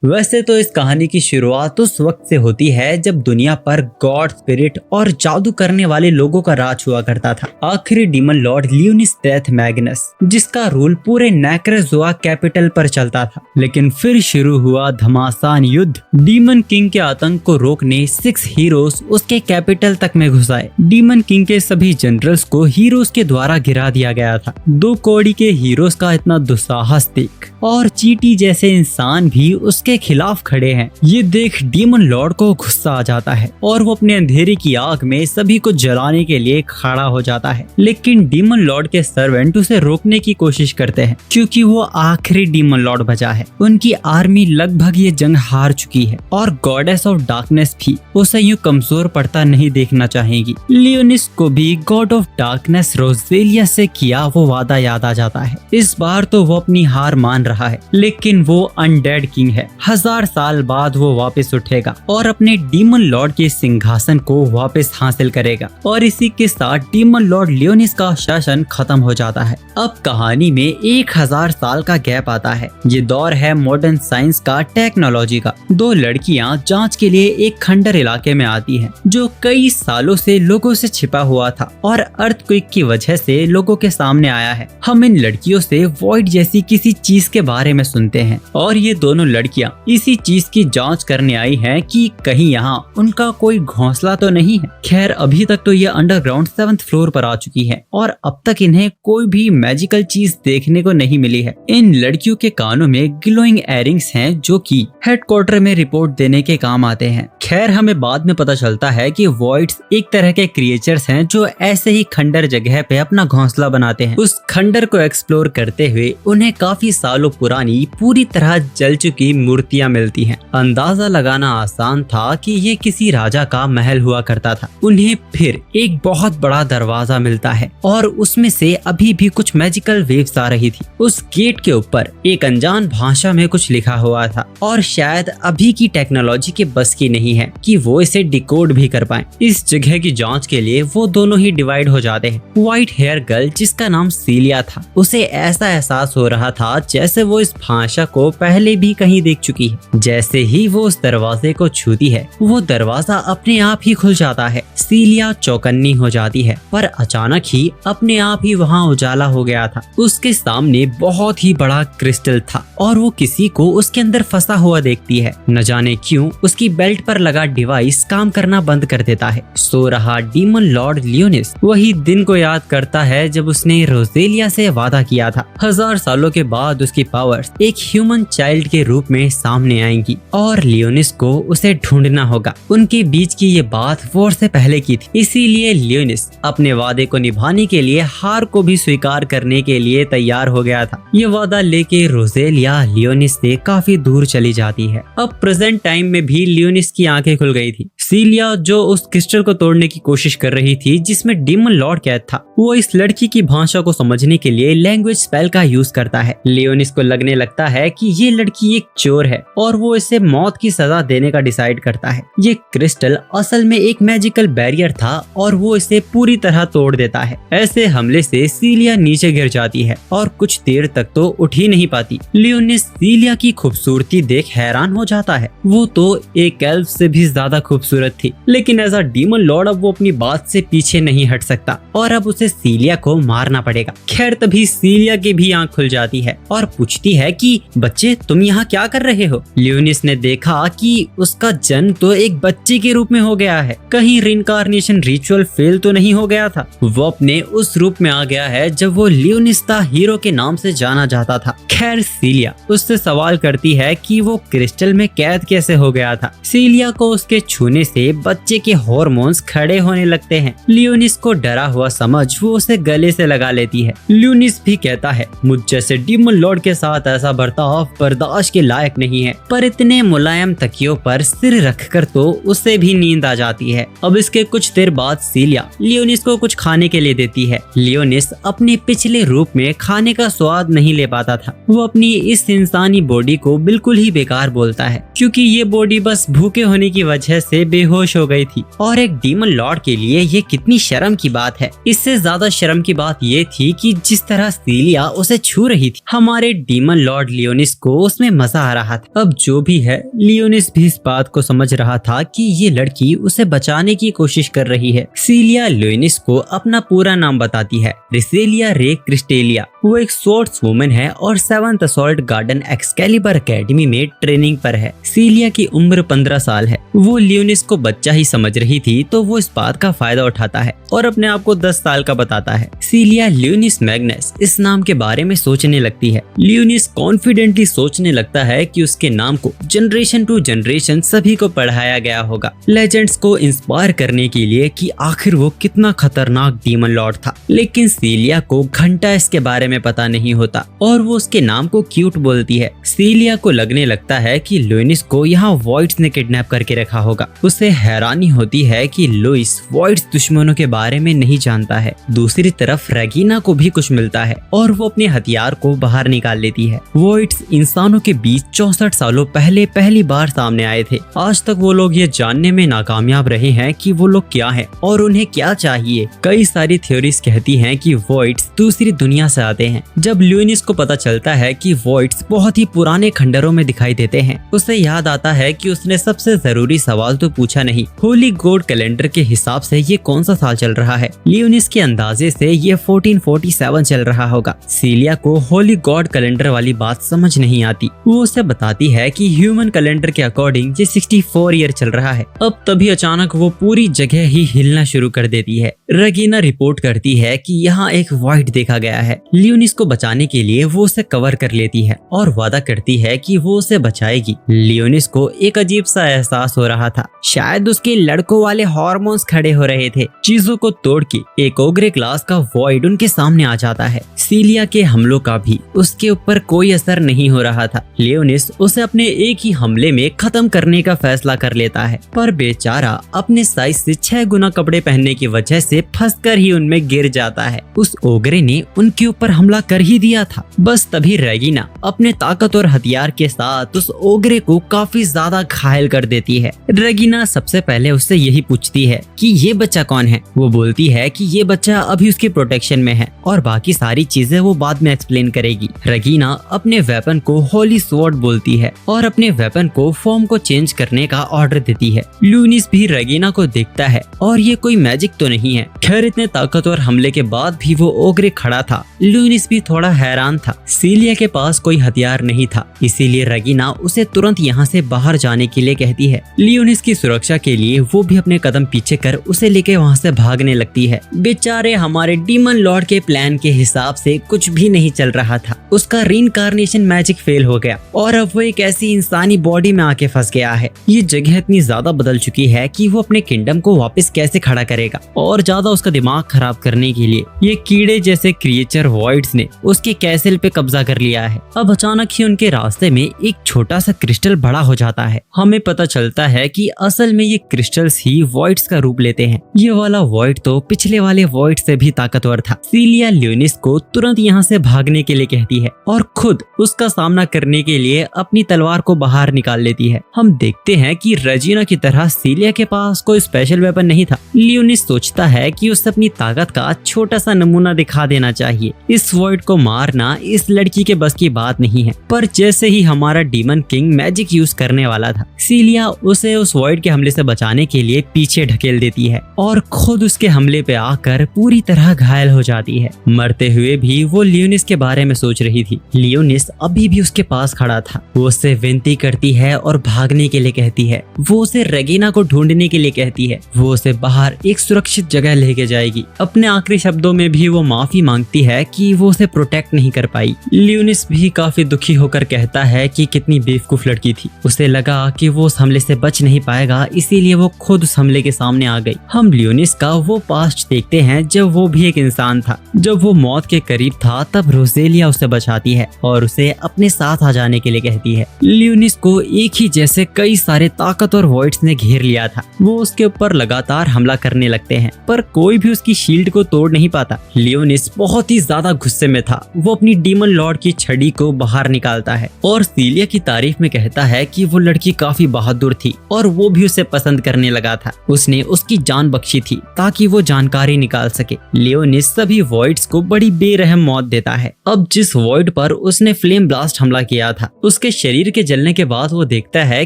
वैसे तो इस कहानी की शुरुआत उस वक्त से होती है जब दुनिया पर गॉड, स्पिरिट और जादू करने वाले लोगों का राज हुआ करता था। आखिरी डीमन लॉर्ड लियोनिस डेथ मैग्नस, जिसका रूल पूरे नेक्रोज़ोआ कैपिटल पर चलता था। लेकिन फिर शुरू हुआ घमासान युद्ध। डीमन किंग के आतंक को रोकने 6 हीरोज उसके कैपिटल तक में घुस आए। डीमन किंग के सभी जनरल्स को हीरोज के द्वारा गिरा दिया गया था। 2 कौड़ी के हीरोज का इतना दुस्साहस देख और चीटी जैसे इंसान भी उसके खिलाफ खड़े हैं, ये देख डीमन लॉर्ड को गुस्सा आ जाता है और वो अपने अंधेरे की आग में सभी को जलाने के लिए खड़ा हो जाता है। लेकिन डीमन लॉर्ड के सर्वेंट उसे रोकने की कोशिश करते हैं, क्योंकि वो आखिरी डीमन लॉर्ड बचा है। उनकी आर्मी लगभग ये जंग हार चुकी है और गॉडेस ऑफ डार्कनेस भी उसे यूं कमजोर पड़ता नहीं देखना चाहेगी। लियोनिस को भी गॉड ऑफ डार्कनेस रोजेलिया से किया वो वादा याद आ जाता है। इस बार तो वो अपनी हार मान रहा है, लेकिन वो अनडेड किंग है। 1000 साल बाद वो वापस उठेगा और अपने डीमन लॉर्ड के सिंहासन को वापस हासिल करेगा और इसी के साथ डीमन लॉर्ड लियोनिस का शासन खत्म हो जाता है। अब कहानी में 1000 साल का गैप आता है। ये दौर है मॉडर्न साइंस का, टेक्नोलॉजी का। 2 लड़कियां जांच के लिए एक खंडर इलाके में आती हैं, जो कई सालों से लोगों से छिपा हुआ था और अर्थक्वेक की वजह से लोगों के सामने आया है। हम इन लड़कियों से वॉइड जैसी किसी चीज के बारे में सुनते हैं और ये दोनों लड़कियां इसी चीज की जांच करने आई हैं कि कहीं यहाँ उनका कोई घोंसला तो नहीं है। खैर, अभी तक तो ये अंडरग्राउंड 7th फ्लोर पर आ चुकी है और अब तक इन्हें कोई भी मैजिकल चीज देखने को नहीं मिली है। इन लड़कियों के कानों में ग्लोइंग एयरिंग्स हैं, जो कि हेडक्वार्टर में रिपोर्ट देने के काम आते हैं। खैर, हमें बाद में पता चलता है कि वॉइड्स एक तरह के क्रिएचर्स हैं जो ऐसे ही खंडर जगह पे अपना घोंसला बनाते हैं। उस खंडर को एक्सप्लोर करते हुए उन्हें काफी सालों पुरानी पूरी तरह जल चुकी मूर्तियां मिलती हैं। अंदाजा लगाना आसान था कि ये किसी राजा का महल हुआ करता था। उन्हें फिर एक बहुत बड़ा दरवाजा मिलता है और उसमें से अभी भी कुछ मैजिकल वेव्स आ रही थी। उस गेट के ऊपर एक अनजान भाषा में कुछ लिखा हुआ था और शायद अभी की टेक्नोलॉजी के बस की नहीं है कि वो इसे डिकोड भी कर पाए। इस जगह की जांच के लिए वो दोनों ही डिवाइड हो जाते हैं। व्हाइट हेयर गर्ल, जिसका नाम सीलिया था, उसे ऐसा एहसास हो रहा था जैसे वो इस भाषा को पहले भी कहीं देख चुकी है। जैसे ही वो उस दरवाजे को छूती है, वो दरवाजा अपने आप ही खुल जाता है। सीलिया चौकन्नी हो जाती है, पर अचानक ही अपने आप ही वहाँ उजाला हो गया था। उसके सामने बहुत ही बड़ा क्रिस्टल था और वो किसी को उसके अंदर फंसा हुआ देखती है। न जाने क्यों उसकी बेल्ट पर लगा डिवाइस काम करना बंद कर देता है। सो रहा डीमन लॉर्ड लियोनिस वही दिन को याद करता है जब उसने रोजेलिया से वादा किया था। 1000 सालों के बाद उसकी पावर्स एक ह्यूमन चाइल्ड के रूप में सामने आएंगी और लियोनिस को उसे ढूंढना होगा। उनके बीच की ये बात वॉर से पहले की थी, इसीलिए लियोनिस अपने वादे को निभाने के लिए हार को भी स्वीकार करने के लिए तैयार हो गया था। ये वादा लेके रोजेलिया लियोनिस से काफी दूर चली जाती है। अब प्रेजेंट टाइम में भी लियोनिस की आंखें खुल गई थी। सीलिया, जो उस क्रिस्टल को तोड़ने की कोशिश कर रही थी जिसमें डीमन लॉर्ड कैद था, वो इस लड़की की भाषा को समझने के लिए लैंग्वेज स्पेल का यूज करता है। लियोनिस को लगने लगता है कि ये लड़की एक चोर है और वो इसे मौत की सजा देने का डिसाइड करता है। ये क्रिस्टल असल में एक मैजिकल बैरियर था और वो इसे पूरी तरह तोड़ देता है। ऐसे हमले से सीलिया नीचे गिर जाती है और कुछ देर तक तो उठ ही नहीं पाती। लियोनिस सीलिया की खूबसूरती देख हैरान हो जाता है। वो तो एक एल्फ से भी ज्यादा खूबसूरत थी, लेकिन एज अ डीमन लॉर्ड अब वो अपनी बात से पीछे नहीं हट सकता और अब उसे सीलिया को मारना पड़ेगा। खैर, तभी सीलिया की भी आंख खुल जाती है और पूछती है कि बच्चे, तुम यहाँ क्या कर रहे हो? लियोनिस ने देखा कि उसका जन्म तो एक बच्चे के रूप में हो गया है, कहीं रिइंकार्नेशन रिचुअल फेल तो नहीं हो गया था। वो अपने उस रूप में आ गया है जब वो लियोनिस द हीरो के नाम से जाना जाता था। खैर, सीलिया उससे सवाल करती है कि वो क्रिस्टल में कैद कैसे हो गया था। सीलिया को उसके छूने से बच्चे के हार्मोन्स खड़े होने लगते हैं। लियोनिस को डरा हुआ समझ वो उसे गले से लगा लेती है। लियोनिस भी कहता है, मुझ जैसे डीमन लॉर्ड के साथ ऐसा बर्ताव बर्दाश्त के लायक नहीं है, पर इतने मुलायम तकियों पर सिर रखकर तो उसे भी नींद आ जाती है। अब इसके कुछ देर बाद सीलिया लियोनिस को कुछ खाने के लिए देती है। लियोनिस अपने पिछले रूप में खाने का स्वाद नहीं ले पाता था। वो अपनी इस इंसानी बॉडी को बिल्कुल ही बेकार बोलता है क्योंकि ये बॉडी बस भूखे होने की वजह से बेहोश हो गई थी। और एक डीमन लॉर्ड के लिए ये कितनी शर्म की बात है। इससे ज्यादा शर्म की बात ये थी कि जिस तरह सीलिया उसे छू रही थी, हमारे डीमन लॉर्ड लियोनिस को उसमें मजा आ रहा था। अब जो भी है, लियोनिस भी इस बात को समझ रहा था कि ये लड़की उसे बचाने की कोशिश कर रही है। सीलिया लियोनिस को अपना पूरा नाम बताती है, रिसेलिया रे क्रिस्टेलिया। वो एक स्वर्ड्स वुमन है और 7th assault garden Excalibur academy में ट्रेनिंग पर है। सीलिया की उम्र 15 साल है। वो लियोनिस को बच्चा ही समझ रही थी, तो वो इस बात का फायदा उठाता है और अपने आप को 10 साल का बताता है। सीलिया लियोनिस मैग्नस इस नाम के बारे में सोचने लगती है। लियोनिस कॉन्फिडेंटली सोचने लगता है कि उसके नाम को जनरेशन टू जनरेशन सभी को पढ़ाया गया होगा, लेजेंड्स को इंस्पायर करने के लिए कि आखिर वो कितना खतरनाक डीमन लॉर्ड था। लेकिन सीलिया को घंटा इसके बारे में पता नहीं होता और वो उसके नाम को क्यूट बोलती है। सीलिया को लगने लगता है कि लुइस को यहाँ वॉइड्स ने किडनैप करके रखा होगा। उसे हैरानी होती है कि लुइस वॉइड्स दुश्मनों के बारे में नहीं जानता है। दूसरी तरफ रेगिना को भी कुछ मिलता है और वो अपने हथियार को बाहर निकाल लेती है। वॉइड्स इंसानों के बीच 64 सालों पहले पहली बार सामने आए थे। आज तक वो लोग ये जानने में नाकामयाब रहे हैं कि वो लोग क्या हैं और उन्हें क्या चाहिए। कई सारी थ्योरीज कहती हैं कि वॉइड्स दूसरी दुनिया से आते हैं। जब लुइस को पता चलता है कि वॉइड्स बहुत ही पुराने खंडरों में दिखाई देते हैं, उसे याद आता है कि उसने सबसे जरूरी सवाल तो पूछा नहीं। होली गॉड कैलेंडर के हिसाब से ये कौन सा साल चल रहा है? लियोनिस के अंदाजे से ये 1447 चल रहा होगा। सीलिया को होली गॉड कैलेंडर वाली बात समझ नहीं आती। वो उसे बताती है कि ह्यूमन कैलेंडर के अकॉर्डिंग ये 64 ईयर चल रहा है। अब तभी अचानक वो पूरी जगह ही हिलना शुरू कर देती है। रेगिना रिपोर्ट करती है कि यहाँ एक वॉइड देखा गया है। लियोनिस को बचाने के लिए वो उसे कवर कर लेती है और वादा करती है कि वो उसे बचाएगी। लियोनिस को एक अजीब सा एहसास हो रहा था, शायद उसके लड़कों वाले हार्मोन्स खड़े हो रहे थे। चीजों को तोड़ के एक ओग्रे क्लास का वॉइड उनके सामने आ जाता है। सीलिया के हमलों का भी उसके ऊपर कोई असर नहीं हो रहा था। लियोनिस उसे अपने एक ही हमले में खत्म करने का फैसला कर लेता है, पर बेचारा अपने साइज से 6 गुना कपड़े पहनने की वजह से फंसकर ही उनमें गिर जाता है। उस ओग्रे ने उनके ऊपर हमला कर ही दिया था। बस तभी रेगिना अपने ताकतवर हथियार के साथ उस ओग्रे को काफी ज्यादा घायल कर देती है। रेगिना सबसे पहले उससे यही पूछती है कि ये बच्चा कौन है। वो बोलती है कि ये बच्चा अभी उसके प्रोटेक्शन में है और बाकी सारी चीजें वो बाद में एक्सप्लेन करेगी। रेगिना अपने वेपन को होली स्वॉर्ड बोलती है और अपने वेपन को फॉर्म को चेंज करने का ऑर्डर देती है। लुइस भी रेगिना को देखता है और ये कोई मैजिक तो नहीं है। खैर इतने ताकतवर हमले के बाद भी वो ओग्रे खड़ा था। लुइस भी थोड़ा हैरान था। सीलिया के पास कोई हथियार नहीं था, इसीलिए रेगिना उसे तुरंत यहाँ से बाहर जाने के लिए कहती है। लियोनिस की सुरक्षा के लिए वो भी अपने कदम पीछे कर उसे लेके वहाँ से भागने लगती है। बेचारे हमारे डीमन लॉर्ड के प्लान के हिसाब से कुछ भी नहीं चल रहा था। उसका रीइंकार्नेशन मैजिक फेल हो गया और अब वो एक ऐसी इंसानी बॉडी में आके फंस गया है। ये जगह इतनी ज्यादा बदल चुकी है कि वो अपने किंगडम को वापस कैसे खड़ा करेगा। और ज्यादा उसका दिमाग खराब करने के लिए ये कीड़े जैसे क्रिएचर वॉइड्स ने उसके कैसल पे कब्जा कर लिया है। अब अचानक ही उनके रास्ते में एक छोटा सा क्रिस्टल बड़ा हो जाता है। हमें पता चलता है कि असल में ये क्रिस्टल्स ही वॉइड्स का रूप लेते हैं। ये वाला वॉइड तो पिछले वाले वॉइड से भी ताकतवर था। सीलिया लियोनिस को तुरंत यहाँ से भागने के लिए कहती है और खुद उसका सामना करने के लिए अपनी तलवार को बाहर निकाल लेती है। हम देखते हैं कि रेजिना की तरह सीलिया के पास कोई स्पेशल वेपन नहीं था। लियोनिस सोचता है कि उसे अपनी ताकत का छोटा सा नमूना दिखा देना चाहिए। इस वॉइड को मारना इस लड़की के बस की बात नहीं है। पर जैसे ही हमारा डीमन किंग मैजिक यूज करने वाला था, सीलिया उसे उस वॉइड के हमले से बचाने के लिए पीछे ढकेल देती है और खुद उसके हमले पे आकर पूरी तरह घायल हो जाती है। मरते हुए भी वो लियोनिस के बारे में सोच रही थी। लियोनिस अभी भी उसके पास खड़ा था। वो उससे विनती करती है और भागने के लिए कहती है। वो उसे रेगिना को ढूंढने के लिए कहती है। वो उसे बाहर एक सुरक्षित जगह लेके जाएगी। अपने आखिरी शब्दों में भी वो माफी मांगती है कि वो उसे प्रोटेक्ट नहीं कर पाई। लियोनिस भी काफी दुखी होकर कहता है कि कितनी बेवकूफ लड़की थी। उसे लगा कि वो उस हमले से बच नहीं पाएगा, इसीलिए वो खुद उस हमले के सामने आ गई। हम लियोनिस का वो पास्ट देखते हैं जब वो भी एक इंसान था। जब वो मौत के करीब था तब रोजेलिया उसे बचाती है और उसे अपने साथ आ जाने के लिए कहती है। लियोनिस को एक ही जैसे कई सारे ताकतवर वॉइड्स ने घेर लिया था। वो उसके ऊपर लगातार हमला करने लगते हैं पर कोई भी उसकी शील्ड को तोड़ नहीं पाता। लियोनिस बहुत ही ज्यादा गुस्से में था। वो अपनी डीमन लॉर्ड की छड़ी को बाहर निकालता है और सीलिया की तारीफ में कहता बताता है कि वो लड़की काफी बहादुर थी और वो भी उसे पसंद करने लगा था। उसने उसकी जान बख्शी थी ताकि वो जानकारी निकाल सके। लियोनिस सभी वॉइड्स को बड़ी बेरहम मौत देता है। अब जिस वॉइड पर उसने फ्लेम ब्लास्ट हमला किया था, उसके शरीर के जलने के बाद वो देखता है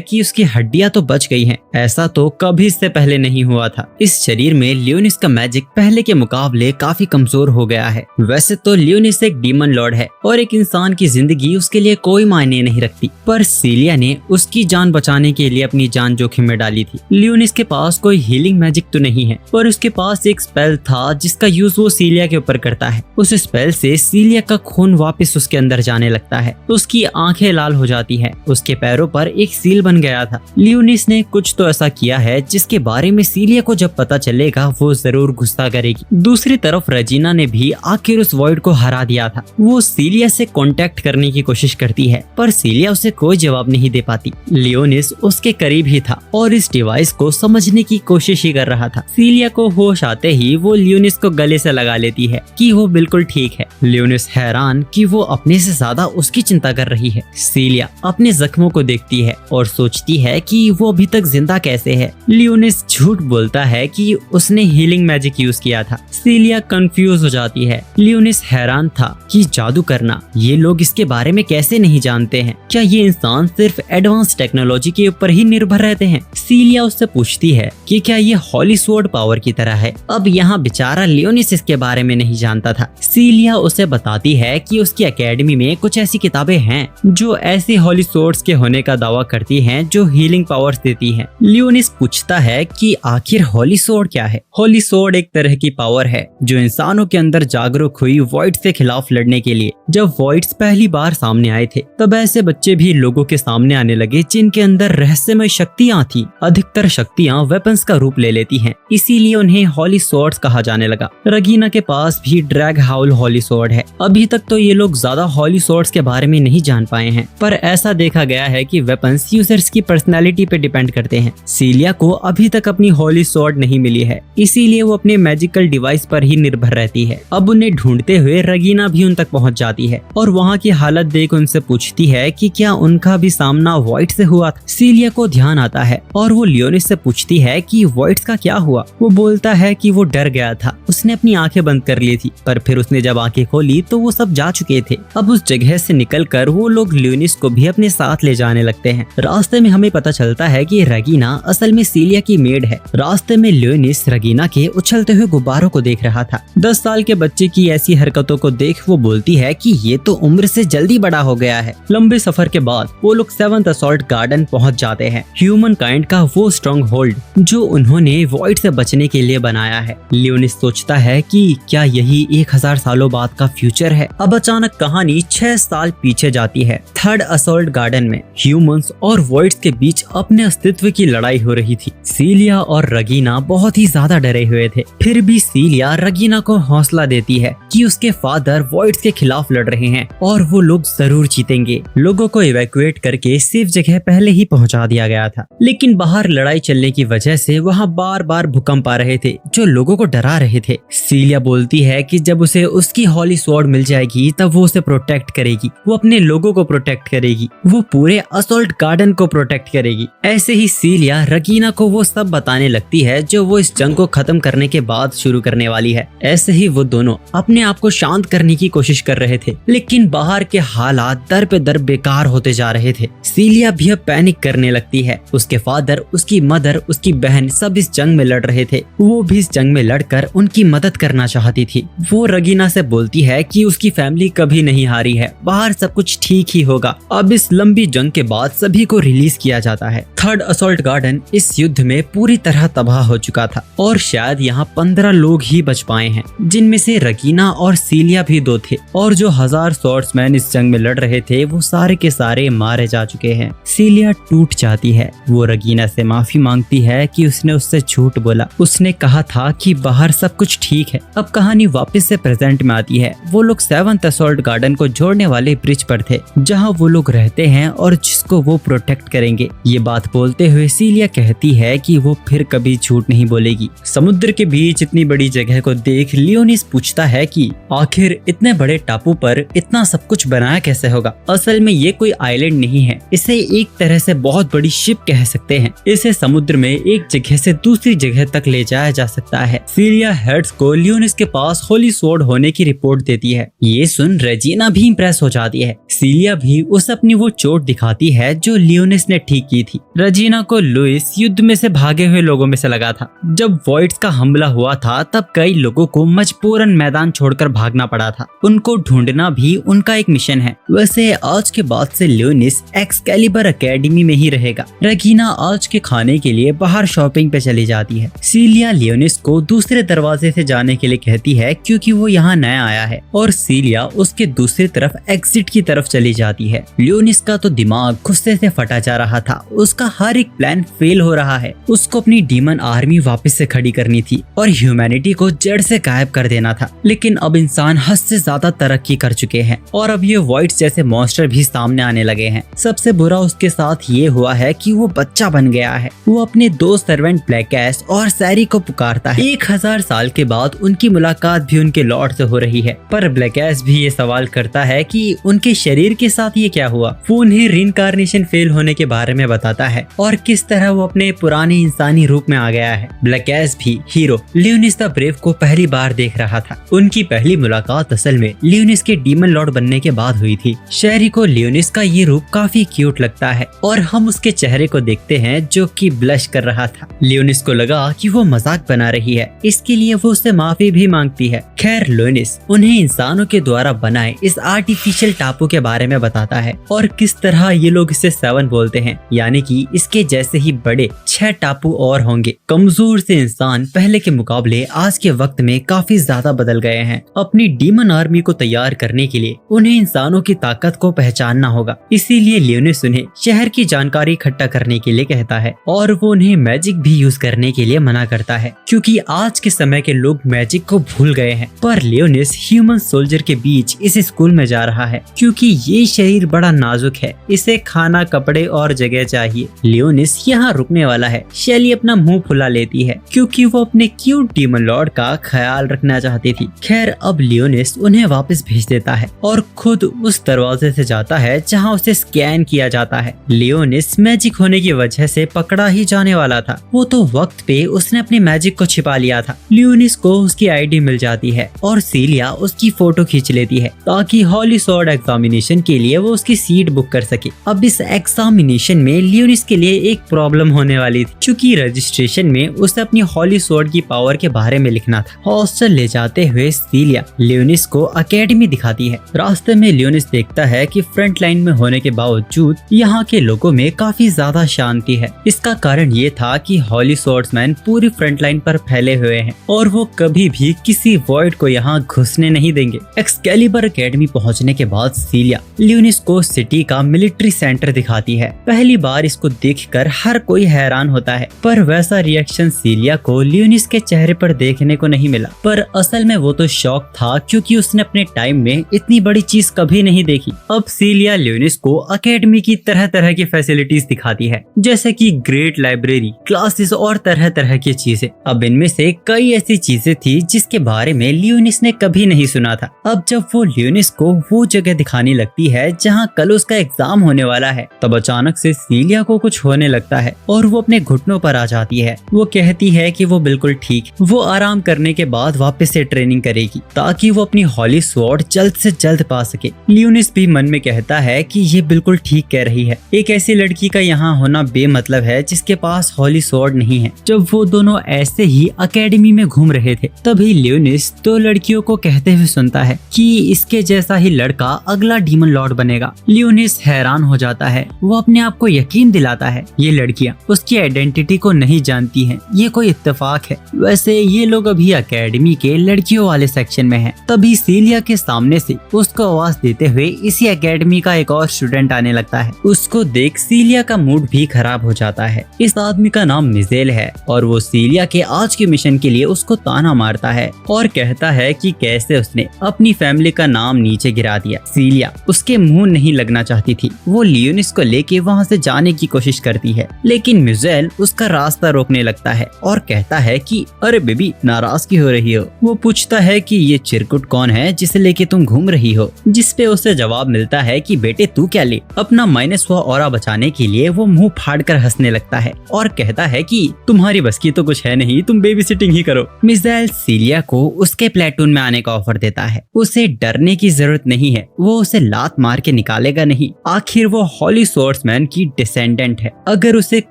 कि उसकी हड्डियां तो बच गई हैं। ऐसा तो कभी इससे पहले नहीं हुआ था। इस शरीर में लियोनिस का मैजिक पहले के मुकाबले काफी कमजोर हो गया है। वैसे तो लियोनिस एक डीमन लॉर्ड है और एक इंसान की जिंदगी उसके लिए कोई मायने नहीं रखती, पर सीलिया ने उसकी जान बचाने के लिए अपनी जान जोखिम में डाली थी। लियोनिस के पास कोई हीलिंग मैजिक तो नहीं है, पर उसके पास एक स्पेल था जिसका यूज वो सीलिया के ऊपर करता है। उस स्पेल से सीलिया का खून वापस उसके अंदर जाने लगता है। उसकी आंखें लाल हो जाती है। उसके पैरों पर एक सील बन गया था। लियोनिस ने कुछ तो ऐसा किया है जिसके बारे में सीलिया को जब पता चलेगा वो जरूर गुस्सा करेगी। दूसरी तरफ रेजिना ने भी आखिर उस वॉइड को हरा दिया था। वो सीलिया से कांटेक्ट करने की कोशिश करती है, पर सीलिया उसे कोई जवाब नहीं दे पाती। लियोनिस उसके करीब ही था और इस डिवाइस को समझने की कोशिश ही कर रहा था। सीलिया को होश आते ही वो लियोनिस को गले से लगा लेती है कि वो बिल्कुल ठीक है। लियोनिस हैरान कि वो अपने से ज्यादा उसकी चिंता कर रही है। सीलिया अपने जख्मों को देखती है और सोचती है कि वो अभी तक जिंदा कैसे है। लियोनिस झूठ बोलता है कि उसने हीलिंग मैजिक यूज किया था। सीलिया कंफ्यूज हो जाती है। लियोनिस हैरान था कि जादू करना, ये लोग इसके बारे में कैसे नहीं जानते हैं। क्या ये इंसान सिर्फ एडवांस टेक्नोलॉजी के ऊपर ही निर्भर रहते हैं? सीलिया उससे पूछती है कि क्या ये हॉली स्वॉर्ड पावर की तरह है। अब यहाँ बेचारा लियोनिस इसके बारे में नहीं जानता था। सीलिया उसे बताती है कि उसकी एकेडमी में कुछ ऐसी किताबें हैं जो ऐसे हॉली स्वॉर्ड्स के होने का दावा करती हैं जो हीलिंग पावर्स देती हैं। लियोनिस पूछता है कि आखिर हॉली स्वॉर्ड क्या है। हॉली स्वॉर्ड एक तरह की पावर है जो इंसानों के अंदर जागरूक हुई वॉइड्स के खिलाफ लड़ने के लिए। जब वॉइड्स पहली बार सामने आए थे तब ऐसे बच्चे भी लोगों के सामने आने लगे जिनके अंदर रहस्यमय शक्तियां थी। अधिकतर शक्तियां वेपन्स का रूप ले लेती हैं, इसीलिए उन्हें हॉली स्वॉर्ड्स कहा जाने लगा। रगीना के पास भी ड्रैग हाउल हॉली स्वॉर्ड है। अभी तक तो ये लोग ज्यादा हॉली स्वॉर्ड्स के बारे में नहीं जान पाए हैं, पर ऐसा देखा गया है कि वेपन्स यूजर्स की पर्सनैलिटी पे डिपेंड करते हैं। सीलिया को अभी तक अपनी हॉली स्वॉर्ड नहीं मिली है, इसीलिए वो अपने मैजिकल डिवाइस पर ही निर्भर रहती है। अब उन्हें ढूंढते हुए रगीना भी उन तक पहुंच जाती है और वहाँ की हालत देख उनसे पूछती है कि क्या उनका भी सामना वॉइड से हुआ था। सीलिया को ध्यान आता है और वो लियोनिस से पूछती है कि वॉइड्स का क्या हुआ। वो बोलता है कि वो डर गया था, उसने अपनी आंखें बंद कर ली थी, पर फिर उसने जब आंखें खोली तो वो सब जा चुके थे। अब उस जगह से निकलकर वो लोग लियोनिस को भी अपने साथ ले जाने लगते हैं। रास्ते में हमें पता चलता है कि रगीना असल में सीलिया की मेड है। रास्ते में लियोनिस रगीना के उछलते हुए गुब्बारों को देख रहा था। 10 साल के बच्चे की ऐसी हरकतों को देख वो बोलती है कि ये तो उम्र से जल्दी बड़ा हो गया है। लंबे सफर के बाद वो लोग 7th असॉल्ट गार्डन पहुंच जाते हैं, ह्यूमन काइंड का वो स्ट्रॉन्ग होल्ड जो उन्होंने वॉइड से बचने के लिए बनाया है। लियोनिस सोचता है कि क्या यही 1000 सालों बाद का फ्यूचर है। अब अचानक कहानी 6 साल पीछे जाती है। 3rd असॉल्ट गार्डन में ह्यूमंस और वॉइड्स के बीच अपने अस्तित्व की लड़ाई हो रही थी। सीलिया और रगीना बहुत ही ज्यादा डरे हुए थे, फिर भी सीलिया रगीना को हौसला देती है कि उसके फादर वॉइड्स के खिलाफ लड़ रहे हैं और वो लोग जरूर जीतेंगे। लोगों को इवैक्यूएट करके सेफ जगह पहले ही पहुंचा दिया गया था, लेकिन बाहर लड़ाई चलने की वजह से वहां बार बार भूकंप आ रहे थे जो लोगों को डरा रहे थे। सीलिया बोलती है कि जब उसे उसकी हॉली स्वॉर्ड मिल जाएगी तब वो उसे प्रोटेक्ट करेगी, वो अपने लोगों को प्रोटेक्ट करेगी, वो पूरे असॉल्ट गार्डन को प्रोटेक्ट करेगी। ऐसे ही सीलिया रगीना को वो सब बताने लगती है जो वो इस जंग को खत्म करने के बाद शुरू करने वाली है। ऐसे ही वो दोनों अपने आप को शांत करने की कोशिश कर रहे थे, लेकिन बाहर के हालात दर पे दर बेकार होते जा रहे थे। सीलिया भी अब पैनिक करने लगती है। उसके फादर, उसकी मदर, उसकी बहन सब इस जंग में लड़ रहे थे। वो भी इस जंग में लड़कर उनकी मदद करना चाहती थी। वो रगीना से बोलती है कि उसकी फैमिली कभी नहीं हारी है, बाहर सब कुछ ठीक ही होगा। अब इस लंबी जंग के बाद सभी को रिलीज किया जाता है। 3rd असॉल्ट गार्डन इस युद्ध में पूरी तरह तबाह हो चुका था और शायद यहाँ 15 लोग ही बच पाए हैं, जिनमें से रगीना और सीलिया भी 2 थे। और जो 1000 स्वॉर्ड्समैन इस जंग में लड़ रहे थे वो सारे के सारे मारे जा चुके हैं। सीलिया टूट जाती है। वो रगीना से माफी मांगती है कि उसने उससे झूठ बोला। उसने कहा था कि बाहर सब कुछ ठीक है। अब कहानी वापस से प्रेजेंट में आती है। वो लोग 7th असॉल्ट गार्डन को जोड़ने वाले ब्रिज पर थे जहाँ वो लोग रहते हैं और जिसको वो प्रोटेक्ट करेंगे। ये बात बोलते हुए सीलिया कहती है कि वो फिर कभी झूठ नहीं बोलेगी। समुद्र के बीच इतनी बड़ी जगह को देख लियोनिस पूछता है कि आखिर इतने बड़े टापू पर इतना सब कुछ बनाया कैसे होगा। असल में ये कोई आइलैंड नहीं है, इसे एक तरह से बहुत बड़ी शिप कह सकते हैं। इसे समुद्र में एक जगह से दूसरी जगह तक ले जाया जा सकता है। सीलिया हेड्स को लियोनिस के पास होली स्वॉर्ड होने की रिपोर्ट देती है। ये सुन रेजिना भी इम्प्रेस हो जाती है। सीलिया भी उसे अपनी वो चोट दिखाती है जो लियोनिस ने ठीक की थी। रेजिना को लुइस युद्ध में से भागे हुए लोगों में से लगा था। जब वॉइड्स का हमला हुआ था तब कई लोगों को मजबूरन मैदान छोड़कर भागना पड़ा था। उनको ढूंढना भी उनका एक मिशन है। वैसे आज के बाद से लियोनिस एक्सकैलिबर एकेडमी में ही रहेगा। रेजिना आज के खाने के लिए बाहर शॉपिंग पे चली जाती है। सीलिया लियोनिस को दूसरे दरवाजे से जाने के लिए कहती है क्योंकि वो यहाँ नया आया है और सीलिया उसके दूसरी तरफ एग्जिट की तरफ चली जाती है। लियोनिस का तो दिमाग गुस्से से फटा जा रहा था। उसका हर एक प्लान फेल हो रहा है। उसको अपनी डीमन आर्मी वापस से खड़ी करनी थी और ह्यूमैनिटी को जड़ से गायब कर देना था। लेकिन अब इंसान हद से ज्यादा तरक्की कर चुके हैं और अब ये वॉइड्स जैसे मॉन्स्टर भी सामने आने लगे हैं। सबसे बुरा उसके साथ ये हुआ है कि वो बच्चा बन गया है। वो अपने दो सर्वेंट ब्लैकएस और सैरी को पुकारता है। 1000 साल के बाद उनकी मुलाकात भी उनके लॉर्ड से हो रही है, पर ब्लैकएस भी ये सवाल करता है कि उनके शरीर के साथ ये क्या हुआ। वो उन्हें रीइंकार्नेशन फेल होने के बारे में बताता है और किस तरह वो अपने पुराने इंसानी रूप में आ गया है। ब्लैकएस भी हीरो लियोनिस द ब्रेव को पहली बार देख रहा था। उनकी पहली मुलाकात असल में लियोनिस के डीमन लॉर्ड बनने के बाद हुई थी। शहरी को लियोनिस का ये रूप काफी क्यूट लगता है और हम उसके चेहरे को देखते हैं जो कि ब्लश कर रहा था। लियोनिस को लगा कि वो मजाक बना रही है, इसके लिए वो उससे माफी भी मांगती है। खैर लियोनिस उन्हें इंसानों के द्वारा बनाए इस आर्टिफिशियल टापू के बारे में बताता है और किस तरह ये लोग इसे 7 बोलते हैं, यानी कि इसके जैसे ही बड़े 6 टापू और होंगे। कमजोर से इंसान पहले के मुकाबले आज के वक्त में काफी ज्यादा बदल गए हैं। अपनी डीमन आर्मी को तैयार करने के लिए उन्हें इंसानों की ताकत को पहचानना होगा। इसीलिए लियोनिस उन्हें शहर की जानकारी इकट्ठा करने के लिए कहता है और वो उन्हें मैजिक भी यूज करने के लिए मना करता है क्योंकि आज के समय के लोग मैजिक को भूल गए हैं। पर लियोनिस ह्यूमन सोल्जर के बीच इस स्कूल में जा रहा है क्योंकि ये शरीर बड़ा नाजुक है। इसे खाना, कपड़े और जगह चाहिए। लियोनिस यहाँ रुकने वाला है। शैली अपना मुंह फुला लेती है क्योंकि वो अपने क्यूट डीमन लॉर्ड का ख्याल रखना चाहती थी। खैर अब लियोनिस उन्हें वापस भेज देता है और खुद उस दरवाजे से जाता है जहाँ उसे स्कैन किया जाता है। लियोनिस मैजिक होने की वजह से पकड़ा ही जाने वाला था। वो तो वक्त पे उसने अपने मैजिक को छिपा लिया था। लियोनिस को उसकी आईडी मिल जाती है और सीलिया उसकी फोटो खींच लेती है ताकि होली स्वॉर्ड एग्जामिनेशन के लिए वो उसकी सीट बुक कर सके। अब इस एग्जामिनेशन में लियोनिस के लिए एक प्रॉब्लम होने वाली थी क्योंकि रजिस्ट्रेशन में उसे अपनी होली स्वॉर्ड की पावर के बारे में लिखना था। हॉस्टल ले जाते हुए सीलिया लियोनिस को एकेडमी दिखाती है। रास्ते में लियोनिस देखता है कि फ्रंट लाइन में होने के बावजूद यहाँ के लोगों में काफी ज्यादा शांति है। इसका कारण ये था कि होली स्वॉर्ड्समैन पूरी फ्रंट लाइन पर फैले हुए हैं और वो कभी भी किसी वॉइड को यहाँ घुसने नहीं देंगे। एक्सकैलिबर एकेडमी पहुँचने के बाद सीलिया लियोनिस को सिटी का मिलिट्री सेंटर दिखाती है। पहली बार इसको देखकर हर कोई हैरान होता है, पर वैसा रिएक्शन सीलिया को लियोनिस के चेहरे पर देखने को नहीं मिला। पर असल में वो तो शौक था क्योंकि उसने अपने टाइम में इतनी बड़ी चीज कभी नहीं देखी। अब सीलिया लियोनिस को एकेडमी की तरह तरह की फैसिलिटीज दिखाती है, जैसे कि ग्रेट लाइब्रेरी, क्लासेस और तरह तरह की चीजें। अब इनमें से कई ऐसी चीजें थी जिसके बारे में लियोनिस ने कभी नहीं सुना था। अब जब वो लियोनिस को वो जगह दिखाने लगती है जहाँ कल उसका एग्जाम होने वाला है, तब अचानक से सीलिया को कुछ होने लगता है और वो अपने घुटनों पर आ जाती है। वो कहती है कि वो बिल्कुल ठीक, वो आराम करने के बाद वापस से ट्रेनिंग करेगी ताकि वो अपनी होली स्वॉर्ड जल्द से जल्द पा सके। लियोनिस भी मन में कहता है कि ये बिल्कुल ठीक कह रही है। एक ऐसी लड़की का यहाँ होना बेमतलब है जिसके पास होली स्वॉर्ड नहीं है। जब वो दोनों ऐसे ही एकेडमी में घूम रहे थे तभी लियोनिस 2 लड़कियों को कहते हुए सुनता है कि इसके जैसा ही लड़का अगला डीमन लॉर्ड बनेगा। लियोनिस हैरान हो जाता है। वो अपने आप को यकीन दिलाता है ये लड़कियां उसकी आइडेंटिटी को नहीं जानती हैं, ये कोई इत्तेफाक है। वैसे ये लोग अभी एकेडमी के लड़कियों वाले सेक्शन में हैं। तभी सीलिया के सामने से उसको आवाज देते हुए इसी एकेडमी का एक और स्टूडेंट आने लगता है। उसको देख सीलिया का मूड भी खराब हो जाता है। इस आदमी का नाम मिजेल है और वो सीलिया के आज के मिशन के लिए उसको ताना मारता है और कहता है कि कैसे उसने अपनी फैमिली का नाम नीचे गिरा दिया। सीलिया उसके मुंह नहीं लगना चाहती थी। वो लियोनिस को लेके वहाँ से जाने की कोशिश करती है, लेकिन मिजेल उसका रास्ता रोकने लगता है और कहता है कि अरे बेबी, नाराज क्यों हो रही हो। वो पूछता है कि ये चिरकुट कौन है जिसे लेके तुम घूम रही हो, जिसपे उसे जवाब मिलता है कि बेटे तू क्या ले, अपना अपना माइनस हुआ ऑरा बचाने के लिए वो मुंह फाड़कर हंसने लगता है और कहता है कि तुम्हारी बस की तो कुछ है नहीं, तुम बेबी सिटिंग ही करो। मिसाइल सीलिया को उसके प्लेटून में आने का ऑफर देता है। उसे डरने की जरूरत नहीं है, वो उसे लात मार के निकालेगा नहीं। आखिर वो हॉली स्वॉर्ड्समैन की डिसेंडेंट है। अगर उसे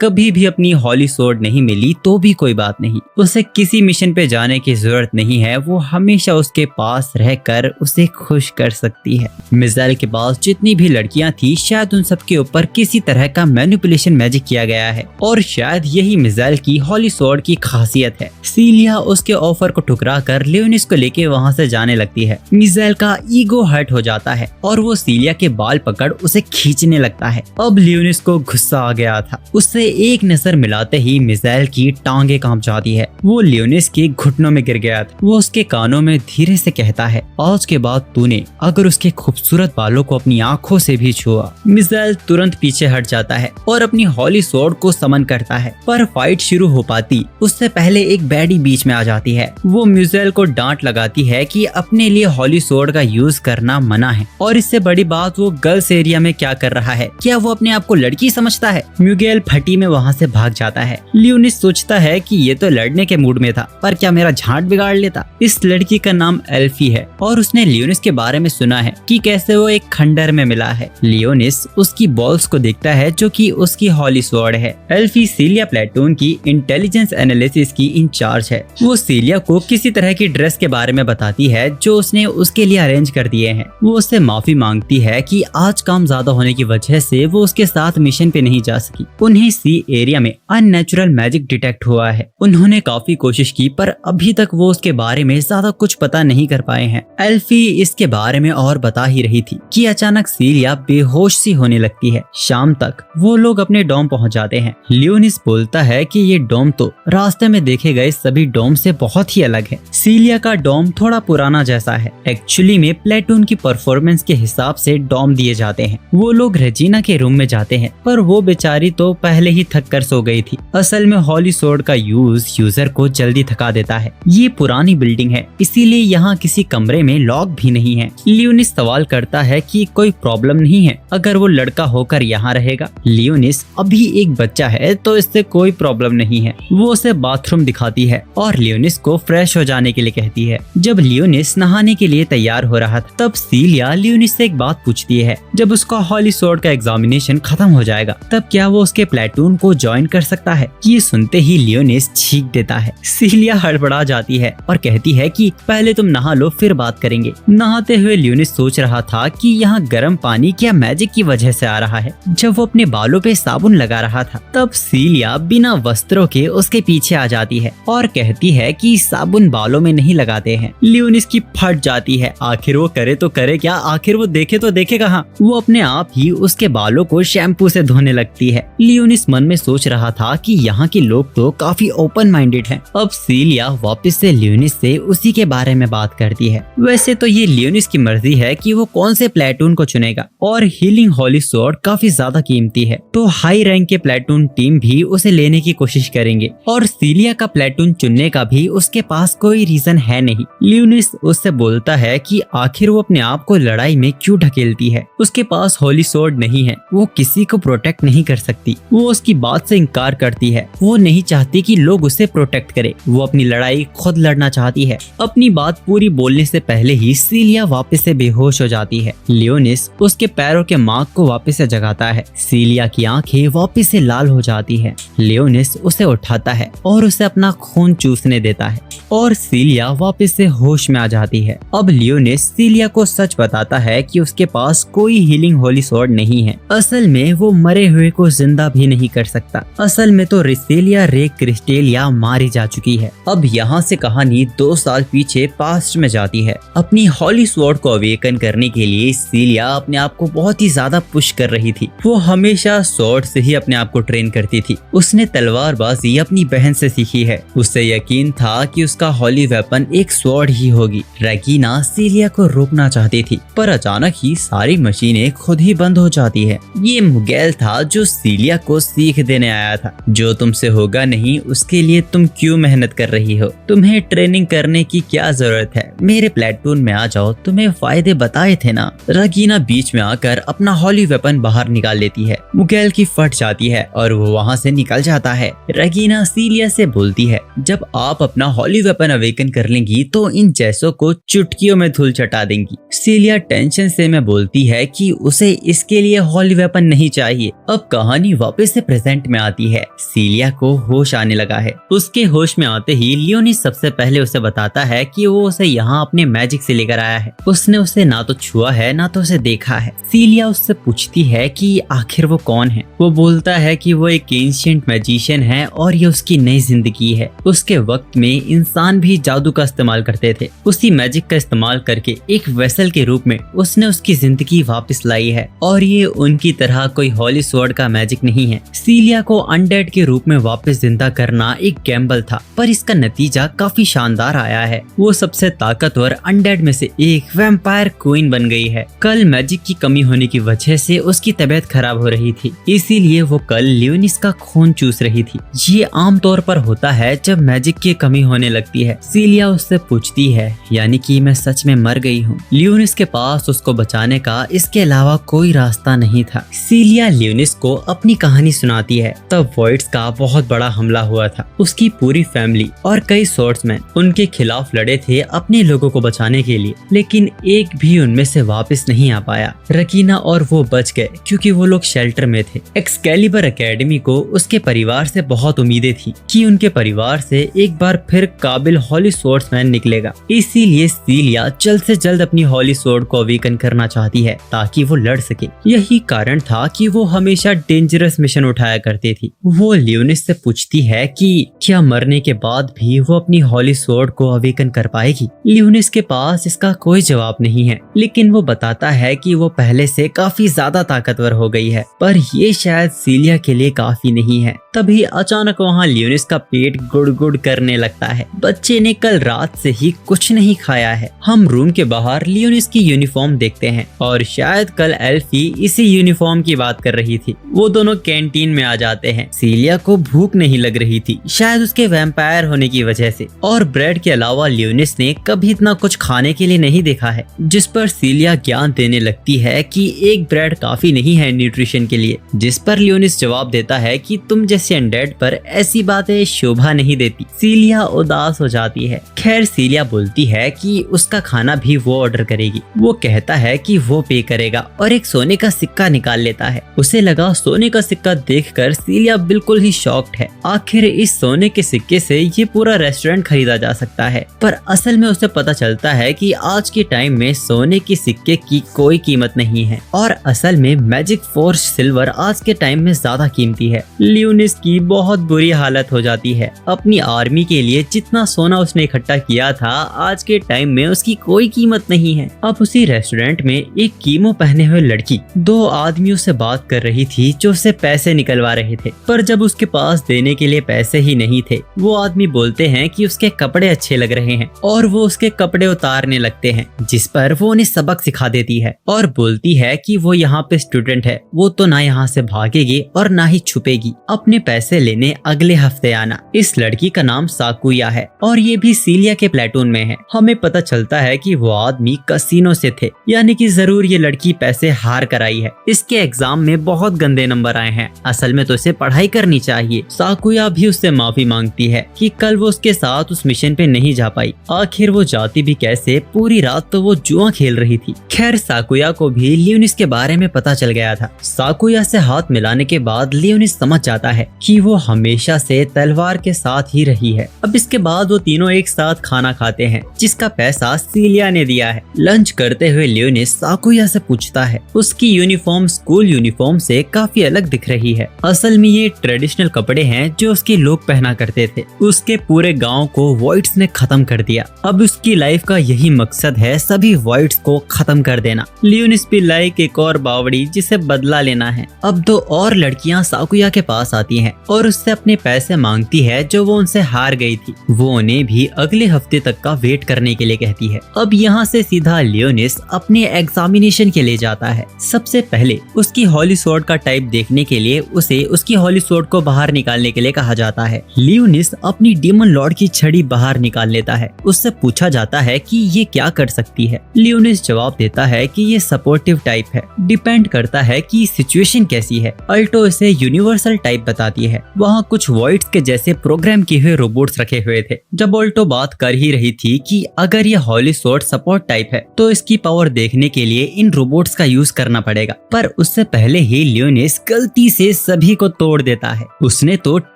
कभी भी अपनी हॉली स्वॉर्ड नहीं मिली तो भी कोई बात नहीं, उसे किसी मिशन पे जाने की जरूरत नहीं है। वो हमेशा उसके पास रहकर उसे खुश कर सकती है। मिसाइल के पास जितनी भी लड़कियां थी, शायद उन सबके ऊपर किसी तरह का मैनिपुलेशन मैजिक किया गया है और शायद यही मिसाइल की हॉली स्वॉर्ड की खासियत है। सीलिया उसके ऑफर को ठुकरा कर लियोनिस को लेके वहाँ से जाने लगती है। मिसाइल का ईगो हर्ट हो जाता है और वो सीलिया के बाल पकड़ उसे खींचने लगता है। अब लियोनिस को गुस्सा आ गया था। उससे एक नजर मिलाते ही मिसाइल की टांगे कांप जाती है। वो लियोनिस के घुटनों में गिर गया था। वो उसके कानों में धीरे से कहता है, आज के बाद तूने अगर उसके खूबसूरत बालों को अपनी आंखों से भी छुआ। मिसाइल तुरंत पीछे हट जाता है और अपनी हॉली स्वॉर्ड को समन करता है, पर फाइट शुरू हो पाती उससे पहले एक बैडी बीच में आ जाती है। वो मिसाइल को डांट लगाती है कि अपने लिए हॉली स्वॉर्ड का यूज करना मना है और इससे बड़ी बात वो गर्ल्स एरिया में क्या कर रहा है, क्या वो अपने आप को लड़की समझता है। म्यूगेल फटी में वहाँ से भाग जाता है। लियोनिस सोचता है कि ये तो लड़ने के मूड में था, पर क्या मेरा झांट बिगाड़ लेता। इस लड़की का नाम एल्फी है और उसने लियोनिस के बारे में सुना है कि कैसे वो एक खंडर में मिला है। लियोनिस उसकी बॉल्स को देखता है जो कि उसकी हॉली स्वॉर्ड है। एल्फी सीलिया प्लेटून की इंटेलिजेंस एनालिसिस की इंचार्ज है। वो सीलिया को किसी तरह की ड्रेस के बारे में बताती है जो उसने उसके लिए अरेंज कर दिए हैं। वो उससे माफी मांगती है कि आज काम ज्यादा होने की वजह से वो उसके साथ मिशन पे नहीं जा सकी। उन्हें सी एरिया में अननेचुरल मैजिक डिटेक्ट हुआ है। उन्होंने काफी कोशिश की पर अभी तक वो उसके बारे में ज्यादा कुछ पता नहीं कर पाए हैं। एल्फी इसके बारे में और बता ही रही थी कि अचानक सीलिया बेहोश सी होने लगती है। शाम तक वो लोग अपने डोम पहुंच जाते हैं। लियोनिस बोलता है कि ये डोम तो रास्ते में देखे गए सभी डोम से बहुत ही अलग है। सीलिया का डोम थोड़ा पुराना जैसा है। एक्चुअली में प्लेटून की परफॉर्मेंस के हिसाब से डोम दिए जाते हैं। वो लोग रेजिना के रूम में जाते हैं पर वो बेचारी तो पहले ही थक कर सो गई थी। असल में हॉली स्वॉर्ड का यूजर को जल्दी थका देता है। ये पुरानी बिल्डिंग है इसीलिए यहाँ किसी कमरे में लॉक भी नहीं है। लियोनिस सवाल करता है कि कोई प्रॉब्लम नहीं है अगर वो लड़का होकर यहाँ रहेगा। लियोनिस अभी एक बच्चा है तो इससे कोई प्रॉब्लम नहीं है। वो उसे बाथरूम दिखाती है और लियोनिस को फ्रेश हो जाने के लिए कहती है। जब लियोनिस नहाने के लिए तैयार हो रहा था तब सीलिया लियोनिस से एक बात पूछती है, जब उसका हॉली स्वॉर्ड का एग्जामिनेशन खत्म हो जाएगा तब क्या वो उसके प्लेटून को ज्वाइन कर सकता है। ये सुनते ही लियोनिस चीख देता है। सीलिया हड़बड़ा जाती है और कहती है कि पहले तुम नहा लो फिर बात करेंगे। नहाते हुए लियोनिस सोच रहा था कि यहाँ गर्म पानी क्या मैजिक की वजह से आ रहा है। जब वो अपने बालों पे साबुन लगा रहा था तब सीलिया बिना वस्त्रों के उसके पीछे आ जाती है और कहती है कि साबुन बालों में नहीं लगाते हैं। लियोनिस की फट जाती है। आखिर वो करे तो करे क्या, आखिर वो देखे तो देखे कहाँ। वो अपने आप ही उसके बालों को शैम्पू से धोने लगती है। लियोनिस मन में सोच रहा था कि यहाँ के लोग तो काफी ओपन माइंडेड हैं। अब सीलिया वापस से लियोनिस से उसी के बारे में बात करती है। वैसे तो ये लियोनिस की मर्जी है कि वो कौन से प्लेटून को चुनेगा और हीलिंग हॉली स्वॉर्ड काफी ज्यादा कीमती है तो हाई रैंक के प्लेटून टीम भी उसे लेने की कोशिश करेंगे और सीलिया का प्लेटून चुनने का भी उसके पास कोई रीजन है नहीं। लियोनिस उससे बोलता है कि आखिर वो अपने आप को लड़ाई में क्यों ढकेलती है। उसके पास हॉली स्वॉर्ड नहीं है, वो किसी को प्रोटेक्ट नहीं कर सकती। वो उसकी बात से इनकार करती है। वो नहीं चाहती कि लोग उसे प्रोटेक्ट करे। वो अपनी लड़ाई खुद लड़ना चाहती है। अपनी बात पूरी बोलने से पहले ही सीलिया वापस से बेहोश हो जाती है। लियोनिस उसके पैरों के मार्क को वापस से जगाता है। सीलिया की आंखें वापस से लाल हो जाती है। लियोनिस उसे उठाता है और उसे अपना खून चूसने देता है और सीलिया वापस से होश में आ जाती है। अब लियोनिस सीलिया को सच बताता है कि उसके पास कोई हीलिंग हॉली स्वॉर्ड नहीं है। असल में वो मरे हुए को जिंदा भी नहीं कर सकता। असल में तो रिसेलिया रे क्रिस्टेलिया मारी जा चुकी है। अब यहाँ से कहानी 2 साल पीछे पास्ट में जाती है। अपनी हॉली स्वॉर्ड को अवेकन करने के लिए सीलिया अपने आप को बहुत ही ज्यादा पुश कर रही थी। वो हमेशा स्वॉर्ड से ही अपने आप को ट्रेन करती थी। उसने तलवारबाजी अपनी बहन से सीखी है। उसे यकीन था कि उसका हॉली वेपन एक स्वॉर्ड ही होगी। रेगिना सीलिया को रोकना चाहती थी, पर अचानक ही सारी मशीनें खुद ही बंद हो जाती है। ये मुगेल था जो सीलिया को सीख देने आया था, जो तुमसे होगा नहीं उसके लिए तुम क्यों मेहनत कर रही हो, तुम्हें ट्रेनिंग करने की क्या जरूरत है, मेरे प्लेटून में आ जाओ, तुम्हें फायदे बताए थे ना। रेगिना बीच में आकर अपना हॉली वेपन बाहर निकाल लेती है। मुगेल की फट जाती है और वो वहाँ से निकल जाता है। रेगिना सीलिया से बोलती है, जब आप अपना हॉली वेपन अवेकन कर लेंगी तो इन जैसों को चुटकियों में धूल चटा देंगी। सीलिया टेंशन से में बोलती है कि उसे इसके लिए हॉली वेपन नहीं चाहिए। अब कहानी वापस से प्रेजेंट में आती है। सीलिया को होश आने लगा है। उसके होश में आते ही लियोनिस सबसे पहले उसे बताता है कि वो उसे यहाँ अपने मैजिक से लेकर आया है। उसने उसे ना तो छुआ है ना तो उसे देखा है। सीलिया उससे पूछती है कि आखिर वो कौन है। वो बोलता है कि वो एक एंशिएंट मैजिशियन है और ये उसकी नई जिंदगी है। उसके वक्त में इंसान भी जादू का इस्तेमाल करते थे। उसी मैजिक का इस्तेमाल करके एक वेसल के रूप में उसने उसकी जिंदगी वापस लाई है और ये उनकी तरह कोई हॉली स्वॉर्ड का मैजिक नहीं है। सीलिया को अनडेड के रूप में वापस जिंदा करना एक गैम्बल था, पर इसका नतीजा काफी शानदार आया है। वो सबसे ताकतवर अनडेड में से एक वैम्पायर क्वीन बन गई है। कल मैजिक की कमी होने की वजह से उसकी तबीयत खराब हो रही थी, इसीलिए वो कल लियोनिस का खून चूस रही थी। ये आमतौर पर होता है जब मैजिक की कमी होने लगती है। सीलिया उससे पूछती है, यानी कि मैं सच में मर गई हूँ। लियोनिस के पास उसको बचाने का इसके अलावा कोई रास्ता नहीं था। सीलिया लियोनिस को अपनी कहानी सुनाती है। तब वॉइड्स का बहुत बड़ा हमला हुआ था। उसकी पूरी फैमिली और कई स्वॉर्ड्समैन उनके खिलाफ लड़े थे अपने लोगों को बचाने के लिए, लेकिन एक भी उनमें से वापस नहीं आ पाया। रेगिना और वो बच गए क्योंकि वो लोग शेल्टर में थे। एक्सकैलिबर एकेडमी को उसके परिवार से बहुत उम्मीदें थी कि उनके परिवार से एक बार फिर काबिल हॉली स्वॉर्ड्समैन निकलेगा। इसीलिए सीलिया जल्द से जल्द अपनी हॉली स्वॉर्ड को अवेकन करना चाहती है ताकि वो लड़ सके। यही कारण था कि वो हमेशा डेंजरस मिशन उठाया करती थी। वो लियोनिस से पूछती है कि क्या मरने के बाद भी वो अपनी हॉली स्वॉर्ड को अवेकन कर पाएगी। लियोनिस के पास इसका कोई जवाब नहीं है, लेकिन वो बताता है कि वो पहले से काफी ज्यादा ताकतवर हो गई है, पर ये शायद सीलिया के लिए काफी नहीं है। तभी अचानक वहाँ लियोनिस का पेट गुड़ गुड़ करने लगता है। बच्चे ने कल रात से ही कुछ नहीं खाया है। हम रूम के बाहर लियोनिस की यूनिफॉर्म देखते हैं और शायद कल एल्फी इसी यूनिफॉर्म की बात कर रही थी। वो दोनों कैंटीन में आ जाते हैं। सीलिया को भूख नहीं लग रही थी, शायद उसके वैम्पायर होने की वजह से, और ब्रेड के अलावा लियोनिस ने कभी इतना कुछ खाने के लिए नहीं देखा है। जिस पर सीलिया ज्ञान देने लगती है कि एक ब्रेड काफी नहीं है न्यूट्रिशन के लिए, जिस पर लियोनिस जवाब देता है कि तुम जैसे अनडेड पर ऐसी बातें शोभा नहीं देती। सीलिया उदास हो जाती है। खैर सीलिया बोलती है कि उसका खाना भी वो ऑर्डर करेगी। वो कहता है कि वो पे करेगा और एक सोने का सिक्का निकाल लेता है। उसे लगा सोने का सिक्का देखकर सीलिया बिल्कुल ही शॉक्ड है। आखिर इस सोने के सिक्के से ये पूरा रेस्टोरेंट खरीदा जा सकता है, पर असल में उसे पता चलता है कि आज के टाइम में सोने के सिक्के की कोई कीमत नहीं है और असल में मैजिक फोर्स सिल्वर आज के टाइम में ज्यादा कीमती है। लियोनिस की बहुत बुरी हालत हो जाती है। अपनी आर्मी के लिए जितना सोना उसने इकट्ठा किया था आज के टाइम में उसकी कोई कीमत नहीं है। अब उसी रेस्टोरेंट में एक कीमो पहने हुए लड़की दो आदमियों से बात कर रही थी जो उससे पैसे निकलवा रहे थे, पर जब उसके पास देने के लिए पैसे ही नहीं थे, वो आदमी बोलते हैं कि उसके कपड़े अच्छे लग रहे हैं और वो उसके कपड़े उतारने लगते हैं, जिस पर वो उन्हें सबक सिखा देती है और बोलती है कि वो यहाँ पे स्टूडेंट है, वो तो ना यहाँ से भागेगी और ना ही छुपेगी। अपने पैसे लेने अगले हफ्ते आना। इस लड़की का नाम साकुया है और ये भी सीलिया के प्लेटून में है। हमें पता चलता है कि वो आदमी कसिनो से थे, यानी कि जरूर ये लड़की पैसे हार कर आई है। इसके एग्जाम में बहुत गंदे नंबर आए हैं, असल में तो इसे पढ़ाई करनी चाहिए। साकुया भी उससे माफी मांगती है कि कल वो उसके साथ उस मिशन पे नहीं जा पाई। आखिर वो जाती भी कैसे, पूरी रात तो वो जुआ खेल रही थी। खैर साकुया को भी लियोनिस के बारे में पता चल गया था। साकुया से हाथ मिलाने के बाद लियोनिस समझ जाता है कि वो हमेशा से तलवार के साथ ही रही है। अब इसके बाद वो तीनों एक साथ खाना खाते हैं, जिसका पैसा सीलिया ने दिया है। लंच करते हुए लियोनिस साकुया से पूछता है, उसकी यूनिफॉर्म स्कूल यूनिफॉर्म से काफी अलग दिख रही है। असल में ये ट्रेडिशनल कपड़े हैं जो उसके लोग पहना करते थे। उसके पूरे गांव को वॉइड्स ने खत्म कर दिया। अब उसकी लाइफ का यही मकसद है, सभी वॉइड्स को खत्म कर देना। लियोनिस भी लाइक एक और बावड़ी जिसे बदला लेना है। अब दो और लड़कियां साकुया के पास आती हैं और उससे अपने पैसे मांगती है जो वो उनसे हार गई थी। वो वो उन्हें भी अगले हफ्ते तक का वेट करने के लिए कहती है। अब यहाँ से सीधा लियोनिस अपने एग्जामिनेशन के लिए जाता है। सबसे पहले उसकी हॉली स्वॉर्ड का टाइप देखने के लिए उसे उसकी हॉली स्वॉर्ड को बाहर निकालने के लिए कहा जाता है। लियोनिस अपनी डीमन लॉर्ड की छड़ी बाहर निकाल लेता है। उससे पूछा जाता है कि ये क्या कर सकती है। लियोनिस जवाब देता है कि ये सपोर्टिव टाइप है, डिपेंड करता है कि सिचुएशन कैसी है। अल्टो इसे यूनिवर्सल टाइप बताती है। वहाँ कुछ वॉइड्स के जैसे प्रोग्राम किए हुए रोबोट्स रखे हुए थे। जब अल्टो बात कर ही रही थी कि अगर ये हॉली स्वॉर्ड सपोर्ट टाइप है तो इसकी पावर देखने के लिए इन रोबोट्स का यूज करना पड़ेगा, पर उससे पहले ही लियोनिस गलती से सभी को तोड़ देता है। उसने तो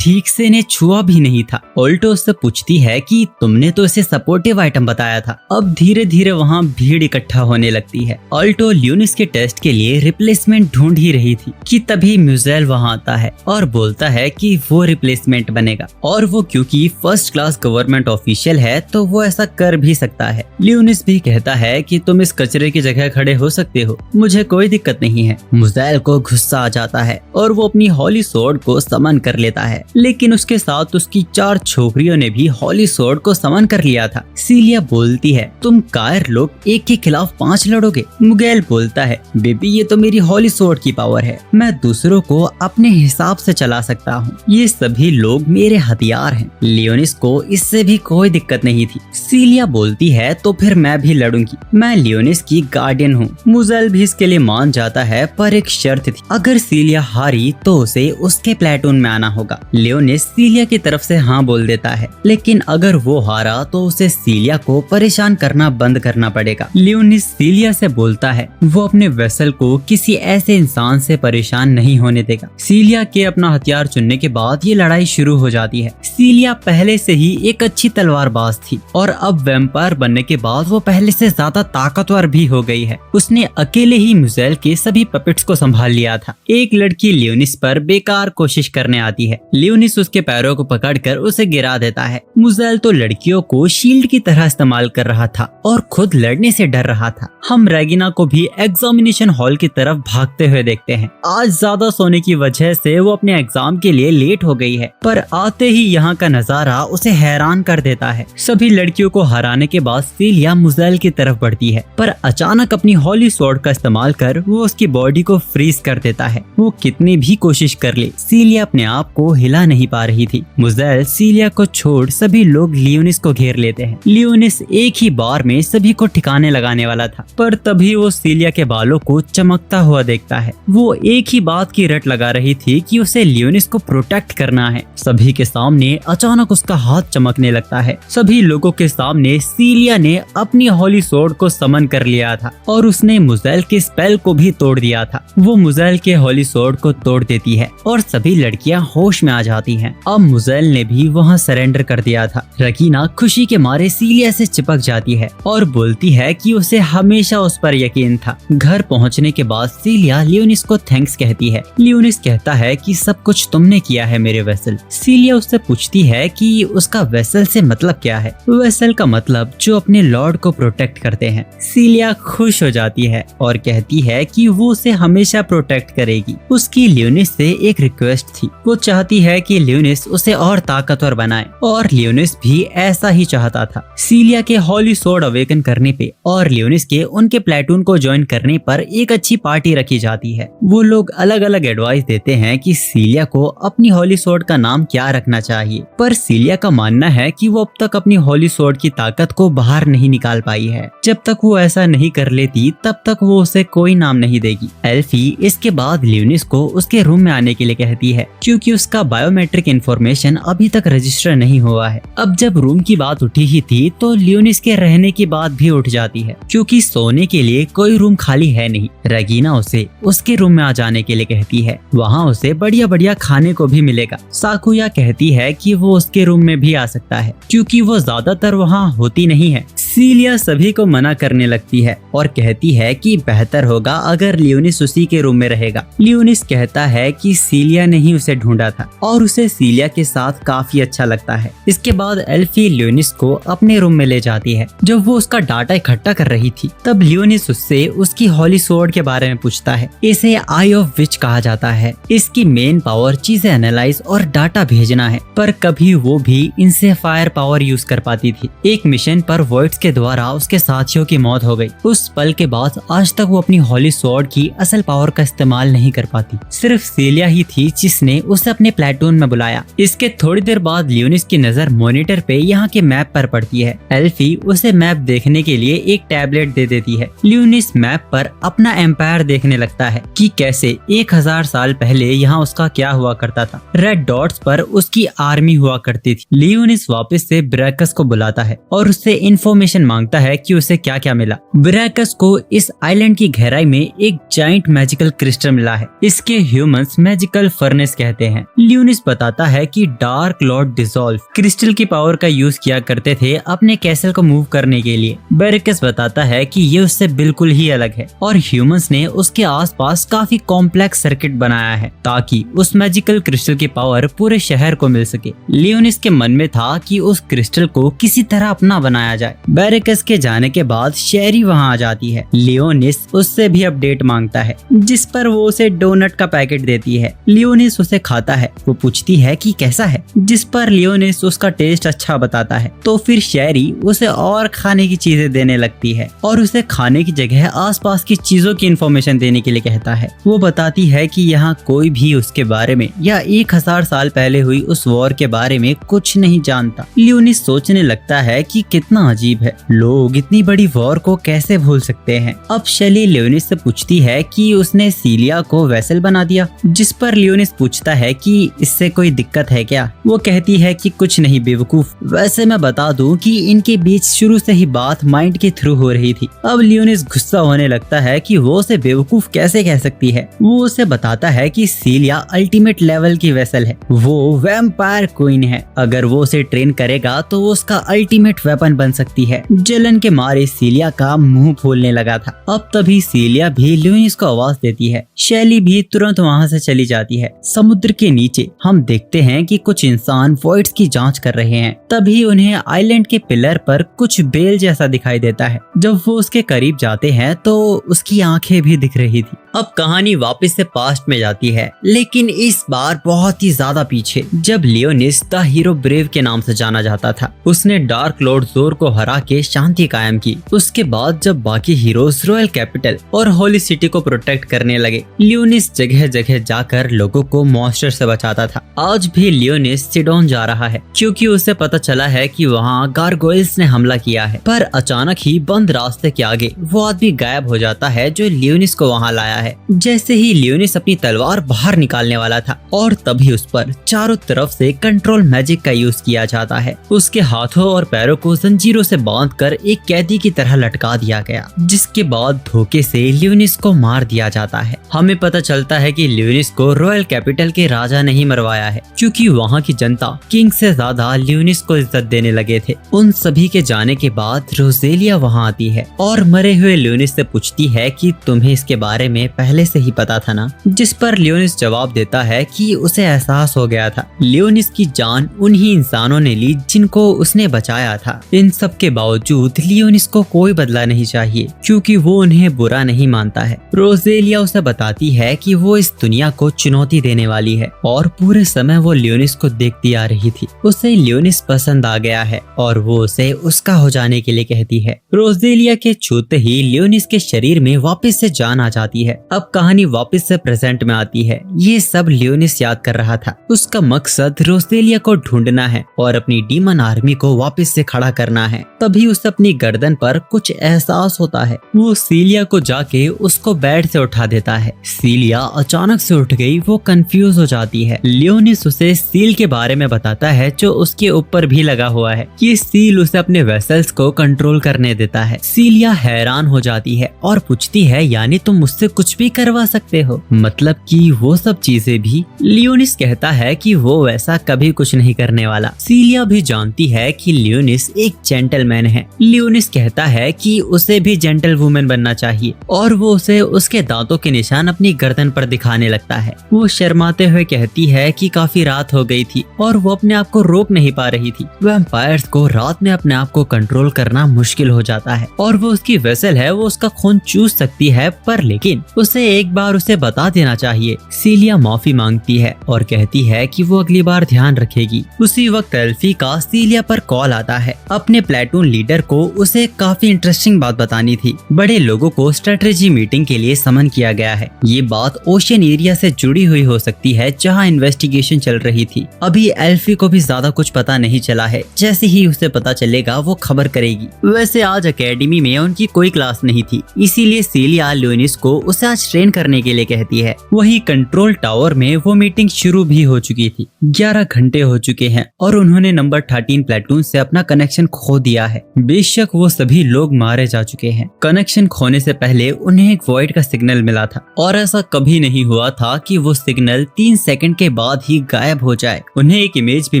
ठीक से इन्हें छुआ भी नहीं था। अल्टो उससे पूछती है कि तुमने तो इसे सपोर्टिव आइटम बताया था। अब धीरे धीरे वहाँ भीड़ इकट्ठा होने लगती है। अल्टो लियोनिस के टेस्ट के लिए रिप्लेसमेंट ढूंढ ही रही थी कि तभी म्यूजेल वहाँ आता है और बोलता है कि वो रिप्लेसमेंट बनेगा, और वो क्योंकि फर्स्ट क्लास गवर्नमेंट ऑफिशियल है तो वो ऐसा कर भी सकता है। लियोनिस भी कहता है कि तुम इस कचरे की जगह खड़े हो सकते हो, मुझे कोई दिक्कत नहीं है। मुजेल को गुस्सा आ जाता है और वो अपनी हॉली स्वॉर्ड को समन कर लेता है, लेकिन उसके साथ उसकी 4 छोकरियों ने भी हॉली स्वॉर्ड को समन कर लिया था। सीलिया बोलती है तुम कायर लोग एक के खिलाफ 5 लड़ोगे। मुगेल बोलता है बेबी ये तो मेरी हॉली स्वॉर्ड की पावर है, मैं दूसरों को अपने हिसाब से चला सकता हूँ, ये सभी लोग मेरे हथियार हैं। लियोनिस को इससे भी कोई दिक्कत नहीं थी। सीलिया बोलती है तो फिर मैं भी लड़ूंगी, मैं लियोनिस की गार्डियन हूँ। मुजेल भी इसके लिए मान जाता है, पर एक शर्त थी, अगर सीलिया हारी तो उसे उसके प्लेटून में आना होगा। लियोनिस सीलिया की तरफ से हाँ बोल देता है, लेकिन अगर वो हारा तो उसे सीलिया को परेशान करना बंद करना पड़ेगा। लियोनिस सीलिया से बोलता है वो अपने वेसल को किसी ऐसे इंसान से परेशान नहीं होने देगा। सीलिया के अपना हथियार चुनने के बाद ये लड़ाई शुरू हो जाती है। सीलिया पहले से ही एक अच्छी तलवारबाज थी और अब वैम्पायर बनने के बाद वो पहले से ज्यादा ताकतवर भी हो गई है। उसने अकेले ही मुजेल के सभी पपेट्स को संभाल लिया था। एक लड़की लियोनिस पर बेकार कोशिश करने आती है। लियोनिस उसके पैरों को पकड़कर उसे गिरा देता है। मुजेल तो लड़कियों को शील्ड की तरह इस्तेमाल कर रहा था और खुद लड़ने से डर रहा था। हम रेगिना को भी एग्जामिनेशन हॉल की तरफ भागते हुए देखते हैं। आज ज्यादा सोने की वजह से वो अपने एग्जाम के लिए लेट हो गई है, पर आते ही यहाँ का नजारा उसे हैरान कर देता है। सभी लड़कियों को हराने के बाद सीलिया मुजेल की तरफ बढ़ती है, पर अचानक अपनी हॉली स्वॉर्ड का इस्तेमाल कर वो उसकी बॉडी को फ्रीज कर देता है। वो कितनी भी कोशिश कर ले, सीलिया अपने आप को हिला नहीं पा रही थी। मुजेल सीलिया को छोड़ सभी लोग लियोनिस को घेर लेते हैं। लियोनिस एक ही बार में सभी को ठिकाने लगाने वाला था, पर तभी वो सीलिया के बालों को चमकता हुआ देखता है। वो एक ही बात की रट लगा रही थी कि उसे लियोनिस को प्रोटेक्ट करना है। सभी के सामने अचानक उसका हाथ चमकने लगता है। सभी लोगों के सामने सीलिया ने अपनी हॉली स्वॉर्ड को समन कर लिया था और उसने मुजेल के स्पेल को भी तोड़ दिया था। वो मुजेल के हॉली स्वॉर्ड को तोड़ देती है और सभी लड़कियां होश में आ जाती हैं। अब मुजेल ने भी वहाँ सरेंडर कर दिया था। रेगिना खुशी के मारे सीलिया से चिपक जाती है और बोलती है कि उसे हमेशा उस पर यकीन था। घर पहुँचने के बाद सीलिया लियोनिस को थैंक्स कहती है। लियोनिस कहता है कि सब कुछ तुमने किया है मेरे वेसल। सीलिया उससे पूछती है कि उसका वेसल से मतलब क्या है। वेसल का मतलब जो अपने लॉर्ड को प्रोटेक्ट करते हैं। सीलिया खुश हो जाती है और कहती है कि वो उसे हमेशा प्रोटेक्ट करेगी। उसकी लियोनिस से एक रिक्वेस्ट थी, वो चाहती है कि लियोनिस उसे और ताकतवर बनाए, और लियोनिस भी ऐसा ही चाहता था। सीलिया के हॉली स्वॉर्ड अवेकन करने पे और लियोनिस के उनके प्लेटून को ज्वाइन करने पर एक अच्छी पार्टी रखी जाती है। वो लोग अलग अलग एडवाइस देते हैं कि सीलिया को अपनी हॉली स्वॉर्ड का नाम क्या रखना चाहिए, पर सीलिया का मानना है कि वो अब तक अपनी हॉली स्वॉर्ड की ताकत को बाहर नहीं निकाल पाई है। जब तक वो ऐसा नहीं कर लेती तब तक वो उसे कोई नाम नहीं देगी। एल्फी इसके बाद लियोनिस को उसके रूम में आने के लिए कहती है, क्योंकि उसका बायोमेट्रिक इंफॉर्मेशन अभी तक रजिस्टर नहीं हुआ है। अब जब रूम की बात उठी ही थी तो लियोनिस के रहने की बात भी उठ जाती है, क्योंकि सोने के लिए कोई रूम खाली है नहीं। रेगिना उसे उसके रूम में आ जाने के लिए कहती है, वहाँ उसे बढ़िया बढ़िया खाने को भी मिलेगा। साकुया कहती है कि वो उसके रूम में भी आ सकता है, क्योंकि वो ज्यादातर वहाँ होती नहीं है। सीलिया सभी को मना करने लगती है और कहती है कि बेहतर होगा अगर लियोनिस उसी के रूम में रहेगा। लियोनिस कहता है कि सीलिया ने ही उसे ढूंढा था और उसे सीलिया के साथ काफी अच्छा लगता है। इसके बाद एल्फी लियोनिस को अपने रूम में ले जाती है। जब वो उसका डाटा इकट्ठा कर रही थी तब लियोनिस उससे उसकी हॉली स्वॉर्ड के बारे में पूछता है। इसे आई ऑफ विच कहा जाता है। इसकी मेन पावर चीजें एनालाइज और डाटा भेजना है, पर कभी वो भी इनसे फायर पावर यूज कर पाती थी। एक मिशन पर वॉइड्स के द्वारा उसके साथियों की मौत हो गई। उस पल के बाद आज तक वो अपनी हॉली स्वॉर्ड की असल पावर का इस्तेमाल नहीं कर पाती। सिर्फ सीलिया ही थी जिसने उसे अपने प्लेटून में बुलाया। इसके थोड़ी देर बाद लियोनिस की नजर मॉनिटर पे यहाँ के मैप पर पड़ती है। एल्फी उसे मैप देखने के लिए एक टैबलेट दे देती है। लियोनिस मैप पर अपना एम्पायर देखने लगता है कि कैसे 1000 साल पहले यहाँ उसका क्या हुआ करता था। रेड डॉट्स पर उसकी आर्मी हुआ करती थी। लियोनिस वापस से ब्रैकस को बुलाता है और उससे इंफॉर्मेशन मांगता है कि उसे क्या क्या मिला। ब्रैकस को इस आइलैंड की गहराई में एक जाइंट मैजिकल क्रिस्टल मिला है। इसके ह्यूमंस मैजिकल फर्नेस कहते हैं। लियोनिस बताता है कि डार्क लॉर्ड डिसॉल्व क्रिस्टल की पावर का यूज किया करते थे अपने कैसल को मूव करने के लिए। ब्रैकस बताता है कि ये उससे बिल्कुल ही अलग है और ह्यूमंस ने उसके आसपास काफी कॉम्प्लेक्स सर्किट बनाया है ताकि उस मैजिकल क्रिस्टल की पावर पूरे शहर को मिल सके। लियोनिस के मन में था कि उस क्रिस्टल को किसी तरह अपना बनाया जाए। ब्रैकस के जाने के बाद शेरी वहां आ जाती है। लियोनिस उससे भी अपडेट मांगता है, जिस पर वो उसे डोनट का पैकेट देती है। लियोनिस उसे खाता है। वो पूछती है कि कैसा है, जिस पर लियोनिस उसका टेस्ट अच्छा बताता है। तो फिर शेरी उसे और खाने की चीजें देने लगती है और उसे खाने की जगह आसपास की चीजों की इंफॉर्मेशन देने के लिए कहता है। वो बताती है कि यहाँ कोई भी उसके बारे में या 1000 साल पहले हुई उस वॉर के बारे में कुछ नहीं जानता। लियोनिस सोचने लगता है कि कितना अजीब है, लोग इतनी बड़ी वॉर को कैसे भूल सकते हैं। अब शेली लियोनिस से पूछती है कि उसने सीलिया को वेसल बना दिया, जिस पर लियोनिस पूछता है कि इससे कोई दिक्कत है क्या। वो कहती है कि कुछ नहीं बेवकूफ, वैसे मैं बता दूं कि इनके बीच शुरू से ही बात माइंड के थ्रू हो रही थी। अब लियोनिस गुस्सा होने लगता है कि वो उसे बेवकूफ कैसे कह सकती है। वो उसे बताता है कि सीलिया अल्टीमेट लेवल की वेसल है, वो वैम्पायर क्वीन है। अगर वो उसे ट्रेन करेगा तो वो उसका अल्टीमेट वेपन बन सकती है। जलन के मारे सीलिया का मुंह फूलने लगा था। अब तभी सीलिया भी लियोनिस को आवाज देती है। शेली भी तुरंत वहाँ से चली जाती है। समुद्र के नीचे हम देखते हैं कि कुछ इंसान वॉइड्स की जांच कर रहे हैं। तभी उन्हें आइलैंड के पिलर पर कुछ बेल जैसा दिखाई देता है। जब वो उसके करीब जाते हैं तो उसकी आंखें भी दिख रही थी। अब कहानी वापस से पास्ट में जाती है, लेकिन इस बार बहुत ही ज्यादा पीछे, जब लियोनिस द हीरो ब्रेव के नाम से जाना जाता था। उसने डार्क लॉर्ड जोर को हरा के शांति कायम की। उसके बाद जब बाकी हीरोज रॉयल कैपिटल और होली सिटी को प्रोटेक्ट करने लगे, लियोनिस जगह जगह जाकर लोगों को मॉन्स्टर से बचाता था। आज भी लियोनिस सिडोन जा रहा है क्योंकि उसे पता चला है कि वहाँ गारगोइल्स ने हमला किया है। पर अचानक ही बंद रास्ते के आगे वो आदमी गायब हो जाता है जो लियोनिस को वहाँ लाया है। जैसे ही लियोनिस अपनी तलवार बाहर निकालने वाला था और तभी उस पर चारों तरफ से कंट्रोल मैजिक का यूज किया जाता है। उसके हाथों और पैरों को जंजीरों से बांधकर एक कैदी की तरह लटका दिया गया, जिसके बाद धोखे से लियोनिस को मार दिया जाता है। हमें पता चलता है कि लियोनिस को रॉयल कैपिटल के राजा ने ही मरवाया है, क्योंकि वहाँ की जनता किंग से ज्यादा लियोनिस को इज्जत देने लगे थे। उन सभी के जाने के बाद रोजेलिया वहाँ आती है और मरे हुए लियोनिस से पूछती है कि तुम्हें इसके बारे में पहले से ही पता था ना, जिस पर लियोनिस जवाब देता है कि उसे एहसास हो गया था। लियोनिस की जान उन्हीं इंसानों ने ली जिनको उसने बचाया था। इन सब के बावजूद लियोनिस को कोई बदला नहीं चाहिए, क्योंकि वो उन्हें बुरा नहीं मानता है। रोजेलिया उसे बताती है कि वो इस दुनिया को चुनौती देने वाली है और पूरे समय वो लियोनिस को देखती आ रही थी। उसे लियोनिस पसंद आ गया है और वो उसे उसका हो जाने के लिए कहती है। रोजेलिया के छूते ही लियोनिस के शरीर में वापस से जान आ जाती है। अब कहानी वापस से प्रेजेंट में आती है। ये सब लियोनिस याद कर रहा था। उसका मकसद रोजेलिया को ढूंढना है और अपनी डीमन आर्मी को वापस से खड़ा करना है। तभी उसे अपनी गर्दन पर कुछ एहसास होता है। वो सीलिया को जाके उसको बेड से उठा देता है। सीलिया अचानक से उठ गई। वो कंफ्यूज हो जाती है। लियोनिस उसे सील के बारे में बताता है जो उसके ऊपर भी लगा हुआ है। ये सील उसे अपने वेसल्स को कंट्रोल करने देता है। सीलिया हैरान हो जाती है और पूछती है, यानी तुम मुझसे कुछ कुछ भी करवा सकते हो, मतलब कि वो सब चीजें भी। लियोनिस कहता है कि वो वैसा कभी कुछ नहीं करने वाला। सीलिया भी जानती है कि लियोनिस एक जेंटलमैन है। लियोनिस कहता है कि उसे भी जेंटल वुमेन बनना चाहिए और वो उसे उसके दांतों के निशान अपनी गर्दन पर दिखाने लगता है। वो शर्माते हुए कहती है कि काफी रात हो गई थी और वो अपने आप को रोक नहीं पा रही थी। वैम्पायर्स को रात में अपने आप को कंट्रोल करना मुश्किल हो जाता है और वो उसकी वेसल है, वो उसका खून चूस सकती है, पर लेकिन उसे एक बार उसे बता देना चाहिए। सीलिया माफी मांगती है और कहती है कि वो अगली बार ध्यान रखेगी। उसी वक्त एल्फी का सीलिया पर कॉल आता है। अपने प्लेटून लीडर को उसे काफी इंटरेस्टिंग बात बतानी थी। बड़े लोगों को स्ट्रेटेजी मीटिंग के लिए समन किया गया है। ये बात ओशियन एरिया से जुड़ी हुई हो सकती है जहाँ इन्वेस्टिगेशन चल रही थी। अभी एल्फी को भी ज्यादा कुछ पता नहीं चला है, जैसे ही उसे पता चलेगा वो खबर करेगी। वैसे आज एकेडमी में उनकी कोई क्लास नहीं थी, इसीलिए सीलिया लियोनिस को उसे आज ट्रेन करने के लिए कहती है। वहीं कंट्रोल टावर में वो मीटिंग शुरू भी हो चुकी थी। 11 घंटे हो चुके हैं और उन्होंने नंबर 13 प्लेटून से अपना कनेक्शन खो दिया है। बेशक वो सभी लोग मारे जा चुके हैं। कनेक्शन खोने से पहले उन्हें एक वॉइड का सिग्नल मिला था और ऐसा कभी नहीं हुआ था कि वो सिग्नल 3 सेकंड के बाद ही गायब हो जाए। उन्हें एक इमेज भी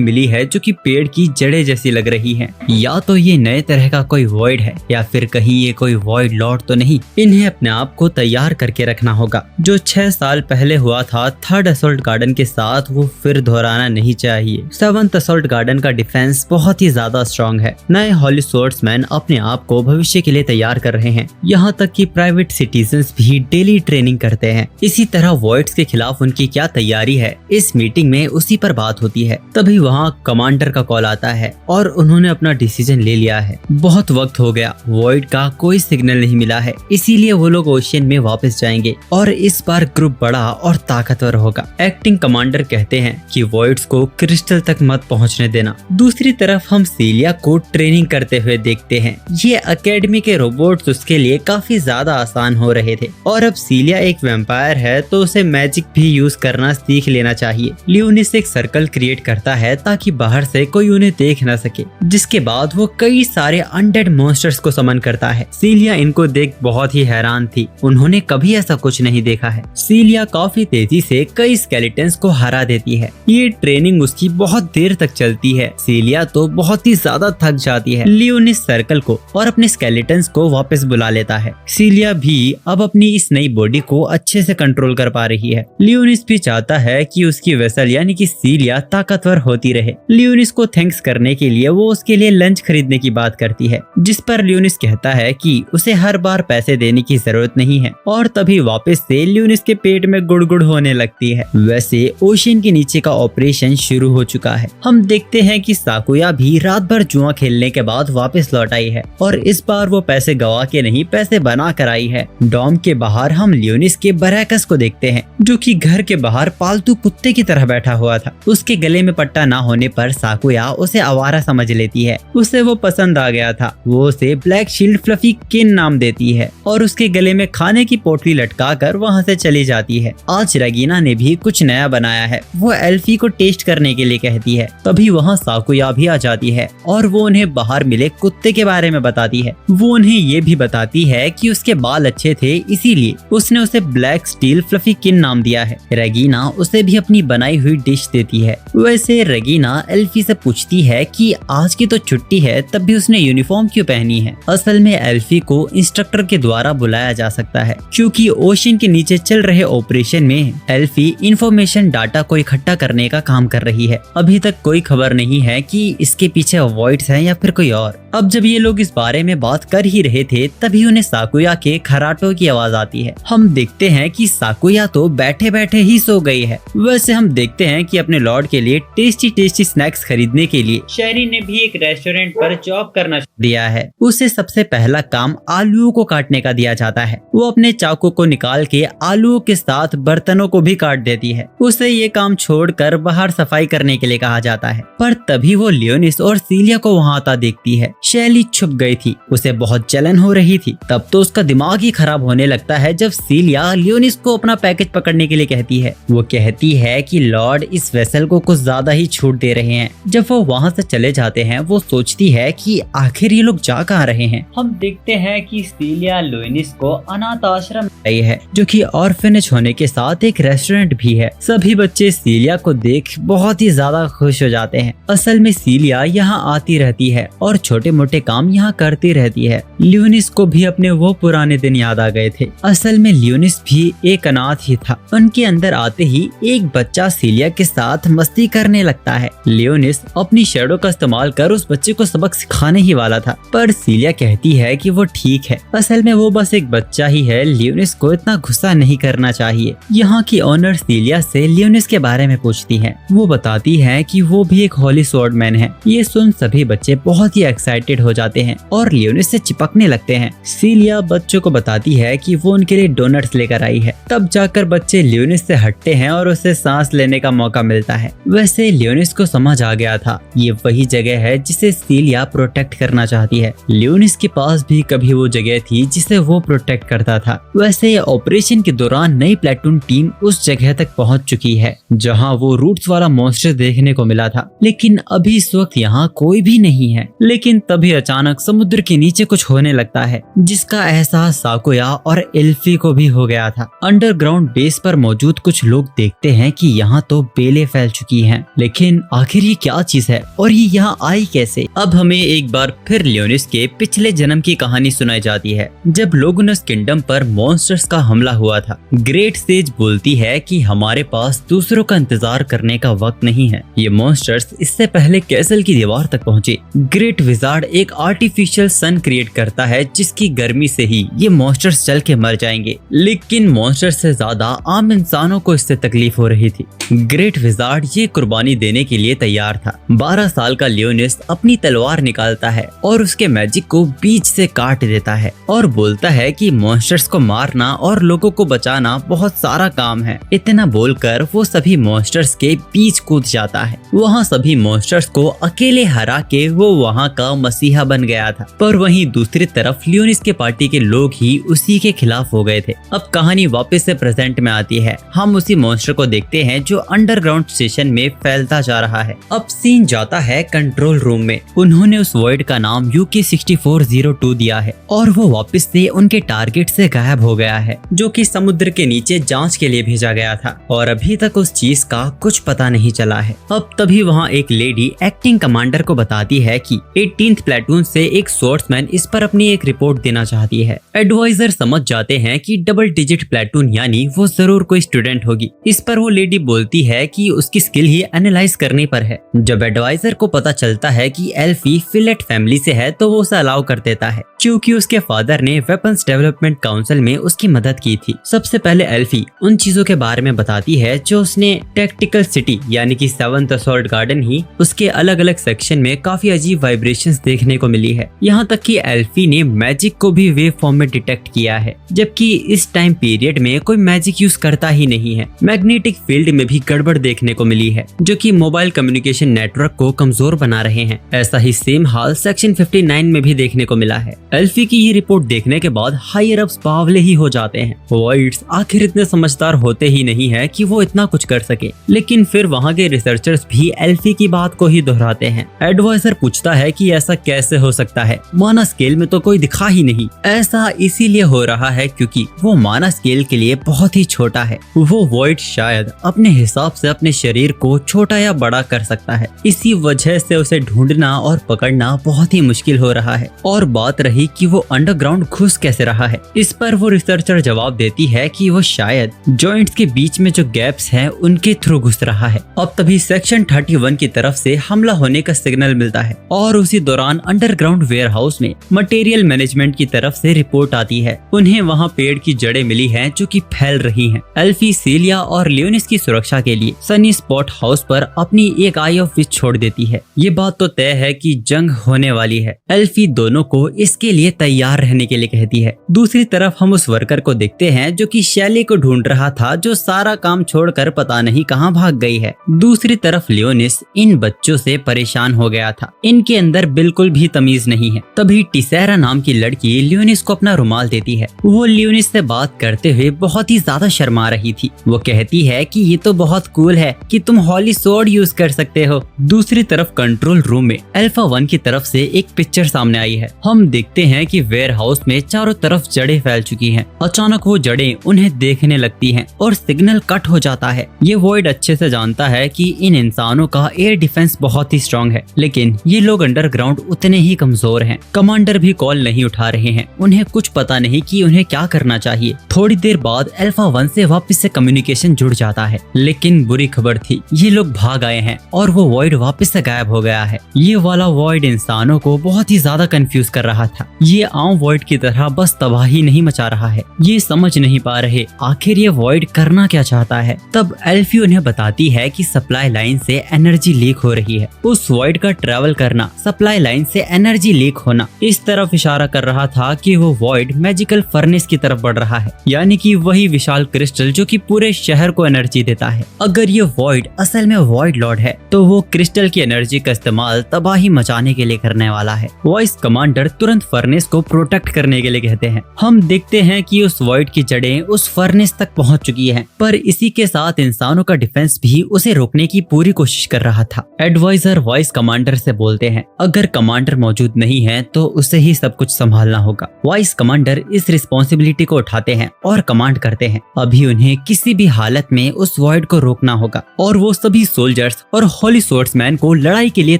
मिली है जो कि पेड़ की जड़ें जैसी लग रही है। या तो ये नए तरह का कोई वॉइड है या फिर कहीं ये कोई वॉइड लॉर्ड तो नहीं। इन्हें अपने आप को तैयार करके रखना होगा। जो 6 साल पहले हुआ था थर्ड असॉल्ट गार्डन के साथ, वो फिर दोहराना नहीं चाहिए। 7th असॉल्ट गार्डन का डिफेंस बहुत ही ज्यादा स्ट्रॉन्ग है। नए हॉली स्वॉर्ड्समैन अपने आप को भविष्य के लिए तैयार कर रहे हैं। यहाँ तक कि प्राइवेट सिटीजन्स भी डेली ट्रेनिंग करते हैं। इसी तरह वॉइड्स के खिलाफ उनकी क्या तैयारी है, इस मीटिंग में उसी पर बात होती है। तभी वहाँ कमांडर का कॉल आता है और उन्होंने अपना डिसीजन ले लिया है। बहुत वक्त हो गया, वॉइड का कोई सिग्नल नहीं मिला है, इसीलिए वो लोग ओशियन में वापस जाएंगे और इस बार ग्रुप बड़ा और ताकतवर होगा। एक्टिंग कमांडर कहते हैं कि वॉइड्स को क्रिस्टल तक मत पहुंचने देना। दूसरी तरफ हम सीलिया को ट्रेनिंग करते हुए देखते हैं। ये एकेडमी के रोबोट्स उसके लिए काफी ज्यादा आसान हो रहे थे और अब सीलिया एक वैम्पायर है तो उसे मैजिक भी यूज करना सीख लेना चाहिए। लियोनिस एक सर्कल क्रिएट करता है ताकि बाहर से कोई उन्हें देख न सके, जिसके बाद वो कई सारे अनडेड मॉन्स्टर्स को समन करता है। सीलिया इनको देख बहुत ही हैरान थी, उन्होंने कभी ऐसा कुछ नहीं देखा है। सीलिया काफी तेजी से कई स्केलेटन्स को हरा देती है। ये ट्रेनिंग उसकी बहुत देर तक चलती है। सीलिया तो बहुत ही ज्यादा थक जाती है। लियोनिस सर्कल को और अपने स्केलेटन्स को वापस बुला लेता है। सीलिया भी अब अपनी इस नई बॉडी को अच्छे से कंट्रोल कर पा रही है। लियोनिस भी चाहता है कि उसकी वेसल यानी कि सीलिया ताकतवर होती रहे। लियोनिस को थैंक्स करने के लिए वो उसके लिए लंच खरीदने की बात करती है, जिस पर लियोनिस कहता है कि उसे हर बार पैसे देने की जरूरत नहीं है और तभी वापस से लियोनिस के पेट में गुड़गुड़ होने लगती है। वैसे ओशियन के नीचे का ऑपरेशन शुरू हो चुका है। हम देखते हैं कि साकुया भी रात भर जुआ खेलने के बाद वापस लौट आई है और इस बार वो पैसे गवा के नहीं, पैसे बना कर आई है। डॉम के बाहर हम लियोनिस के बरैकस को देखते हैं, जो कि घर के बाहर पालतू कुत्ते की तरह बैठा हुआ था। उसके गले में पट्टा ना होने पर साकुया उसे आवारा समझ लेती है। उसे वो पसंद आ गया था। वो उसे ब्लैक शील्ड फ्लफी किन नाम देती है और उसके गले में खाने की पोटली लटका कर वहाँ से चली जाती है। आज रेगिना ने भी कुछ नया बनाया है, वो एल्फी को टेस्ट करने के लिए कहती है। तभी वहाँ साकुया भी आ जाती है और वो उन्हें बाहर मिले कुत्ते के बारे में बताती है। वो उन्हें ये भी बताती है कि उसके बाल अच्छे थे, इसीलिए उसने उसे ब्लैक स्टील फ्लफी किन नाम दिया है। रेगिना उसे भी अपनी बनाई हुई डिश देती है। वैसे रेगिना एल्फी से पूछती है कि आज की तो छुट्टी है, तब भी उसने यूनिफॉर्म क्यों पहनी है। असल में एल्फी को इंस्ट्रक्टर के द्वारा बुलाया जा सकता है, क्योंकि ओशियन के नीचे चल रहे ऑपरेशन में एल्फी इंफॉर्मेशन डाटा को इकट्ठा करने का काम कर रही है। अभी तक कोई खबर नहीं है कि इसके पीछे वॉइड्स हैं या फिर कोई और। अब जब ये लोग इस बारे में बात कर ही रहे थे, तभी उन्हें साकुया के खराटों की आवाज आती है। हम देखते हैं कि साकुया तो बैठे बैठे ही सो गई है। वैसे हम देखते हैं कि अपने लॉर्ड के लिए टेस्टी स्नैक्स खरीदने के लिए शेरी ने भी एक रेस्टोरेंट पर जॉब करना दिया है। उसे सबसे पहला काम आलूओं को काटने का दिया जाता है। वो अपने चाकू को निकाल के आलूओं के साथ बर्तनों को भी काट देती है। उसे ये काम छोड़कर बाहर सफाई करने के लिए कहा जाता है, पर तभी वो लियोनिस और सीलिया को वहाँ आता देखती है। शैली छुप गई थी, उसे बहुत जलन हो रही थी। तब तो उसका दिमाग ही खराब होने लगता है जब सीलिया लियोनिस को अपना पैकेज पकड़ने के लिए कहती है। वो कहती है कि लॉर्ड इस वेसल को कुछ ज्यादा ही छूट दे रहे हैं। जब वो वहाँ से चले जाते हैं, वो सोचती है कि आखिर ये लोग जा कहाँ रहे हैं। हम देखते हैं कि सीलिया लियोनिस को अनाथ आश्रम आई है, जो कि ऑर्फेनेज होने के साथ एक रेस्टोरेंट भी है। सभी बच्चे सीलिया को देख बहुत ही ज्यादा खुश हो जाते हैं। असल में सीलिया यहाँ आती रहती है और छोटे मोटे काम यहाँ करती रहती है। लियोनिस को भी अपने वो पुराने दिन याद आ गए थे। असल में लियोनिस भी एक अनाथ ही था। उनके अंदर आते ही एक बच्चा सीलिया के साथ मस्ती करने लगता है। लियोनिस अपनी शैडो का इस्तेमाल कर उस बच्चे को सबक सिखाने ही वाला था, पर सीलिया कहती है कि वो ठीक है, असल में वो बस एक बच्चा ही है, लियोनिस को इतना गुस्सा नहीं करना चाहिए। यहाँ की ऑनर सीलिया से लियोनिस के बारे में पूछती है। वो बताती है कि वो भी एक होली स्वॉर्डमैन है। ये सुन सभी बच्चे बहुत ही एक्साइटेड हो जाते हैं और लियोनिस से चिपकने लगते हैं। सीलिया बच्चों को बताती है कि वो उनके लिए डोनट्स लेकर आई है। तब जाकर बच्चे लियोनिस से हटते हैं और उसे सांस लेने का मौका मिलता है। वैसे लियोनिस को समझ आ गया था ये वही जगह है जिसे सीलिया प्रोटेक्ट करना चाहती है। लियोनिस के पास भी कभी वो जगह थी जिसे वो प्रोटेक्ट करता था। वैसे ऑपरेशन के दौरान नई प्लेटून टीम उस जगह तक पहुंच चुकी है जहां वो रूट्स वाला मॉन्स्टर देखने को मिला था, लेकिन अभी इस वक्त यहाँ कोई भी नहीं है। लेकिन तभी अचानक समुद्र के नीचे कुछ होने लगता है, जिसका एहसास साकुया और एल्फी को भी हो गया था। अंडरग्राउंड बेस पर मौजूद कुछ लोग देखते हैं कि यहाँ तो बेलें फैल चुकी हैं, लेकिन आखिर ये क्या चीज है और ये यहाँ आई कैसे? अब हमें एक बार फिर लियोनिस के पिछले जन्म की कहानी सुनाई जाती है, जब लोगुनस किंगडम पर मॉन्स्टर्स का हमला हुआ था। ग्रेट सेज बोलती है कि हमारे पास दूसरों का इंतजार करने का वक्त नहीं है। ये मॉन्स्टर्स इससे पहले कैसल की दीवार तक पहुंचे। ग्रेट विजार्ड एक आर्टिफिशियल सन क्रिएट करता है जिसकी गर्मी से ही ये मॉन्स्टर्स जल के मर जाएंगे, लेकिन मॉन्स्टर्स से ज्यादा आम इंसानों को इससे तकलीफ हो रही थी। ग्रेट विजार्ड ये कुर्बानी देने के लिए तैयार था। 12 साल का लियोनिस अपनी तलवार निकालता है और उसके मैजिक को बीच से काट देता है और बोलता है कि मॉन्स्टर्स को मारना और लोगों को बचाना बहुत सारा काम है। इतना बोलकर वो सभी मॉन्स्टर्स के बीच कूद जाता है। वहाँ सभी मॉन्स्टर्स को अकेले हरा के वो वहाँ का मसीहा बन गया था। पर वहीं दूसरी तरफ लियोनिस के पार्टी के लोग ही उसी के खिलाफ हो गए थे। अब कहानी वापस से प्रेजेंट में आती है। हम उसी मॉन्स्टर को देखते हैं जो अंडरग्राउंड स्टेशन में फैलता जा रहा है। अब सीन जाता है कंट्रोल रूम में। उन्होंने उस वॉइड का नाम UK6402 दिया है और वो वापस से उनके टारगेट से गायब हो गया है, जो कि समुद्र के नीचे जांच के लिए भेजा गया था और अभी तक उस चीज का कुछ पता नहीं चला है। अब तभी वहाँ एक लेडी एक्टिंग कमांडर को बताती है कि 18th प्लेटून से एक स्वॉर्ड्समैन इस पर अपनी एक रिपोर्ट देना चाहती है। एडवाइजर समझ जाते हैं कि डबल डिजिट प्लेटून यानी वो जरूर कोई स्टूडेंट होगी। इस पर वो लेडी बोलती है कि उसकी स्किल ही एनालाइज करने पर है। जब एडवाइजर को पता चलता है कि एल्फी फिलेट फैमिली से है तो वो उसे अलाउ कर देता है, क्योंकि उसके फादर ने वेपन्स डेवलपमेंट काउंसिल में उसकी मदद की थी। सबसे पहले एल्फी उन चीजों के बारे में बताती है जो उसने टैक्टिकल सिटी यानी कि 7th असॉल्ट गार्डन ही उसके अलग अलग सेक्शन में काफी अजीब वाइब्रेशंस देखने को मिली है। यहाँ तक कि एल्फी ने मैजिक को भी वेव फॉर्म में डिटेक्ट किया है, जबकि इस टाइम पीरियड में कोई मैजिक यूज करता ही नहीं है। मैग्नेटिक फील्ड में भी गड़बड़ देखने को मिली है, जो कि मोबाइल कम्युनिकेशन नेटवर्क को कमजोर बना रहे हैं। ऐसा ही सेम हाल सेक्शन 59 में भी देखने को मिला है। एल्फी की ये रिपोर्ट देखने के बाद हायर अप्स बावले ही हो जाते हैं। वॉइड्स आखिर इतने समझदार होते ही नहीं है कि वो इतना कुछ कर सके, लेकिन फिर वहाँ के रिसर्चर्स भी एल्फी की बात को ही दोहराते हैं। एडवाइजर पूछता है कि ऐसा कैसे हो सकता है, माना स्केल में तो कोई दिखा ही नहीं। ऐसा इसीलिए हो रहा है क्योंकि वो माना स्केल के लिए बहुत ही छोटा है। वो वॉइड शायद अपने हिसाब से अपने शरीर को छोटा या बड़ा कर सकता है, इसी वजह से उसे ढूंढना और पकड़ना बहुत ही मुश्किल हो रहा है। और बात रही कि वो अंडरग्राउंड घुस कैसे रहा है, इस पर वो रिसर्चर जवाब देती है कि वो शायद जॉइंट्स के बीच में जो गैप्स हैं उनके थ्रू घुस रहा है। अब तभी सेक्शन 31 की तरफ से हमला होने का सिग्नल मिलता है और उसी दौरान अंडरग्राउंड वेयरहाउस में मटेरियल मैनेजमेंट की तरफ से रिपोर्ट आती है। उन्हें वहाँ पेड़ की जड़ें मिली हैं जो कि फैल रही हैं। एल्फी, सीलिया और लियोनिस की सुरक्षा के लिए सनी स्पॉट हाउस पर अपनी एक आई ऑफ विच छोड़ देती है। ये बात तो तय है कि जंग होने वाली है। एल्फी दोनों को इसके लिए तैयार रहने के लिए कहती है। दूसरी तरफ हम उस वर्कर को देखते हैं जो कि शैली को ढूंढ रहा था, जो सारा काम छोड़कर पता नहीं कहां भाग गई है। दूसरी तरफ लियोनिस इन बच्चों से परेशान हो गया था। इनके अंदर बिल्कुल भी तमीज नहीं है। तभी टिसेरा नाम की लड़की लियोनिस को अपना रुमाल देती है। वो लियोनिस से बात करते हुए बहुत ही ज्यादा शर्मा रही थी। वो कहती है कि ये तो बहुत कूल है कि तुम हॉली स्वॉर्ड यूज कर सकते हो। दूसरी तरफ कंट्रोल रूम में अल्फा 1 की तरफ से एक पिक्चर सामने आई है। हम देखते हैं कि वेयर हाउस में चारों तरफ जड़ें फैल चुकी हैं अचानक वो जड़ें उन्हें देखने लगती हैं और सिग्नल कट हो जाता है। ये वॉइड अच्छे से जानता है कि इन इंसानों का एयर डिफेंस बहुत ही स्ट्रांग है, लेकिन ये लोग अंडरग्राउंड उतने ही कमजोर हैं। कमांडर भी कॉल नहीं उठा रहे हैं। उन्हें कुछ पता नहीं कि उन्हें क्या करना चाहिए। थोड़ी देर बाद अल्फा 1 से वापस से कम्युनिकेशन जुड़ जाता है, लेकिन बुरी खबर थी, ये लोग भाग आए हैं और वो वॉइड वापस से गायब हो गया है। ये वाला वॉइड इंसानों को बहुत ही ज्यादा कंफ्यूज कर रहा था। ये आम वॉइड की तरह बस तबाही नहीं मचा रहा है। ये समझ नहीं पा रहे आखिर ये वॉइड करना क्या चाहता है। तब एल्फी उन्हें बताती है कि सप्लाई लाइन से एनर्जी लीक हो रही है। उस वॉइड का ट्रेवल करना, सप्लाई लाइन से एनर्जी लीक होना, इस तरफ इशारा कर रहा था कि वो वॉइड मैजिकल फर्नेस की तरफ बढ़ रहा है, यानी कि वही विशाल क्रिस्टल जो कि पूरे शहर को एनर्जी देता है। अगर ये वॉइड असल में वॉइड लॉर्ड है तो वो क्रिस्टल की एनर्जी का इस्तेमाल तबाही मचाने के लिए करने वाला है। वॉइस कमांडर तुरंत फर्नेस को प्रोटेक्ट करने के लिए कहते हैं। हम देखते हैं कि उस वॉइड की जड़ें उस फर्नेस तक पहुंच चुकी हैं, पर इसी के साथ इंसानों का डिफेंस भी उसे रोकने की पूरी कोशिश कर रहा था। एडवाइजर वॉइस कमांडर से बोलते हैं अगर कमांडर मौजूद नहीं है तो उसे ही सब कुछ संभालना होगा। वॉइस कमांडर इस रिस्पॉन्सिबिलिटी को उठाते हैं और कमांड करते हैं अभी उन्हें किसी भी हालत में उस वॉइड को रोकना होगा, और वो सभी सोल्जर्स और होली स्वॉर्ड्समैन को लड़ाई के लिए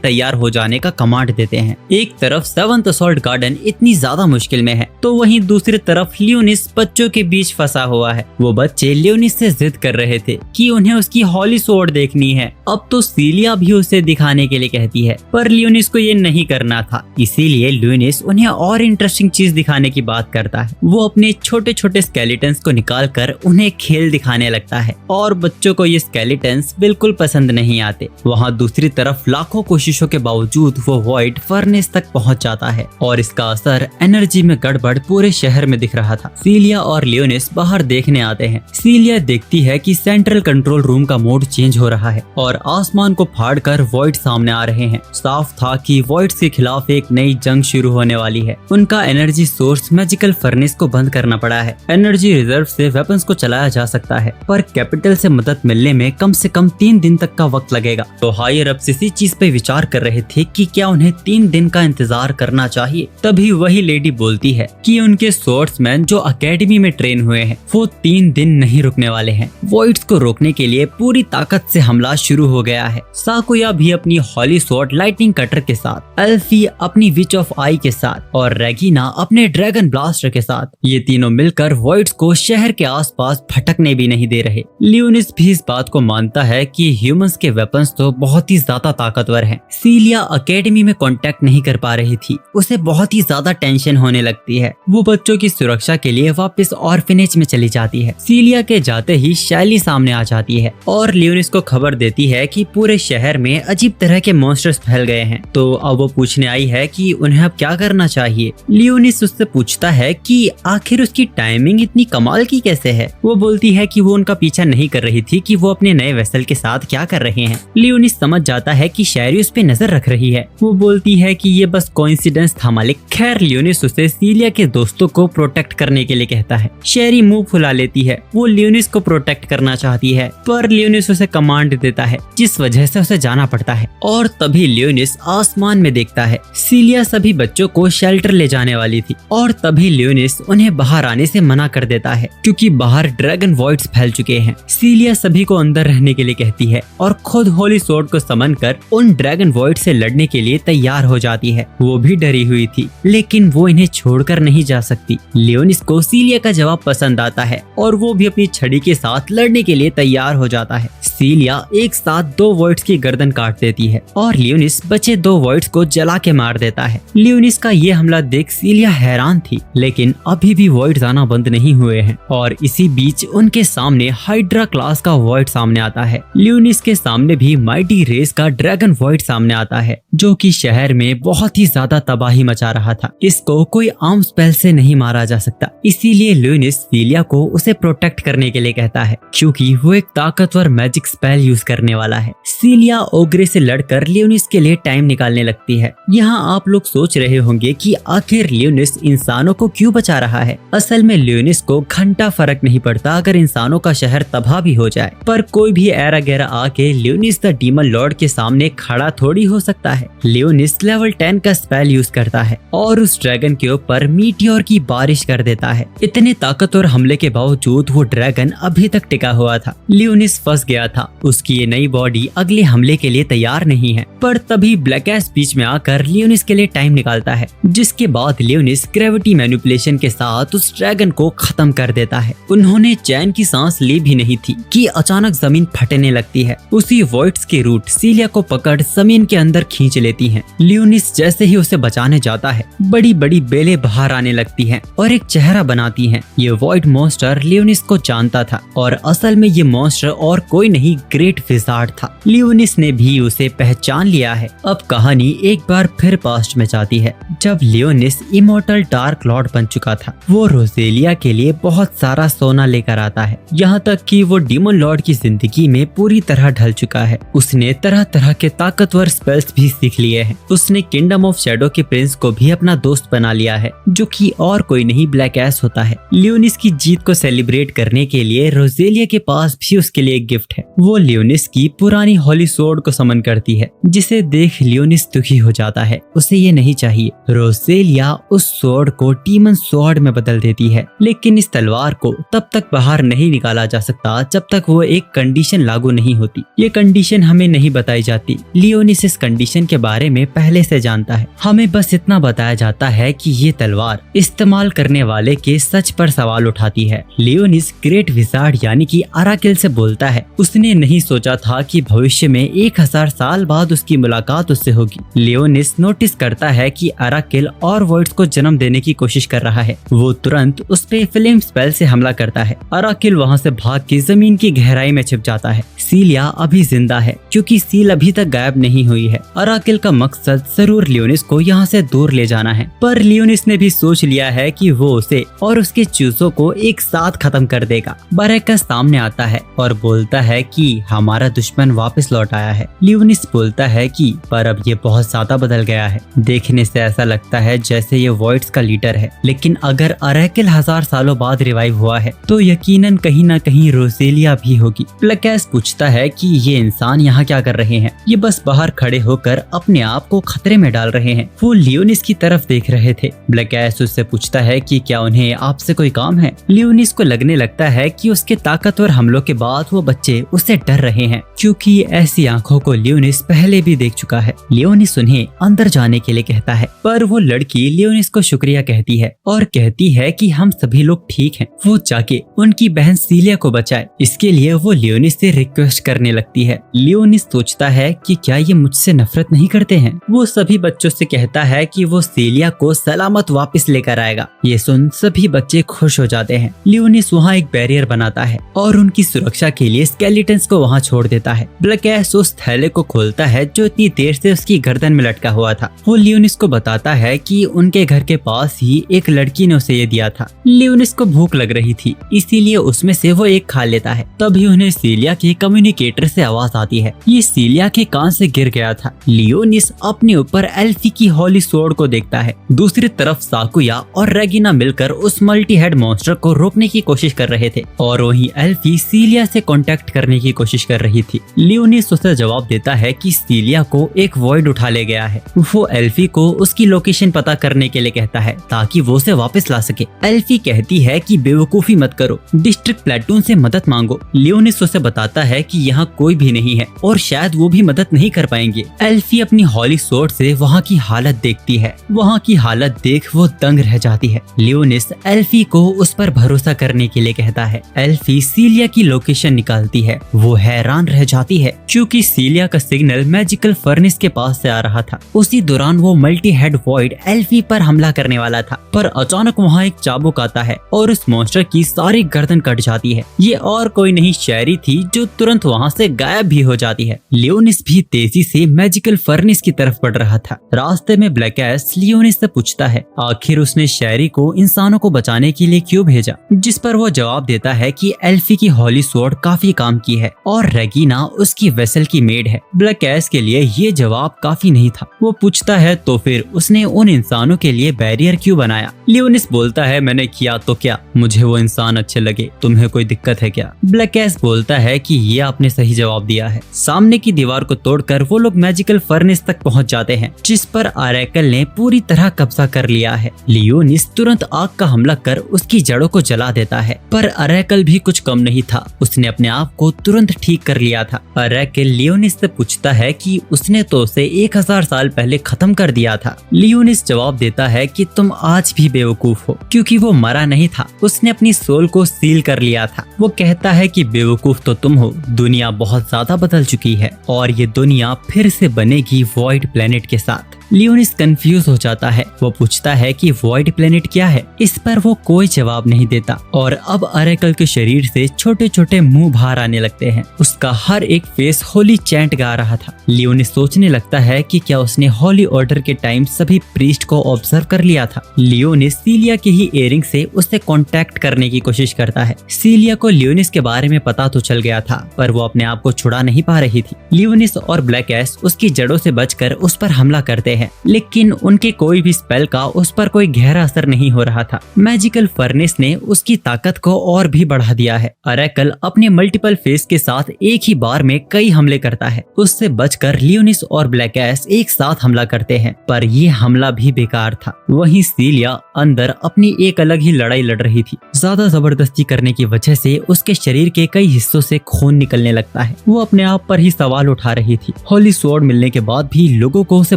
तैयार हो जाने का कमांड देते हैं। एक तरफ 7th असॉल्ट गार्डन इतनी ज्यादा मुश्किल में है, तो वहीं दूसरी तरफ लियोनिस बच्चों के बीच फंसा हुआ है। वो बच्चे लियोनिस से जिद कर रहे थे कि उन्हें उसकी होली स्वॉर्ड देखनी है। अब तो सीलिया भी उसे दिखाने के लिए कहती है, पर लियोनिस को ये नहीं करना था, इसीलिए लियोनिस उन्हें और इंटरेस्टिंग चीज दिखाने की बात करता है। वो अपने छोटे छोटे स्केलेटन्स को निकालकर उन्हें खेल दिखाने लगता है, और बच्चों को ये स्केलेटन्स बिल्कुल पसंद नहीं आते। वहाँ दूसरी तरफ लाखों कोशिशों के बावजूद वो वॉइड फर्नेस तक पहुँच जाता है, और इसका असर एनर्जी में गड़बड़ पूरे शहर में दिख रहा था। सीलिया और लियोनिस बाहर देखने आते हैं। सीलिया देखती है कि सेंट्रल कंट्रोल रूम का मोड चेंज हो रहा है और आसमान को फाड़कर वॉइड सामने आ रहे हैं। साफ था कि वॉइड्स के खिलाफ एक नई जंग शुरू होने वाली है। उनका एनर्जी सोर्स मैजिकल फर्नेस को बंद करना पड़ा है। एनर्जी रिजर्व से वेपन्स को चलाया जा सकता है, पर कैपिटल से मदद मिलने में कम से कम 3 दिन तक का वक्त लगेगा। तो हायर अप्स इसी चीज पे विचार कर रहे थे कि क्या उन्हें 3 दिन का इंतजार करना चाहिए। तभी वही लेडी बोलती है कि उनके स्वॉर्ड्समैन जो अकेडमी में ट्रेन हुए हैं वो 3 दिन नहीं रुकने वाले हैं। वॉइड्स को रोकने के लिए पूरी ताकत से हमला शुरू हो गया है। साकुया भी अपनी हॉली स्वॉर्ड लाइटनिंग कटर के साथ, एल्फी अपनी विच ऑफ आई के साथ और रेगिना अपने ड्रैगन ब्लास्टर के साथ, ये तीनों मिलकर वॉइड्स को शहर के आसपास भटकने भी नहीं दे रहे। लियोनिस भी इस बात को मानता है कि ह्यूमंस के वेपन्स तो बहुत ही ज्यादा ताकतवर हैं। सीलिया अकेडमी में कांटेक्ट नहीं कर पा रही थी, उसे बहुत ही ज्यादा टेंशन होने लगती है। वो बच्चों की सुरक्षा के लिए वापस ऑर्फनेज में चली जाती है। सीलिया के जाते ही शैली सामने आ जाती है और लियोनिस को खबर देती है कि पूरे शहर में अजीब तरह के मॉन्स्टर्स फैल गए हैं। तो अब वो पूछने आई है कि उन्हें अब क्या करना चाहिए। लियोनिस उससे पूछता है कि आखिर उसकी टाइमिंग इतनी कमाल की कैसे है। वो बोलती है कि वो उनका पीछा नहीं कर रही थी कि वो अपने नए वेसल के साथ क्या कर रहे हैं। लियोनिस समझ जाता है कि शैरी उस पे नजर रख रही है। वो बोलती है कि ये बस कोइंसिडेंस था मालिक। खैर लियोनिस उसे सीलिया के दोस्तों को प्रोटेक्ट करने के लिए कहता है। शैरी मुंह फुला लेती है। वो लियोनिस को प्रोटेक्ट करना चाहती है, पर लियोनिस उसे कमांड देता है, जिस वजह से उसे जाना पड़ता है। और तभी लियोनिस आसमान में देखता है सीलिया सभी बच्चों को शेल्टर ले जाने वाली थी, और तभी लियोनिस उन्हें बाहर आने से मना कर देता है क्योंकि बाहर ड्रैगन वॉइड्स फैल चुके हैं। सीलिया सभी को अंदर रहने के लिए कहती है और खुद होली स्वॉर्ड को समन कर उन ड्रैगन वॉइड से लड़ने के लिए तैयार हो जाती है। वो भी डरी हुई थी, लेकिन वो इन्हें छोड़कर नहीं जा सकती। लियोनिस को सीलिया का जवाब पसंद आता है और वो भी अपनी छड़ी के साथ लड़ने के लिए तैयार हो जाता है। सीलिया एक साथ 2 वॉइड्स की गर्दन काट देती है और लियोनिस बचे 2 वॉइड्स को जला के मार देता है। लियोनिस का ये हमला देख सीलिया हैरान थी, लेकिन अभी भी वॉइड्स आना बंद नहीं हुए हैं। और इसी बीच उनके सामने हाइड्रा क्लास का वॉइड सामने आता है। लियोनिस के सामने भी माइटी रेस का ड्रैगन वॉइड सामने आता है, जो कि शहर में बहुत ही ज्यादा तबाही मचा रहा था। इसको कोई आम स्पेल से नहीं मारा जा सकता, इसीलिए लियोनिस सीलिया को उसे प्रोटेक्ट करने के लिए कहता है, क्योंकि वो एक ताकतवर मैजिक स्पेल यूज करने वाला है। सीलिया ओग्रे से लड़कर लियोनिस के लिए टाइम निकालने लगती है। यहाँ आप लोग सोच रहे होंगे कि आखिर लियोनिस इंसानों को क्यों बचा रहा है। असल में लियोनिस को घंटा फर्क नहीं पड़ता अगर इंसानों का शहर तबाह भी हो जाए, पर कोई भी एरा गैरा आके लियोनिस द डीमन लॉर्ड के सामने खड़ा थोड़ी हो सकता है। लियोनिस लेवल 10 का स्पेल यूज करता है और उस ड्रैगन के ऊपर मीटियोर की बारिश कर देता जाता है। इतने ताकतवर हमले के बावजूद वो ड्रैगन अभी तक टिका हुआ था। लियोनिस फंस गया था। उसकी ये नई बॉडी अगले हमले के लिए तैयार नहीं है। पर तभी ब्लैकएस बीच में आकर लियोनिस के लिए टाइम निकालता है, जिसके बाद लियोनिस ग्रेविटी मैनिपुलेशन के साथ उस ड्रैगन को खत्म कर देता है। उन्होंने चैन की सांस ली भी नहीं थी कि अचानक जमीन फटने लगती है। उसी वॉइड्स के रूट सीलिया को पकड़ जमीन के अंदर खींच लेती हैं। लियोनिस जैसे ही उसे बचाने जाता है, बड़ी बड़ी बेलें बाहर आने लगती हैं और एक चेहरा बनाती हैं। ये वॉइड मॉन्स्टर लियोनिस को जानता था और असल में ये मॉन्स्टर और कोई नहीं, ग्रेट विजार्ड था। लियोनिस ने भी उसे पहचान लिया है। अब कहानी एक बार फिर पास्ट में जाती है, जब लियोनिस इमॉर्टल डार्क लॉर्ड बन चुका था। वो रोजेलिया के लिए बहुत सारा सोना लेकर आता है, यहाँ तक कि वो डीमन लॉर्ड की जिंदगी में पूरी तरह ढल चुका है। उसने तरह तरह के ताकतवर स्पेल्स भी सीख लिए हैं। उसने किंगडम ऑफ शैडो के प्रिंस को भी अपना दोस्त बना लिया है, जो कि और कोई नहीं ब्लैकएस होता है। लियोनिस की जीत को सेलिब्रेट करने के लिए रोजेलिया के पास भी उसके लिए एक गिफ्ट है। वो लियोनिस की पुरानी हॉली सोर्ड को समन करती है, जिसे देख लियोनिस दुखी हो जाता है। उसे ये नहीं चाहिए। रोजेलिया उस सोर्ड को डीमन सोर्ड में बदल देती है, लेकिन इस तलवार को तब तक बाहर नहीं निकाला जा सकता जब तक वो एक कंडीशन लागू नहीं होती। ये कंडीशन हमें नहीं बताई जाती। लियोनिस इस कंडीशन के बारे में पहले से जानता है। हमें बस इतना बताया जाता है कि ये तलवार इस्तेमाल करने वाले के सच पर सवाल उठाती है। लियोनिस ग्रेट विजार्ड यानी कि अराकिल से बोलता है। उसने नहीं सोचा था कि भविष्य में 1000 साल बाद उसकी मुलाकात उससे होगी। लियोनिस नोटिस करता है कि अराकिल और वॉइड्स को जन्म देने की कोशिश कर रहा है। वो तुरंत उस पे फ्लेम स्पेल से हमला करता है। अराकिल वहाँ से भाग के जमीन की गहराई में छिप जाता है। सीलिया अभी जिंदा है, क्योंकि सील अभी तक गायब नहीं हुई है। अराकिल का मकसद जरूर लियोनिस को यहाँ से दूर ले जाना है, पर लियोनिस ने भी सोच लिया है कि वो उसे और उसके चूजों को एक साथ खत्म कर देगा। बरैकस सामने आता है और बोलता है कि हमारा दुश्मन वापस लौट आया है। लियोनिस बोलता है कि पर अब ये बहुत ज्यादा बदल गया है। देखने से ऐसा लगता है जैसे ये वॉइड्स का लीडर है, लेकिन अगर अराकिल 1000 सालों बाद रिवाइव हुआ है तो यकीनन कहीं ना कहीं रोजेलिया भी होगी। ब्लैकएस पूछता है कि ये इंसान यहाँ क्या कर रहे हैं। ये बस बाहर खड़े होकर अपने आप को खतरे में डाल रहे हैं। वो लियोनिस की तरफ देख रहे थे। ब्लैकएस उससे पूछता है कि क्या उन्हें आपसे कोई काम है। लियोनिस को लगने लगता है कि उसके ताकतवर हमलों के बाद वो बच्चे उससे डर रहे हैं, क्योंकि ऐसी आंखों को लियोनिस पहले भी देख चुका है। लियोनिस उन्हें अंदर जाने के लिए कहता है, पर वो लड़की लियोनिस को शुक्रिया कहती है और कहती है कि हम सभी लोग ठीक हैं। वो जाके उनकी बहन सीलिया को बचाए। इसके लिए वो लियोनिस से रिक्वेस्ट करने लगती है। लियोनिस सोचता है कि क्या ये मुझसे नफरत नहीं करते हैं। वो सभी बच्चों से कहता है कि वो सीलिया को सलामत वापस लेकर आएगा। ये सुन सभी बच्चे खुश हो जाते हैं। लियोनिस वहाँ एक बैरियर बनाता है और उनकी सुरक्षा के लिए स्केलेटन्स को वहाँ छोड़ देता है। ब्लैकएस उस थैले को खोलता है जो इतनी देर से उसकी गर्दन में लटका हुआ था। वो लियोनिस को बताता है कि उनके घर के पास ही एक लड़की ने उसे ये दिया था। लियोनिस को भूख लग रही थी, इसीलिए उसमें से वो एक खा लेता है। तभी उन्हें सीलिया के कम्युनिकेटर से आवाज आती है। ये सीलिया के कान से गिर गया था। लियोनिस अपने ऊपर एल्फी की हॉली सोर्ड को देखता है। दूसरी तरफ साकुया और रेगिना मिलकर उस मल्टी हेड मॉन्स्टर को रोकने की कोशिश कर रहे थे और वहीं एल्फी सीलिया से कांटेक्ट करने की कोशिश कर रही थी। लियोनिस उसे जवाब देता है कि सीलिया को एक वॉइड उठा ले गया है। वो एल्फी को उसकी लोकेशन पता करने के लिए कहता है ताकि वो उसे वापस ला सके। एल्फी कहती है कि बेवकूफी मत करो, डिस्ट्रिक्ट प्लेटून से मदद मांगो। लियोनिस उसे बताता है कि यहाँ कोई भी नहीं है और शायद वो भी मदद नहीं कर पाएंगे। एल्फी अपनी हॉली सोर्ड से वहाँ की हालत देखती है। वहाँ की हालत देख वो दंग रह जाती है। लियोनिस एल्फी को उस पर भरोसा करने के लिए कहता है। एल्फी सीलिया की लोकेशन निकालती है। वो हैरान रह जाती है क्योंकि सीलिया का सिग्नल मैजिकल फर्नेस के पास से आ रहा था। उसी दौरान वो मल्टी हेड वॉइड एल्फी पर हमला करने वाला था, पर अचानक वहाँ एक चाबुक आता है और उस मॉन्स्टर की सारी गर्दन कट जाती है। ये और कोई नहीं शेरी थी, जो तुरंत वहाँ से गायब भी हो जाती है। लियोनिस भी तेजी से मैजिकल फर्नेस की तरफ बढ़ रहा था। रास्ते में ब्लैकएस लियोनिस से पूछता है आखिर उसने शेरी को इंसानों को बचाने के लिए क्यों भेजा, जिस पर वो जवाब देता है कि एल्फी की हॉली सोर्ड काफी काम की है और रेगिना उसकी वेसल की मेड है। ब्लैकएस के लिए ये जवाब काफी नहीं था। वो पूछता है तो फिर उसने उन इंसानों के लिए बैरियर क्यों बनाया। लियोनिस बोलता है मैंने किया तो क्या, मुझे वो इंसान अच्छे लगे, तुम्हें कोई दिक्कत है क्या। ब्लैकएस बोलता है कि ये आपने सही जवाब दिया है। सामने की दीवार को तोड़कर वो लोग मैजिकल फर्नेस तक पहुंच जाते हैं, जिस पर अराकिल ने पूरी तरह कब्जा कर लिया है। लियोनिस तुरंत आग का हमला कर उसकी जड़ों को जला देता है। पर अरेकल भी कुछ कम नहीं था, उसने अपने आप को तुरंत ठीक कर लिया था। अरेकल लियोनिस से पूछता है कि उसने तो उसे 1000 साल पहले खत्म कर दिया था। लियोनिस जवाब देता है कि तुम आज भी बेवकूफ हो, क्योंकि वो मरा नहीं था, उसने अपनी सोल को सील कर लिया था। वो कहता है कि बेवकूफ तो तुम हो, दुनिया बहुत ज्यादा बदल चुकी है और ये दुनिया फिर से बनेगी वॉइड प्लेनेट के साथ। लियोनिस कंफ्यूज हो जाता है। वो पूछता है कि वॉइड प्लेनेट क्या है। इस पर वो कोई जवाब नहीं देता और अब अरेकल के शरीर से छोटे छोटे मुंह बाहर आने लगते हैं। उसका हर एक फेस होली चैंट गा रहा था। लियोनिस सोचने लगता है कि क्या उसने होली ऑर्डर के टाइम सभी प्रीस्ट को ऑब्जर्व कर लिया था। लियोनिस सीलिया की ही इयरिंग से उसे कांटेक्ट करने की कोशिश करता है। सीलिया को लियोनिस के बारे में पता तो चल गया था, पर वो अपने आप को छुड़ा नहीं पा रही थी। लियोनिस और ब्लैक एश उसकी जड़ों से बचकर उस पर हमला करते हैं, लेकिन उनके कोई भी स्पेल का उस पर कोई गहरा असर नहीं हो रहा था। मैजिकल फर्नेस ने उसकी ताकत को और भी बढ़ा दिया है। अरेकल अपने मल्टीपल फेस के साथ एक ही बार में कई हमले करता है। उससे बचकर लियोनिस और ब्लैक एश एक साथ हमला करते हैं, पर ये हमला भी बेकार था। वहीं सीलिया अंदर अपनी एक अलग ही लड़ाई लड़ रही थी। ज्यादा जबरदस्ती करने की वजह से उसके शरीर के कई हिस्सों से खून निकलने लगता है। वो अपने आप पर ही सवाल उठा रही थी। होली स्वॉर्ड मिलने के बाद भी लोगों को उसे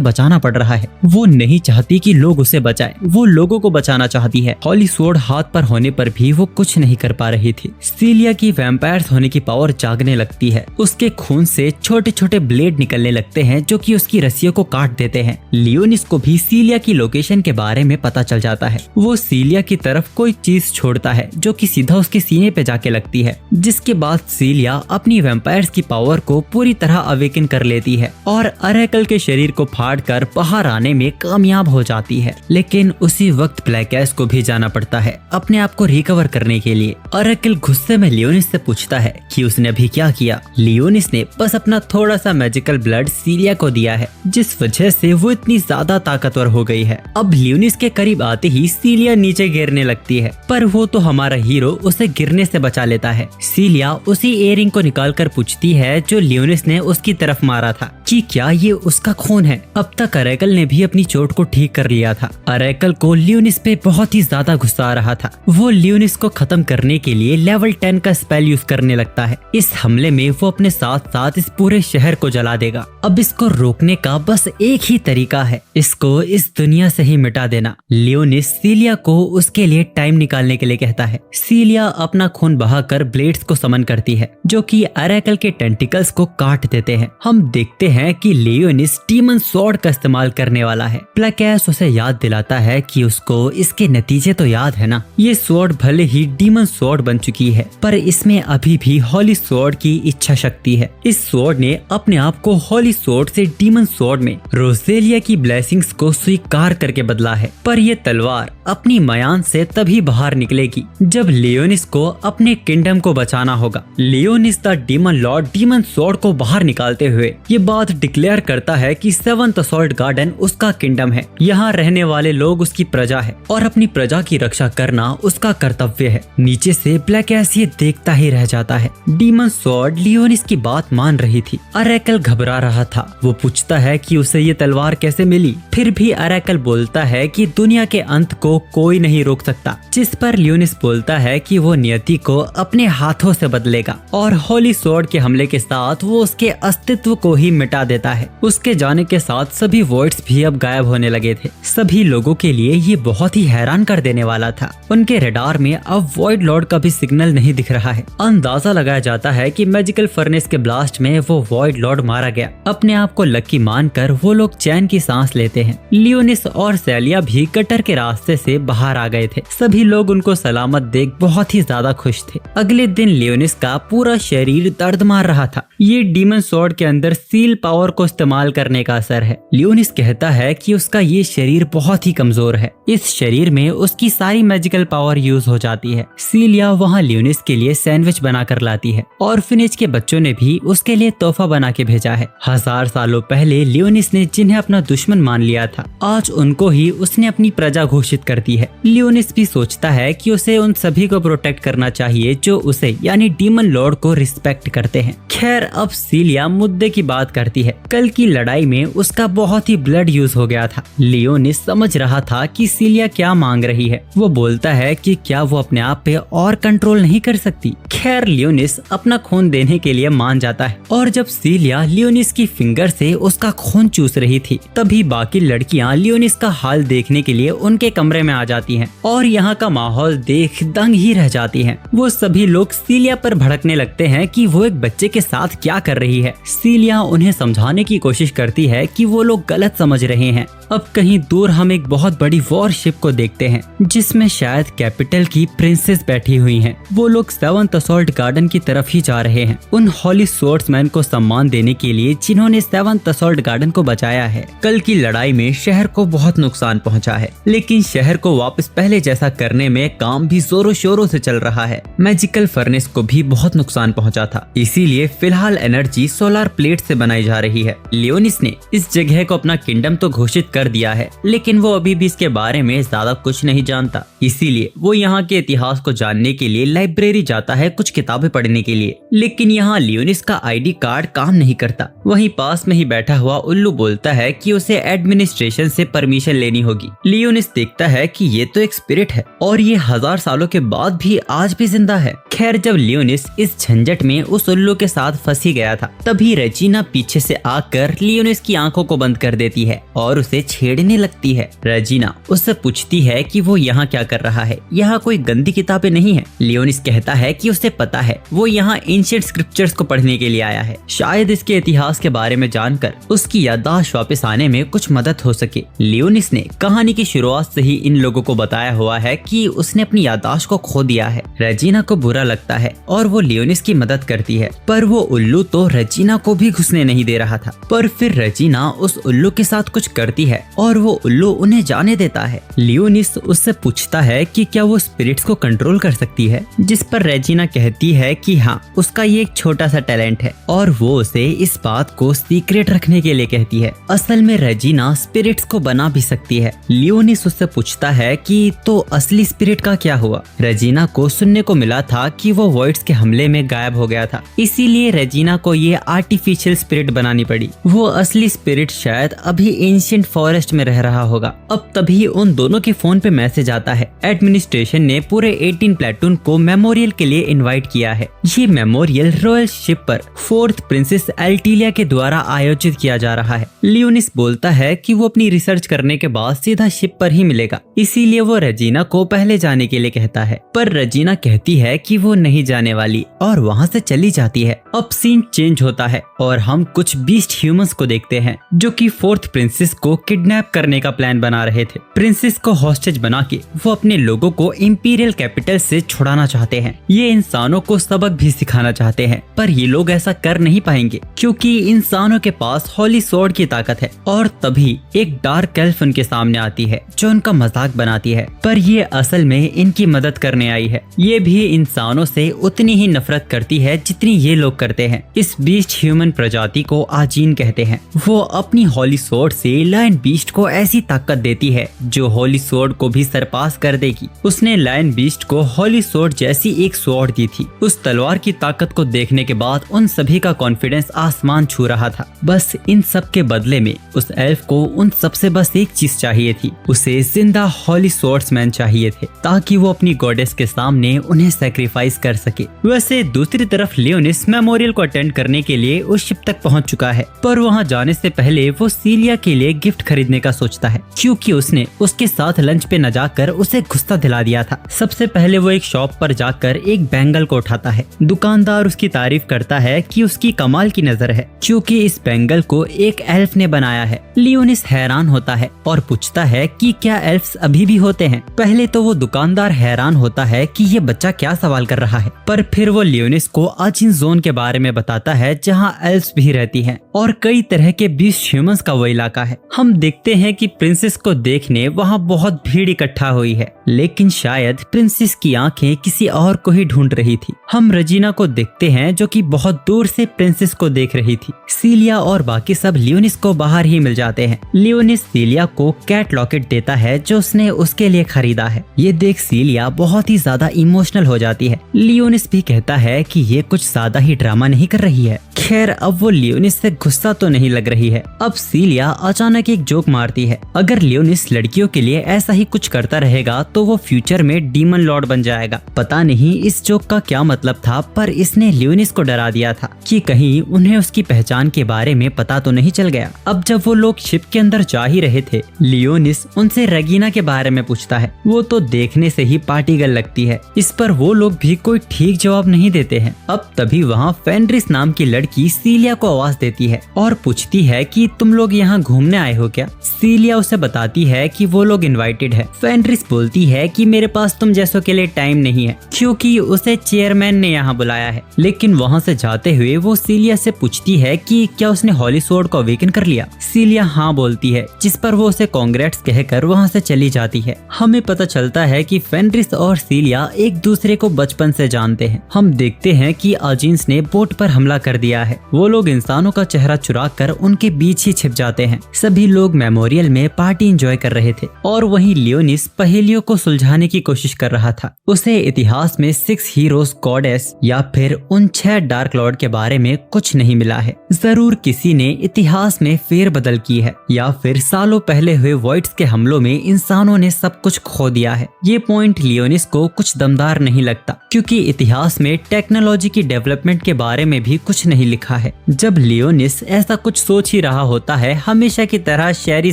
बचाना पड़ रहा है। वो नहीं चाहती कि लोग उसे बचाएं, वो लोगों को बचाना चाहती है। होली स्वॉर्ड हाथ पर होने पर भी वो कुछ नहीं कर पा रही थी। सीलिया की वैम्पायर्स होने की पावर जागने लगती है। उसके खून से छोटे छोटे ब्लेड निकलने लगते हैं जो कि उसकी रस्सियों को काट देते हैं। लियोनिस को भी सीलिया की लोकेशन के बारे में पता चल जाता है। वो सीलिया की तरफ कोई चीज छोड़ता है जो कि सीधा उसके सीने पे जाके लगती है, जिसके बाद सीलिया अपनी वैम्पायर्स की पावर को पूरी तरह अवेकन कर लेती है और अरेकल के शरीर को फाड़कर बाहर आने में कामयाब हो जाती है। लेकिन उसी वक्त ब्लैक एश को भी जाना पड़ता है अपने आप को रिकवर करने के लिए। अरेकल गुस्से में लियोनिस से पूछता है कि उसने अभी क्या किया। लियोनिस ने बस अपना थोड़ा सा मैजिकल ब्लड सीलिया को दिया है, जिस वजह से वो इतनी ज्यादा ताकतवर हो गई है। अब लियोनिस के करीब आते ही सीलिया नीचे गिरने लगती है, पर वो तो हमारा हीरो उसे गिरने से बचा लेता है। सीलिया उसी इयरिंग को निकालकर पूछती है जो लियोनिस ने उसकी तरफ मारा था कि क्या ये उसका खून है। अब तक अरेकल ने भी अपनी चोट को ठीक कर लिया था। अरेकल को लियोनिस पे बहुत ही ज्यादा गुस्सा आ रहा था। वो लियोनिस को खत्म करने के लिए लेवल 10 का स्पेल यूज करने लगता है। इस हमले में वो अपने साथ साथ इस पूरे शहर को जला देगा। अब इसको रोकने का बस एक ही तरीका है, इसको इस दुनिया से ही मिटा देना। लियोनिस सीलिया को उसके लिए टाइम निकालने के लिए कहता है। सीलिया अपना खून बहाकर ब्लेड्स को समन करती है जो कि अरेकल के टेंटिकल्स को काट देते हैं। हम देखते हैं कि लियोनिस डीमन स्वॉर्ड का इस्तेमाल करने वाला है। ब्लैक एश उसे याद दिलाता है कि उसको इसके नतीजे तो याद है ना। ये स्वॉर्ड भले ही डीमन स्वॉर्ड बन चुकी है, पर इसमें अभी भी होली स्वॉर्ड की इच्छा शक्ति है। इस स्वॉर्ड ने अपने आप को होली स्वॉर्ड से डीमन स्वॉर्ड में रोजेलिया की ब्लेसिंग्स को स्वीकार करके बदला है। पर ये तलवार अपनी मयान से तभी बाहर निकलेगी जब लियोनिस को अपने किंगडम को बचाना होगा। Leonis the demon lord demon sword को बाहर निकालते हुए ये बात डिक्लेयर करता है कि 7th असॉल्ट गार्डन उसका किंगडम है। यहाँ रहने वाले लोग उसकी प्रजा है और अपनी प्रजा की रक्षा करना उसका कर्तव्य है। नीचे से ब्लैक एश ये देखता ही रह जाता है। डीमन स्वॉर्ड लियोनिस की बात मान रही थी। अरेकल घबरा रहा था। वो पूछता है कि उसे ये तलवार कैसे मिली। फिर भी अरेकल बोलता है कि दुनिया के अंत को कोई नहीं रोक सकता, जिस पर लियोनिस बोलता है कि वो नियति को अपने हाथों से बदलेगा और होली स्वॉर्ड के हमले के साथ वो उसके अस्तित्व को ही मिटा देता है। उसके जाने के साथ सभी वॉइड्स भी अब गायब होने लगे थे। सभी लोगों के लिए ये बहुत ही हैरान कर देने वाला था। उनके रडार में अब वॉइड लॉर्ड का भी सिग्नल नहीं दिख रहा है। अंदाजा लगाया जाता है कि मैजिकल फर्नेस के ब्लास्ट में वो वॉइड लॉर्ड मारा गया। अपने आप को लकी मानकर वो लोग चैन की सांस लेते हैं। लियोनिस और सेलिया भी कटर के रास्ते से बाहर आ गए थे। सभी लोग उनको सलामत देख बहुत ही ज्यादा खुश थे। अगले दिन लियोनिस का पूरा शरीर दर्द मार रहा था। ये डीमन स्वॉर्ड के अंदर सील पावर को इस्तेमाल करने का असर है। लियोनिस कहता है कि उसका ये शरीर बहुत ही कमजोर है। इस शरीर में उसकी सारी मैजिकल पावर यूज हो जाती है। सीलिया वहाँ लियोनिस के लिए सैंडविच बनाकर लाती है। ऑर्फनेज के बच्चों ने भी उसके लिए तोहफा बना के भेजा है। 1000 सालों पहले लियोनिस ने जिन्हें अपना दुश्मन मान लिया था, आज उनको ही उसने अपनी प्रजा घोषित कर दी है। लियोनिस भी सोचता है कि उसे उसे उन सभी को प्रोटेक्ट करना चाहिए जो उसे यानी डीमन लॉर्ड को रिस्पेक्ट करते हैं। खैर अब सीलिया मुद्दे की बात करती है। कल की लड़ाई में उसका बहुत ही ब्लड यूज हो गया था। लियोनिस समझ रहा था कि सीलिया क्या मांग रही है। वो बोलता है कि क्या वो अपने आप पे और कंट्रोल नहीं कर सकती। खैर लियोनिस अपना खून देने के लिए मान जाता है और जब सीलिया लियोनिस की फिंगर से उसका खून चूस रही थी तभी बाकी लड़कियां लियोनिस का हाल देखने के लिए उनके कमरे में आ जाती हैं और यहाँ का माहौल देख दंग ही रह जाती हैं। वो सभी लोग सीलिया पर भड़कने लगते हैं कि वो एक बच्चे के साथ क्या कर रही है। सीलिया उन्हें समझाने की कोशिश करती है कि वो लोग गलत समझ रहे हैं। अब कहीं दूर हम एक बहुत बड़ी वॉरशिप को देखते हैं जिसमें शायद कैपिटल की प्रिंसेस बैठी हुई हैं। वो लोग 7th असॉल्ट गार्डन की तरफ ही जा रहे हैं उन हॉली स्वॉर्ड्समैन को सम्मान देने के लिए जिन्होंने 7th असॉल्ट गार्डन को बचाया है। कल की लड़ाई में शहर को बहुत नुकसान पहुंचा है लेकिन शहर को वापस पहले जैसा करने में काम भी जोरों शोरों से चल रहा है। मैजिकल फर्नेस को भी बहुत नुकसान पहुंचा था, इसीलिए फिलहाल एनर्जी सोलर प्लेट से बनाई जा रही है। लियोनिस ने इस जगह को अपना किंगडम तो घोषित कर दिया है लेकिन वो अभी भी इसके बारे में ज्यादा कुछ नहीं जानता, इसीलिए वो यहाँ के इतिहास को जानने के लिए लाइब्रेरी जाता है कुछ किताबें पढ़ने के लिए। लेकिन यहाँ लियोनिस का आईडी कार्ड काम नहीं करता। वहीं पास में ही बैठा हुआ उल्लू बोलता है कि उसे एडमिनिस्ट्रेशन से परमिशन लेनी होगी। लियोनिस देखता है कि ये तो एक स्पिरिट है और ये 1000 सालों के बाद भी आज भी जिंदा है। खैर जब लियोनिस इस झंझट में उस उल्लू के साथ फंस ही गया था तभी रेजिना पीछे से आकर लियोनिस की आंखों को बंद कर देती है और उसे छेड़ने लगती है। रेजिना उससे पूछती है कि वो यहाँ क्या कर रहा है, यहाँ कोई गंदी किताबें नहीं है। लियोनिस कहता है कि उसे पता है, वो यहाँ एंशिएंट स्क्रिप्चर्स को पढ़ने के लिए आया है। शायद इसके इतिहास के बारे में जानकर उसकी याददाश्त वापस आने में कुछ मदद हो सके। लियोनिस ने कहानी की शुरुआत से ही इन लोगों को बताया हुआ है कि उसने अपनी याददाश्त को खो दिया है। रेजिना को बुरा लगता है और वो लियोनिस की मदद करती है पर वो उल्लू तो रेजिना को भी घुसने नहीं दे रहा था। पर फिर रेजिना उस उल्लू के साथ कुछ करती है और वो उल्लू उन्हें जाने देता है। लियोनिस उससे पूछता है कि क्या वो स्पिरिट्स को कंट्रोल कर सकती है, जिस पर रेजिना कहती है कि हाँ उसका ये एक छोटा सा टैलेंट है और वो उसे इस बात को सीक्रेट रखने के लिए कहती है। असल में रेजिना स्पिरिट्स को बना भी सकती है। लियोनिस उससे पूछता है कि तो असली स्पिरिट का क्या हुआ। रेजिना को सुनने को मिला था कि वो वॉइड्स के हमले में गायब हो गया था, इसीलिए रेजिना को ये आर्टिफिशियल स्पिरिट बनानी पड़ी। वो असली स्पिरिट शायद अभी एंशिएंट फॉरेस्ट में रह रहा होगा। अब तभी उन दोनों के फोन पे मैसेज आता है। एडमिनिस्ट्रेशन ने पूरे 18 प्लेटून को मेमोरियल के लिए इनवाइट किया है। ये मेमोरियल रॉयल शिप पर 4th प्रिंसेस एल्टीलिया के द्वारा आयोजित किया जा रहा है। लियोनिस बोलता है कि वो अपनी रिसर्च करने के बाद सीधा शिप पर ही मिलेगा, इसीलिए वो रेजिना को पहले जाने के लिए कहता है। पर रेजिना कहती है कि वो नहीं जाने वाली और वहाँ से चली जाती है। अब सीन चेंज होता है और हम कुछ बीस्ट ह्यूमंस को देखते हैं जो कि 4th प्रिंसेस को किडनैप करने का प्लान बना रहे थे। प्रिंसेस को हॉस्टेज बना के वो अपने लोगों को इंपीरियल कैपिटल से छुड़ाना चाहते हैं। ये इंसानों को सबक भी सिखाना चाहते हैं पर ये लोग ऐसा कर नहीं पाएंगे क्योंकि इंसानों के पास हॉली स्वॉर्ड की ताकत है। और तभी एक डार्क एल्फ उनके सामने आती है जो उनका मजाक बनाती है पर ये असल में इनकी मदद करने आई है। ये भी इंसानों से उतनी ही नफरत करती है जितनी ये लोग करते हैं। इस बीस्ट ह्यूमन प्रजाति को आजीन कहते हैं। वो अपनी हॉली स्वॉर्ड से लायन बीस्ट को ऐसी ताकत देती है जो हॉली स्वॉर्ड को भी सरपास कर देगी। उसने लायन बीस्ट को हॉली स्वॉर्ड जैसी एक स्वॉर्ड दी थी। उस तलवार की ताकत को देखने के बाद उन सभी का कॉन्फिडेंस आसमान छू रहा था। बस इन सब के बदले में उस एल्फ को उन सबसे बस एक चीज चाहिए थी, उसे जिंदा हॉली स्वॉर्ड्समैन चाहिए थे ताकि वो अपनी गॉडेस के सामने उन्हें सैक्रिफाइस कर सके। वैसे दूसरी तरफ लियोनिस मेमोरियल को अटेंड करने के लिए उस शिप तक पहुंच चुका है पर वहां जाने से पहले वो सीलिया के लिए गिफ्ट खरीदने का सोचता है क्योंकि उसने उसके साथ लंच पे न जाकर उसे गुस्सा दिला दिया था। सबसे पहले वो एक शॉप पर जाकर एक बैंगल को उठाता है। दुकानदार उसकी तारीफ करता है कि उसकी कमाल की नजर है क्योंकि इस बैंगल को एक एल्फ ने बनाया है। लियोनिस हैरान होता है और पूछता है कि क्या एल्फ्स अभी भी होते हैं। पहले तो वो दुकानदार हैरान होता है कि ये बच्चा क्या सवाल कर रहा है पर फिर वो लियोनिस को आजिन जोन के बारे में बताता है जहाँ एल्फ्स भी रहती हैं और कई तरह के बीस्ट ह्यूमंस का वो इलाका है। हम देखते हैं कि प्रिंसेस को देखने वहाँ बहुत भीड़ इकट्ठा हुई है लेकिन शायद प्रिंसेस की आंखें किसी और को ही ढूंढ रही थी। हम रेजिना को देखते हैं जो कि बहुत दूर से प्रिंसेस को देख रही थी। सीलिया और बाकी सब लियोनिस को बाहर ही मिल जाते हैं। लियोनिस सीलिया को कैट लॉकेट देता है जो उसने उसके लिए खरीदा है। ये देख सीलिया बहुत ही ज्यादा इमोशनल हो जाती है। लियोनिस भी कहता है कि ये कुछ ज्यादा ही ड्रामा नहीं कर रही है। खैर अब वो लियोनिस से गुस्सा तो नहीं लग रही है। अब सीलिया अचानक एक जोक मारती है, अगर लियोनिस लड़कियों के लिए ऐसा ही कुछ करता रहेगा तो वो फ्यूचर में डीमन लॉर्ड बन जाएगा। पता नहीं इस जोक का क्या मतलब था, पर इसने लियोनिस को डरा दिया था कि कहीं उन्हें उसकी पहचान के बारे में पता तो नहीं चल गया। अब जब वो लोग शिप के अंदर जा ही रहे थे, लियोनिस उनसे रेगिना के बारे में पूछता है। वो तो देखने से ही पार्टी गर्ल लगती है। इस पर वो लोग भी कोई ठीक जवाब नहीं देते हैं। अब तभी वहाँ फेंड्रिस नाम की लड़की सीलिया को आवाज देती है और पूछती है कि तुम लोग यहाँ घूमने आए हो क्या। सीलिया उसे बताती है कि वो लोग इनवाइटेड है। फेंड्रिस बोलती है कि मेरे पास तुम जैसों के लिए टाइम नहीं है, क्योंकि उसे चेयरमैन ने यहाँ बुलाया है। लेकिन वहाँ से जाते हुए वो सीलिया से पूछती है कि क्या उसने हॉली स्वॉर्ड को अवेकन कर लिया। सीलिया हाँ बोलती है, जिस पर वो उसे कांग्रेट्स कहकर वहाँ से चली जाती है। हमें पता चलता है कि फेंड्रिस और सीलिया एक दूसरे को बचपन से जानते हैं। हम देखते हैं कि अजींस ने बोट पर हमला कर दिया है। वो लोग इंसानों का चेहरा चुरा कर उनके बीच ही छिप जाते हैं। सभी लोग मेमोरियल में पार्टी एंजॉय कर रहे थे और वहीं लियोनिस पहेलियों को सुलझाने की कोशिश कर रहा था। उसे इतिहास में 6 हीरोज गॉडेस या फिर उन 6 डार्क लॉर्ड के बारे में कुछ नहीं मिला है। जरूर किसी ने इतिहास में फेरबदल की है या फिर सालों पहले हुए वॉइड्स के हमलों में इंसानों ने सब कुछ खो दिया है। ये पॉइंट लियोनिस को कुछ दमदार नहीं लगता, क्योंकि इतिहास में टेक्नोलॉजी की डेवलपमेंट के बारे में भी कुछ नहीं लिखा है। जब लियोनिस ऐसा कुछ सोच ही रहा होता है, हमेशा की तरह शेरी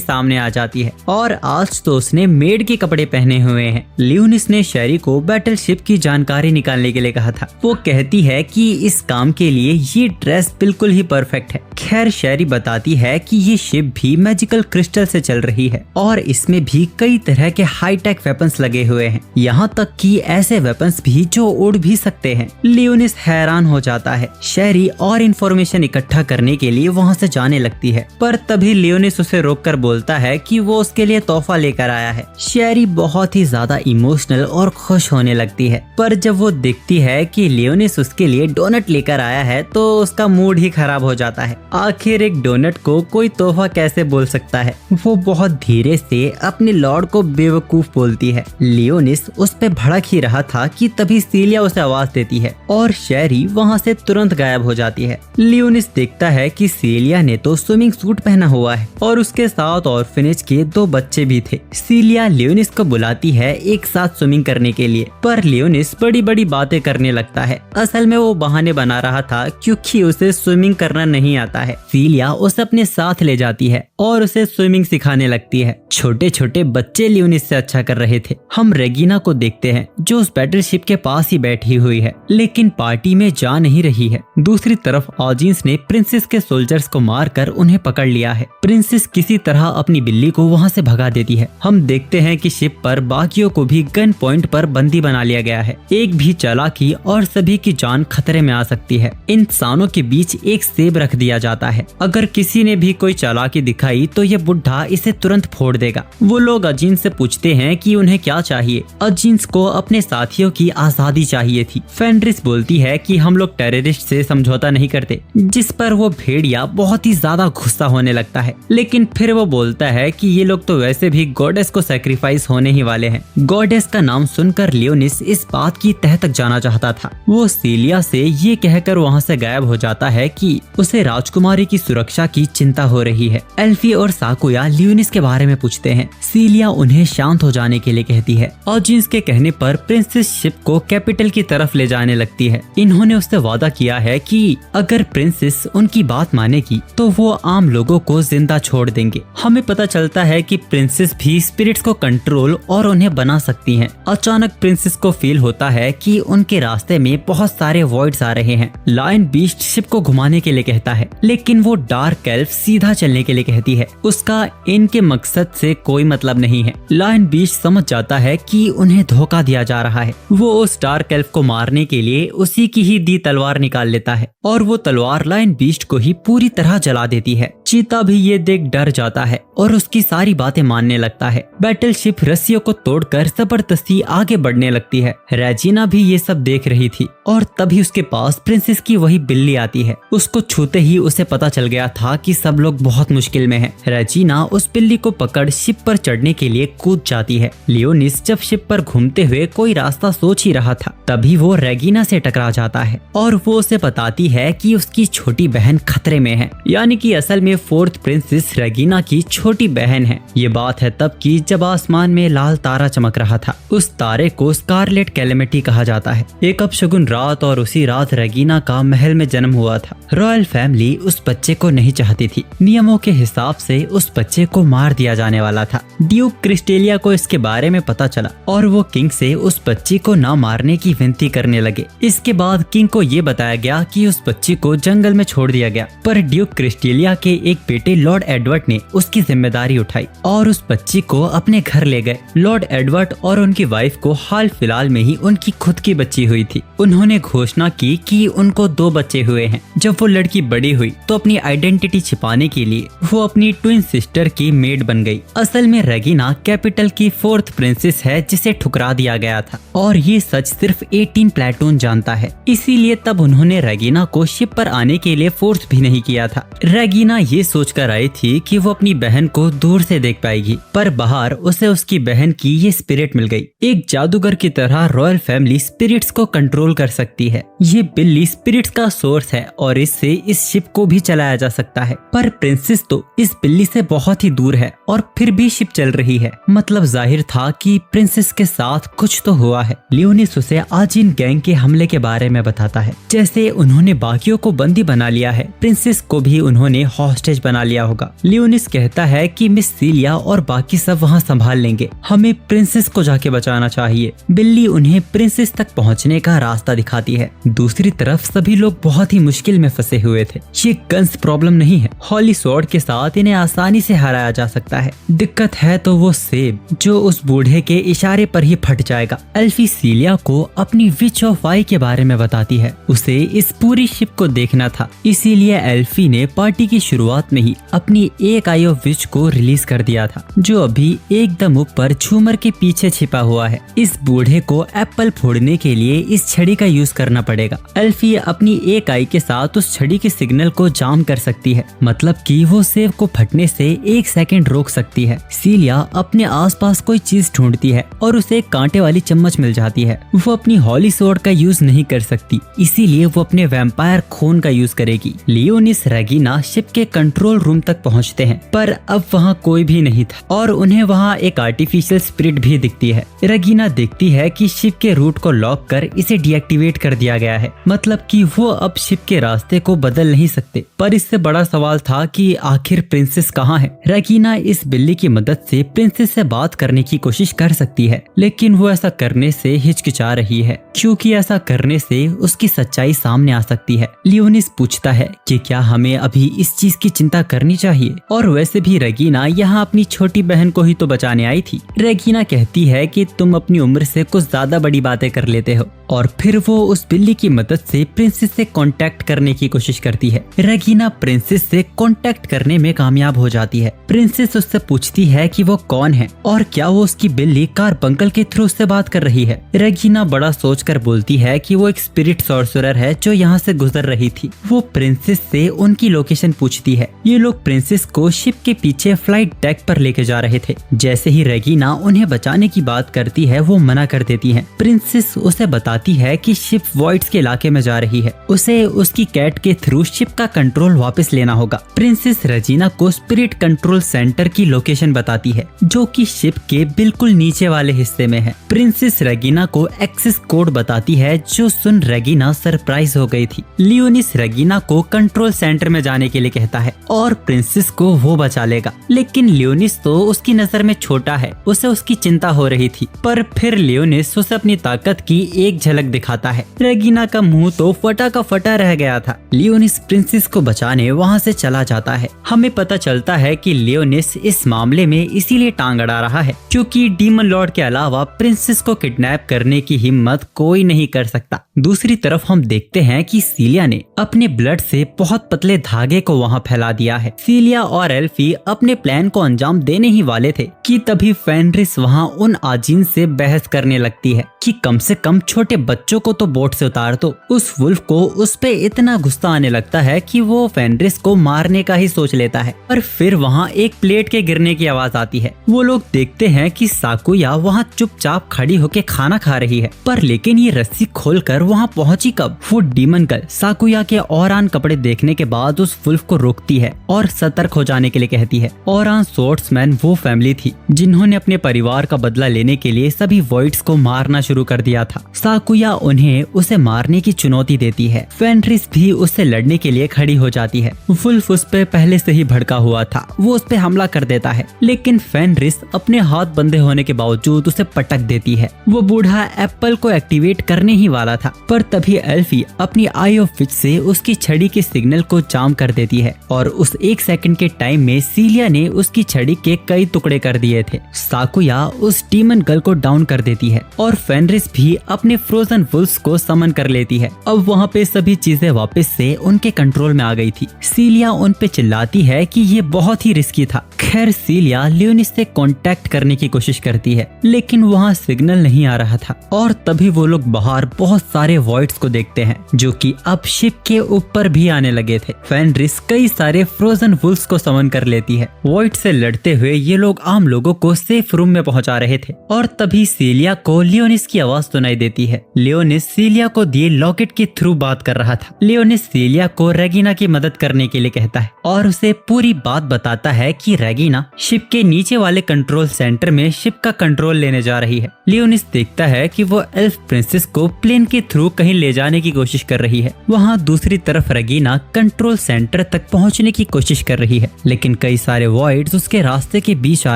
सामने आ जाती है और आज तो उसने मेड के कपड़े पहने हुए हैं। लियोनिस ने शेरी को बैटलशिप की जानकारी निकालने के लिए कहा था। वो कहती है कि इस काम के लिए ये ड्रेस बिल्कुल ही परफेक्ट है। खैर शेरी बताती है कि ये शिप भी मैजिकल क्रिस्टल से चल रही है और इसमें भी कई तरह के हाईटेक वेपन्स लगे हुए हैं, यहाँ तक कि ऐसे वेपन्स भी जो उड़ भी सकते हैं। लियोनिस हैरान हो जाता है। शेरी और इंफॉर्मेशन इकट्ठा करने के लिए वहाँ से जाने लगती है, पर तभी लियोनिस उसे रोककर बोलता है कि वो उसके लिए तोहफा लेकर आया है। शेरी बहुत ही ज्यादा इमोशनल और खुश होने लगती है, पर जब वो देखती है कि लियोनिस उसके लिए डोनट लेकर आया है तो उसका मूड ही खराब हो जाता है। आखिर एक डोनट को कोई तोहफा कैसे बोल सकता है। वो बहुत धीरे से अपने लॉर्ड को बेवकूफ बोलती है। लियोनिस उस पे भड़क ही रहा था कि तभी सीलिया उसे आवाज देती है और शेरी वहाँ से तुरंत गायब हो जाती है। लियोनिस देखता है कि सीलिया ने तो स्विमिंग सूट पहना हुआ है और उसके साथ ऑर्फनेज के 2 बच्चे भी थे। सीलिया लियोनिस को बुलाती है एक साथ स्विमिंग करने के लिए, पर लियोनिस बड़ी बड़ी बातें करने लगता है। असल में वो बहाने बना रहा था क्योंकि उसे स्विमिंग करना नहीं आता है। सीलिया उसे अपने साथ ले जाती है और उसे स्विमिंग सिखाने लगती है। छोटे छोटे बच्चे लियोनिस से अच्छा कर रहे थे। हम रेगिना को देखते हैं जो उस बैटलशिप के पास ही बैठी हुई है, लेकिन पार्टी में जा नहीं रही है। दूसरी तरफ ऑजिन्स ने प्रिंसेस के सोल्जर्स को मारकर उन्हें पकड़ लिया है। प्रिंसेस किसी तरह अपनी बिल्ली को वहाँ से भगा देती है। हम देखते हैं कि शिप पर बाकियों को भी गन पॉइंट पर बंदी बना लिया गया है। एक भी चालाकी और सभी की जान खतरे में आ सकती है। इंसानों के बीच एक सेब रख दिया जाता है। अगर किसी ने भी कोई चालाकी दिखाई तो ये बुढ़ा इसे तुरंत फोड़ देगा। वो लोग अजीन्स से पूछते हैं कि उन्हें क्या चाहिए। अजीन्स को अपने साथियों की आजादी चाहिए थी। फेंड्रिस बोलती है कि हम लोग टेररिस्ट से समझौता नहीं करते, जिस पर वो भेड़िया बहुत ही ज्यादा गुस्सा होने लगता है। लेकिन फिर वो बोलता है कि ये लोग तो वैसे भी गॉडेस को सैक्रिफाइस होने ही वाले हैं। गॉडेस का नाम सुनकर लियोनिस इस बात की तह तक जाना चाहता था। वो सीलिया से ये कहकर वहाँ से गायब हो जाता है कि उसे राजकुमारी की सुरक्षा की चिंता हो रही है। एल्फी और साकुया लियोनिस के बारे में पूछते हैं। सीलिया उन्हें शांत हो जाने के लिए कहती है और जिन्स के कहने पर प्रिंसेस शिप को कैपिटल की तरफ ले जाने लगती है। इन्होंने उससे वादा किया है कि अगर प्रिंसेस उनकी बात मानेगी तो वो आम लोगों को जिंदा छोड़ देंगे। हमें पता चलता है कि प्रिंसेस भी स्पिरिट्स को कंट्रोल और उन्हें बना सकती हैं। अचानक प्रिंसेस को फील होता है कि उनके रास्ते में बहुत सारे वॉइड्स आ रहे हैं। लायन बीस्ट शिप को घुमाने के लिए कहता है, लेकिन वो डार्क एल्फ सीधा चलने के लिए कहती है। उसका इनके मकसद से कोई मतलब नहीं है। लायन बीस्ट समझ जाता है कि उन्हें धोखा दिया जा रहा है। वो उस डार्क एल्फ को मारने के लिए उसी की ही दी तलवार निकाल लेता है और वो तलवार लायन बीस्ट को ही पूरी तरह जला देती है। चीता भी ये देख डर जाता है और उसकी सारी बातें मानने लगता है। बैटल शिप रस्सियों को तोड़कर जबरदस्ती आगे बढ़ने लगती है। रेजिना भी ये सब देख रही थी और तभी उसके पास प्रिंसेस की वही बिल्ली आती है। उसको छूते ही उसे पता चल गया था कि सब लोग बहुत मुश्किल में हैं। रेजिना उस बिल्ली को पकड़ शिप पर चढ़ने के लिए कूद जाती है। लियोनिस जब शिप पर घूमते हुए कोई रास्ता सोच ही रहा था, तभी वो रेगिना से टकरा जाता है और वो उसे बताती है कि उसकी छोटी बहन खतरे में है, यानी कि असल में फोर्थ प्रिंसेस रेगिना की छोटी बहन है। ये बात है तब की जब आसमान में लाल तारा चमक रहा था। उस तारे को स्कारलेट कैलेमिटी कहा जाता है। एक अपशगुन रात और उसी रात रेगिना का महल में जन्म हुआ था। रॉयल फैमिली उस बच्चे को नहीं चाहती थी। नियमों के हिसाब से उस बच्चे को मार दिया जाने वाला था। ड्यूक क्रिस्टेलिया को इसके बारे में पता चला और वो किंग से उस बच्ची को न मारने की विनती करने लगे। इसके बाद किंग को ये बताया गया कि उस बच्ची को जंगल में छोड़ दिया गया, पर ड्यूक क्रिस्टेलिया के एक बेटे लॉर्ड एडवर्ड ने उसकी जिम्मेदारी उठाई और उस बच्ची को अपने घर ले गए। लॉर्ड एडवर्ड और उनकी वाइफ को हाल फिलहाल में ही उनकी खुद की बच्ची हुई थी। उन्होंने घोषणा की कि उनको 2 बच्चे हुए हैं। जब वो लड़की बड़ी हुई तो अपनी आइडेंटिटी छिपाने के लिए वो अपनी ट्विन सिस्टर की मेड बन गई। असल में रेगिना कैपिटल की 4th प्रिंसेस है जिसे ठुकरा दिया गया था और ये सच सिर्फ 18 प्लेटून जानता है। इसीलिए तब उन्होंने रेगिना को शिप पर आने के लिए फोर्स भी नहीं किया था। रेगिना ये सोचकर आई थी कि वो अपनी बहन को दूर से देख पाएगी, पर बाहर उसे उसकी बहन की ये स्पिरिट मिल गई। एक जादूगर की तरह रॉयल फैमिली स्पिरिट्स को कंट्रोल कर सकती है। ये बिल्ली स्पिरिट्स का सोर्स है और इससे इस शिप को भी चलाया जा सकता है, पर प्रिंसेस तो इस बिल्ली से बहुत ही दूर है और फिर भी शिप चल रही है। मतलब जाहिर था कि प्रिंसेस के साथ कुछ तो हुआ है। लियोनिस उसे आजिन गैंग के हमले के बारे में बताता है। जैसे उन्होंने बाकियों को बंदी बना लिया है, प्रिंसेस को भी उन्होंने हॉस्टेज बना लिया होगा। लियोनिस कहता है कि मिस सीलिया और बाकी सब वहाँ संभाल लेंगे, हमें प्रिंसेस को जाके बचाना चाहिए। बिल्ली उन्हें प्रिंसेस तक पहुँचने का रास्ता दिखाती है। दूसरी तरफ सभी लोग बहुत ही मुश्किल में फंसे हुए थे। ये गन्स प्रॉब्लम नहीं है, हॉली स्वॉर्ड के साथ इन्हें आसानी से हराया जा सकता है। दिक्कत है तो वो सेब जो उस बूढ़े के इशारे पर ही फट जाएगा। एल्फी सीलिया को अपनी विच ऑफ आई के बारे में बताती है। उसे इस पूरी शिप को देखना था, इसीलिए एल्फी ने पार्टी की शुरुआत में ही अपनी एक आई ऑफ विच को रिलीज कर दिया था, जो अभी एकदम ऊपर झूमर के पीछे छिपा हुआ है। इस बूढ़े को एप्पल फोड़ने के लिए इस छड़ी का यूज करना पड़ेगा। एल्फी अपनी एक आई के साथ उस छड़ी के सिग्नल को जाम कर सकती है, मतलब कि वो सेब को फटने से 1 सेकंड रोक सकती है। सीलिया अपने आसपास कोई चीज ढूंढती है और उसे एक कांटे वाली चम्मच मिल जाती है। वो अपनी हॉली स्वॉर्ड का यूज नहीं कर सकती, इसीलिए वो अपने वैम्पायर खून का यूज करेगी। लियोनिस रेगिना शिप के कंट्रोल रूम तक पहुंचते हैं, पर अब वहाँ कोई भी नहीं था और उन्हें वहाँ एक आर्टिफिशियल स्पिरिट भी दिखती है। रेगिना देखती है कि शिप के रूट को लॉक कर इसे डीएक्टिवेट कर दिया गया है, मतलब कि वो अब शिप के रास्ते को बदल नहीं सकते। पर इससे बड़ा सवाल था कि आखिर प्रिंसेस कहाँ है। रेगिना इस बिल्ली की मदद से प्रिंसेस से बात करने की कोशिश कर सकती है, लेकिन वो ऐसा करने से हिचकिचा रही है क्योंकि ऐसा करने से उसकी सच्चाई सामने आ सकती है। लियोनिस पूछता है कि क्या हमें अभी इस चीज की चिंता करनी चाहिए, और वैसे भी रेगिना यहाँ अपनी छोटी बहन को ही तो बचाने आई थी। रेगिना कहती है कि तुम अपनी उम्र से कुछ ज्यादा बड़ी बातें कर लेते हो, और फिर वो उस बिल्ली की मदद से प्रिंसेस से कांटेक्ट करने की कोशिश करती है। रेगिना प्रिंसेस से कांटेक्ट करने में कामयाब हो जाती है। प्रिंसेस उससे पूछती है कि वो कौन है और क्या वो उसकी बिल्ली कार्बंकल के थ्रू उससे बात कर रही है। रेगिना बड़ा सोचकर बोलती है कि वो एक स्पिरिट सॉर्सरर है जो यहाँ से गुजर रही थी। वो प्रिंसेस से उनकी लोकेशन पूछती है। ये लोग प्रिंसेस को शिप के पीछे फ्लाइट डेक पर लेके जा रहे थे। जैसे ही रेगिना उन्हें बचाने की बात करती है, वो मना कर देती है। प्रिंसेस उसे बताती है कि शिप वॉइड्स के इलाके में जा रही है, उसे उसकी कैट के थ्रू शिप का कंट्रोल वापस लेना होगा। प्रिंसेस रेजिना को स्पिरिट कंट्रोल सेंटर की लोकेशन बताती है, जो कि शिप के बिल्कुल नीचे वाले हिस्से में है। प्रिंसेस रेगिना को एक्सेस कोड बताती है, जो सुन रेगिना सरप्राइज हो गई थी। लियोनिस रेगिना को कंट्रोल सेंटर में जाने के लिए कहता है और प्रिंसेस को वो बचा लेगा, लेकिन लियोनिस तो उसकी नजर में छोटा है, उसे उसकी चिंता हो रही थी। पर फिर लियोनिस उसे अपनी ताकत की एक झलक दिखाता है। रेगिना का मुंह तो फटा का फटा रह गया था। लियोनिस प्रिंसेस को बचाने वहाँ से चला जाता है। हमें पता चलता है कि लियोनिस इस मामले में इसीलिए टांग अड़ा रहा है क्योंकि डीमन लॉर्ड के अलावा प्रिंसेस को किडनैप करने की हिम्मत कोई नहीं कर सकता। दूसरी तरफ हम देखते हैं कि सीलिया ने अपने ब्लड से बहुत पतले धागे को वहाँ फैला दिया है। सीलिया और एल्फी अपने प्लान को अंजाम देने ही वाले थे कि तभी फेनरिस वहाँ उन आजीन से बहस करने लगती है कि कम से कम छोटे बच्चों को तो बोट से उतार दो। उस वुल्फ को उस पे इतना गुस्सा आने लगता है कि वो फेनरिस को मारने का ही सोच लेता है। और फिर वहाँ एक प्लेट के गिरने की आवाज आती है। वो लोग देखते हैं कि साकुया वहाँ चुपचाप खड़ी होकर खाना खा रही है, पर लेकिन ये रस्सी खोलकर वहाँ पहुंची कब? वो डीमन गर्ल साकुया के औरान कपड़े देखने के बाद उस वुल्फ को रोकती है और सतर्क हो जाने के लिए कहती है। औरान स्वॉर्ड्समैन वो फैमिली थी जिन्होंने अपने परिवार का बदला लेने के लिए सभी वॉइड्स को मारना शुरू कर दिया था। साकुया उन्हें उसे मारने की चुनौती देती है। फेनरिस भी उससे लड़ने के लिए खड़ी हो जाती है। वुल्फ उस पे पहले से ही भड़का हुआ था। वो उस पे हमला कर देता है, लेकिन फेनरिस अपने हाथ बंधे होने के बावजूद उसे पटक देती है। वो बूढ़ा एप्पल को एक्टिवेट करने ही वाला था, पर तभी एल्फी अपनी आई ऑफ विच से उसकी छड़ी के सिग्नल को जाम कर देती है और उस 1 सेकंड के टाइम में सीलिया ने उसकी छड़ी के कई टुकड़े कर दिए थे। साकुया उस डीमन गर्ल को डाउन कर देती है और फेनरिस भी अपने फ्रोजन वुल्फ्स को समन कर लेती है। अब वहाँ पे सभी चीजें वापस से उनके कंट्रोल में आ गई थी। सीलिया उन पे चिल्लाती है कि ये बहुत ही रिस्की था। खैर सीलिया लियोनिस से कांटेक्ट करने की कोशिश करती है, लेकिन वहाँ सिग्नल नहीं आ रहा था। और तभी वो लोग बाहर बहुत सारे वॉइड्स को देखते हैं जो कि अब शिप के ऊपर भी आने लगे थे। फेनरिस कई सारे फ्रोजन वुल्फ्स को समन कर लेती है। वॉइड से लड़ते हुए ये लोग आम लोगों को सेफ रूम में पहुंचा रहे थे और तभी सीलिया को लियोनिस की आवाज सुनाई देती है। लियोनिस सीलिया को दिए लॉकेट के थ्रू बात कर रहा था। लियोनिस सीलिया को रेगिना की मदद करने के लिए कहता है और उसे पूरी बात बताता है कि रेगिना शिप के नीचे वाले कंट्रोल सेंटर में शिप का कंट्रोल लेने जा रही है। लियोनिस देखता है कि वो एल्फ प्रिंसेस को प्लेन के थ्रू कहीं ले जाने की कोशिश कर रही है। वहाँ दूसरी तरफ रेगिना कंट्रोल सेंटर तक पहुँचने की कोशिश कर रही है, लेकिन कई सारे वॉइड्स उसके रास्ते के बीच आ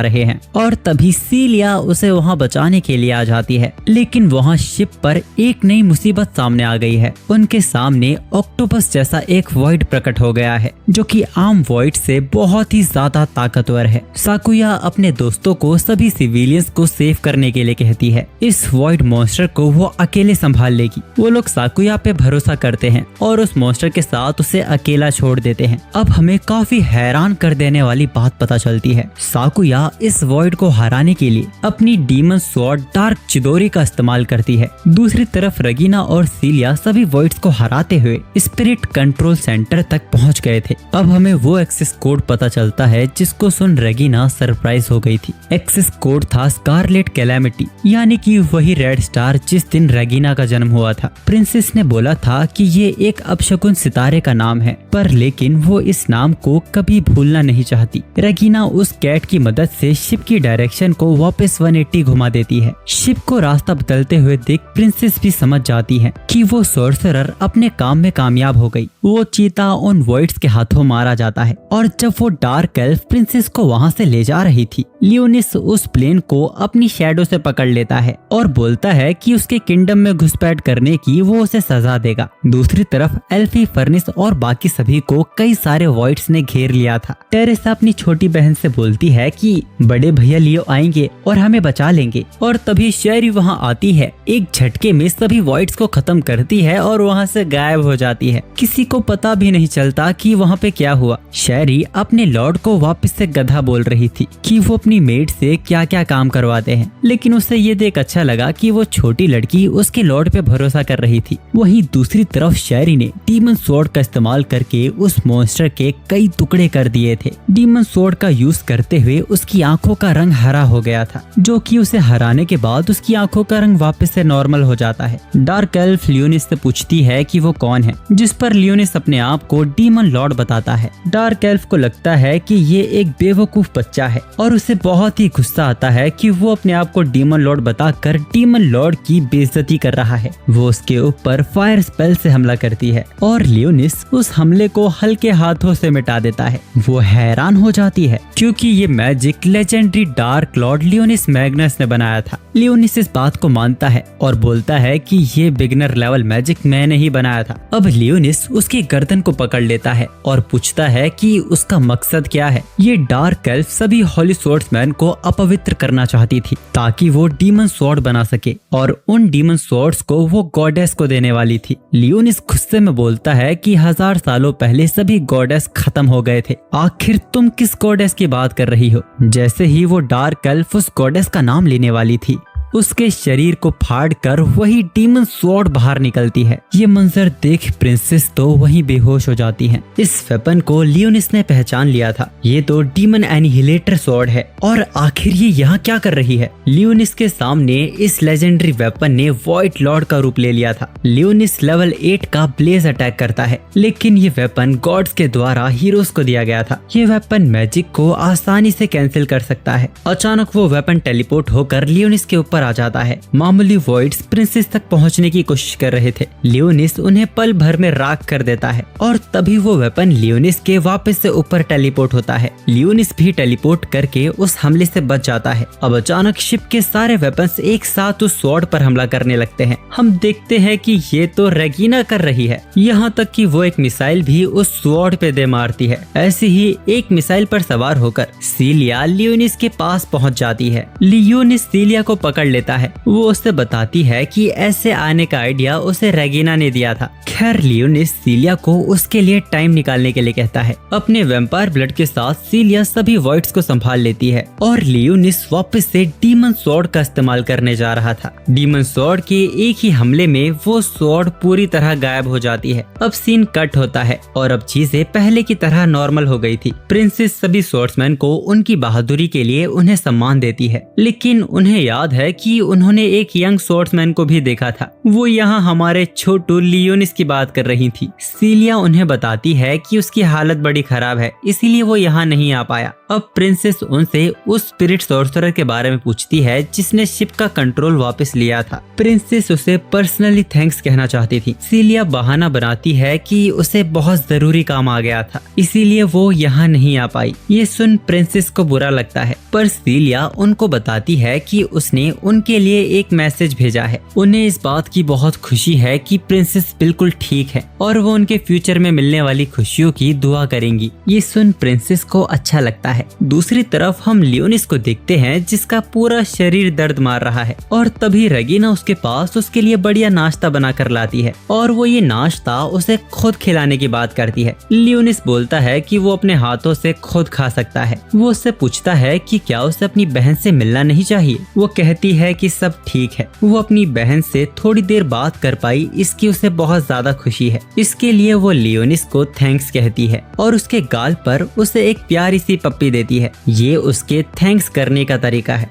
रहे हैं और तभी सीलिया उसे वहाँ बचाने के लिए आ जाती है। लेकिन वहाँ शिप पर एक नई मुसीबत सामने आ गई है। उनके सामने ऑक्टोपस जैसा एक वॉइड प्रकट हो गया है जो कि आम वॉइड से बहुत ही ज्यादा ताकतवर है। साकुया अपने दोस्तों को सभी सिविलियंस को सेव करने के लिए कहती है। इस वॉइड मॉन्स्टर को वो अकेले संभाल लेगी। वो लोग साकुया पे भरोसा करते हैं और उस मॉन्स्टर के साथ उसे अकेला छोड़ देते हैं। अब हमें काफी हैरान कर देने वाली बात पता चलती है। साकुया इस वॉइड को हराने के लिए अपनी डीमन स्वॉर्ड डार्क चिदोरी का इस्तेमाल करती है। दूसरी तरफ रेगिना और सीलिया सभी वॉइड्स को हराते हुए स्पिरिट कंट्रोल सेंटर तक पहुंच गए थे। अब हमें वो एक्सेस कोड पता चलता है जिसको सुन रेगिना सरप्राइज हो गई थी। एक्सेस कोड था स्कारलेट कैलामिटी, यानी कि वही रेड स्टार जिस दिन रेगिना का जन्म हुआ था। प्रिंसेस ने बोला था कि ये एक अपशकुन सितारे का नाम है, पर लेकिन वो इस नाम को कभी भूलना नहीं चाहती। रेगिना उस कैट की मदद से शिप की डायरेक्शन को वापस 180 घुमा देती है। शिप को रास्ता बदलते हुए देख प्रिंसेस भी समझ जाती है कि वो सोर्सरर अपने काम में कामयाब हो गई। वो चीता उन वॉइड्स के हाथों मारा जाता है और जब वो डार्क एल्फ प्रिंसेस को वहाँ से ले जा रही थी, लियोनिस उस प्लेन को अपनी शैडो से पकड़ लेता है और बोलता है कि उसके किंगडम में घुसपैठ करने की वो उसे सजा देगा। दूसरी तरफ एल्फी, फर्निस और बाकी सभी को कई सारे वॉइड्स ने घेर लिया था। टेरेसा अपनी छोटी बहन से बोलती है कि बड़े भैया लियो आएंगे और हमें बचा लेंगे और तभी शेरी वहाँ आती है, एक झटके में सभी वॉइड्स को खत्म करती है और वहाँ से गायब हो जाती है। किसी को पता भी नहीं चलता कि वहाँ पे क्या हुआ। शेरी अपने लॉर्ड को वापस से गधा बोल रही थी कि वो अपनी मेड से क्या क्या काम करवाते हैं, लेकिन उसे ये देख अच्छा लगा कि वो छोटी लड़की उसके लॉर्ड पे भरोसा कर रही थी। वहीं दूसरी तरफ शेरी ने डीमन स्वॉर्ड का इस्तेमाल करके उस मॉन्स्टर के कई टुकड़े कर दिए थे। डीमन स्वॉर्ड का यूज करते हुए उसकी आंखों का रंग हरा हो गया था, जो कि उसे हराने के बाद उसकी आंखों का रंग वापस से नॉर्मल हो जाता है। डार्क एल्फ लियोनिस से पूछती है कि वो कौन है, जिस पर लियोनिस अपने आप को डीमन लॉर्ड बताता है। डार्क एल्फ को लगता है कि ये एक बेवकूफ बच्चा है और उसे बहुत ही गुस्सा आता है कि वो अपने आप को डीमन लॉर्ड बताकर डीमन लॉर्ड की बेइज्जती कर रहा है। वो उसके ऊपर फायर स्पेल से हमला करती है और लियोनिस उस हमले को हल्के हाथों से मिटा देता है। वो हैरान हो जाती है क्योंकि ये magic legendary dark Lord लियोनिस Magnus ने बनाया था। लियोनिस इस बात को मानता है और बोलता बोलता है कि ये बिगिनर लेवल मैजिक मैंने ही बनाया था। अब लियोनिस उसकी गर्दन को पकड़ लेता है और पूछता है कि उसका मकसद क्या है। ये डार्क एल्फ सभी होली स्वॉर्ड्समैन को अपवित्र करना चाहती थी ताकि वो डीमन स्वॉर्ड बना सके और उन डीमन स्वॉर्ड्स को वो गॉडेस को देने वाली थी। लियोनिस गुस्से में बोलता है कि 1000 सालों पहले सभी गॉडेस खत्म हो गए थे, आखिर तुम किस गॉडेस की बात कर रही हो। जैसे ही वो डार्क एल्फ उस गॉडेस का नाम लेने वाली थी, उसके शरीर को फाड़कर वही डीमन स्वॉर्ड बाहर निकलती है। ये मंजर देख प्रिंसेस तो वहीं बेहोश हो जाती हैं। इस वेपन को लियोनिस ने पहचान लिया था, ये तो डीमन एनिहिलेटर स्वॉर्ड है। और आखिर ये यहाँ क्या कर रही है। लियोनिस के सामने इस लेजेंडरी वेपन ने व्हाइट लॉर्ड का रूप ले लिया था। लियोनिस लेवल 8 का ब्लेज अटैक करता है, लेकिन ये वेपन गॉड्स के द्वारा हीरोज को दिया गया था। ये वेपन मैजिक को आसानी से कैंसिल कर सकता है। अचानक वो वेपन टेलीपोर्ट होकर लियोनिस के ऊपर आ जाता है। मामूली वॉइड्स प्रिंसेस तक पहुंचने की कोशिश कर रहे थे। लियोनिस उन्हें पल भर में राख कर देता है और तभी वो वेपन लियोनिस के वापस से ऊपर टेलीपोर्ट होता है। लियोनिस भी टेलीपोर्ट करके उस हमले से बच जाता है। अब अचानक शिप के सारे वेपन्स एक साथ उस स्वॉर्ड पर हमला करने लगते हैं। हम देखते हैं कि ये तो रेगिना कर रही है, यहाँ तक कि वो एक मिसाइल भी उस स्वॉर्ड पे दे मारती है। ऐसे ही एक मिसाइल पर सवार होकर सीलिया लियोनिस के पास पहुँच जाती है। लियोनिस सीलिया को पकड़ लेता है। वो उससे बताती है कि ऐसे आने का आइडिया उसे रेगिना ने दिया था। खैर लियोनिस सीलिया को उसके लिए टाइम निकालने के लिए कहता है। अपने वैम्पायर ब्लड के साथ सीलिया सभी वॉइड्स को संभाल लेती है और लियोनिस वापस से डीमन स्वॉर्ड का इस्तेमाल करने जा रहा था। डीमन स्वॉर्ड के एक ही हमले में वो स्वॉर्ड पूरी तरह गायब हो जाती है। अब सीन कट होता है और अब चीजें पहले की तरह नॉर्मल हो गई थी। प्रिंसेस सभी स्वॉर्ड्समैन को उनकी बहादुरी के लिए उन्हें सम्मान देती है, लेकिन उन्हें याद है कि उन्होंने एक यंग स्वॉर्ड्समैन को भी देखा था। वो यहाँ हमारे छोटू लियोनिस की बात कर रही थी। सीलिया उन्हें बताती है कि उसकी हालत बड़ी खराब है, इसीलिए वो यहाँ नहीं आ पाया। अब प्रिंसेस उनसे उस स्पिरिट सॉर्सरर के बारे में पूछती है जिसने शिप का कंट्रोल वापस लिया था। प्रिंसेस उसे पर्सनली थैंक्स कहना चाहती थी। सीलिया बहाना बनाती है कि उसे बहुत जरूरी काम आ गया था, इसीलिए वो यहाँ नहीं आ पाई। ये सुन प्रिंसेस को बुरा लगता है, पर सीलिया उनको बताती है कि उसने उनके लिए एक मैसेज भेजा है। उन्हें इस बात की बहुत खुशी है कि प्रिंसेस बिल्कुल ठीक है और वो उनके फ्यूचर में मिलने वाली खुशियों की दुआ करेंगी। ये सुन प्रिंसेस को अच्छा लगता है। दूसरी तरफ हम लियोनिस को देखते हैं जिसका पूरा शरीर दर्द मार रहा है और तभी रेगिना उसके पास उसके लिए बढ़िया नाश्ता बना कर लाती है और वो ये नाश्ता उसे खुद खिलाने की बात करती है। लियोनिस बोलता है कि वो अपने हाथों से खुद खा सकता है। वो उससे पूछता है कि क्या उसे अपनी बहन से मिलना नहीं चाहिए। वो कहती है कि सब ठीक है। वो अपनी बहन से थोड़ी देर बात कर पाई, इसकी उसे बहुत ज्यादा खुशी है। इसके लिए वो लियोनिस को थैंक्स कहती है और उसके गाल पर उसे एक प्यारी सी पप्पी देती है। ये उसके थैंक्स करने का तरीका है।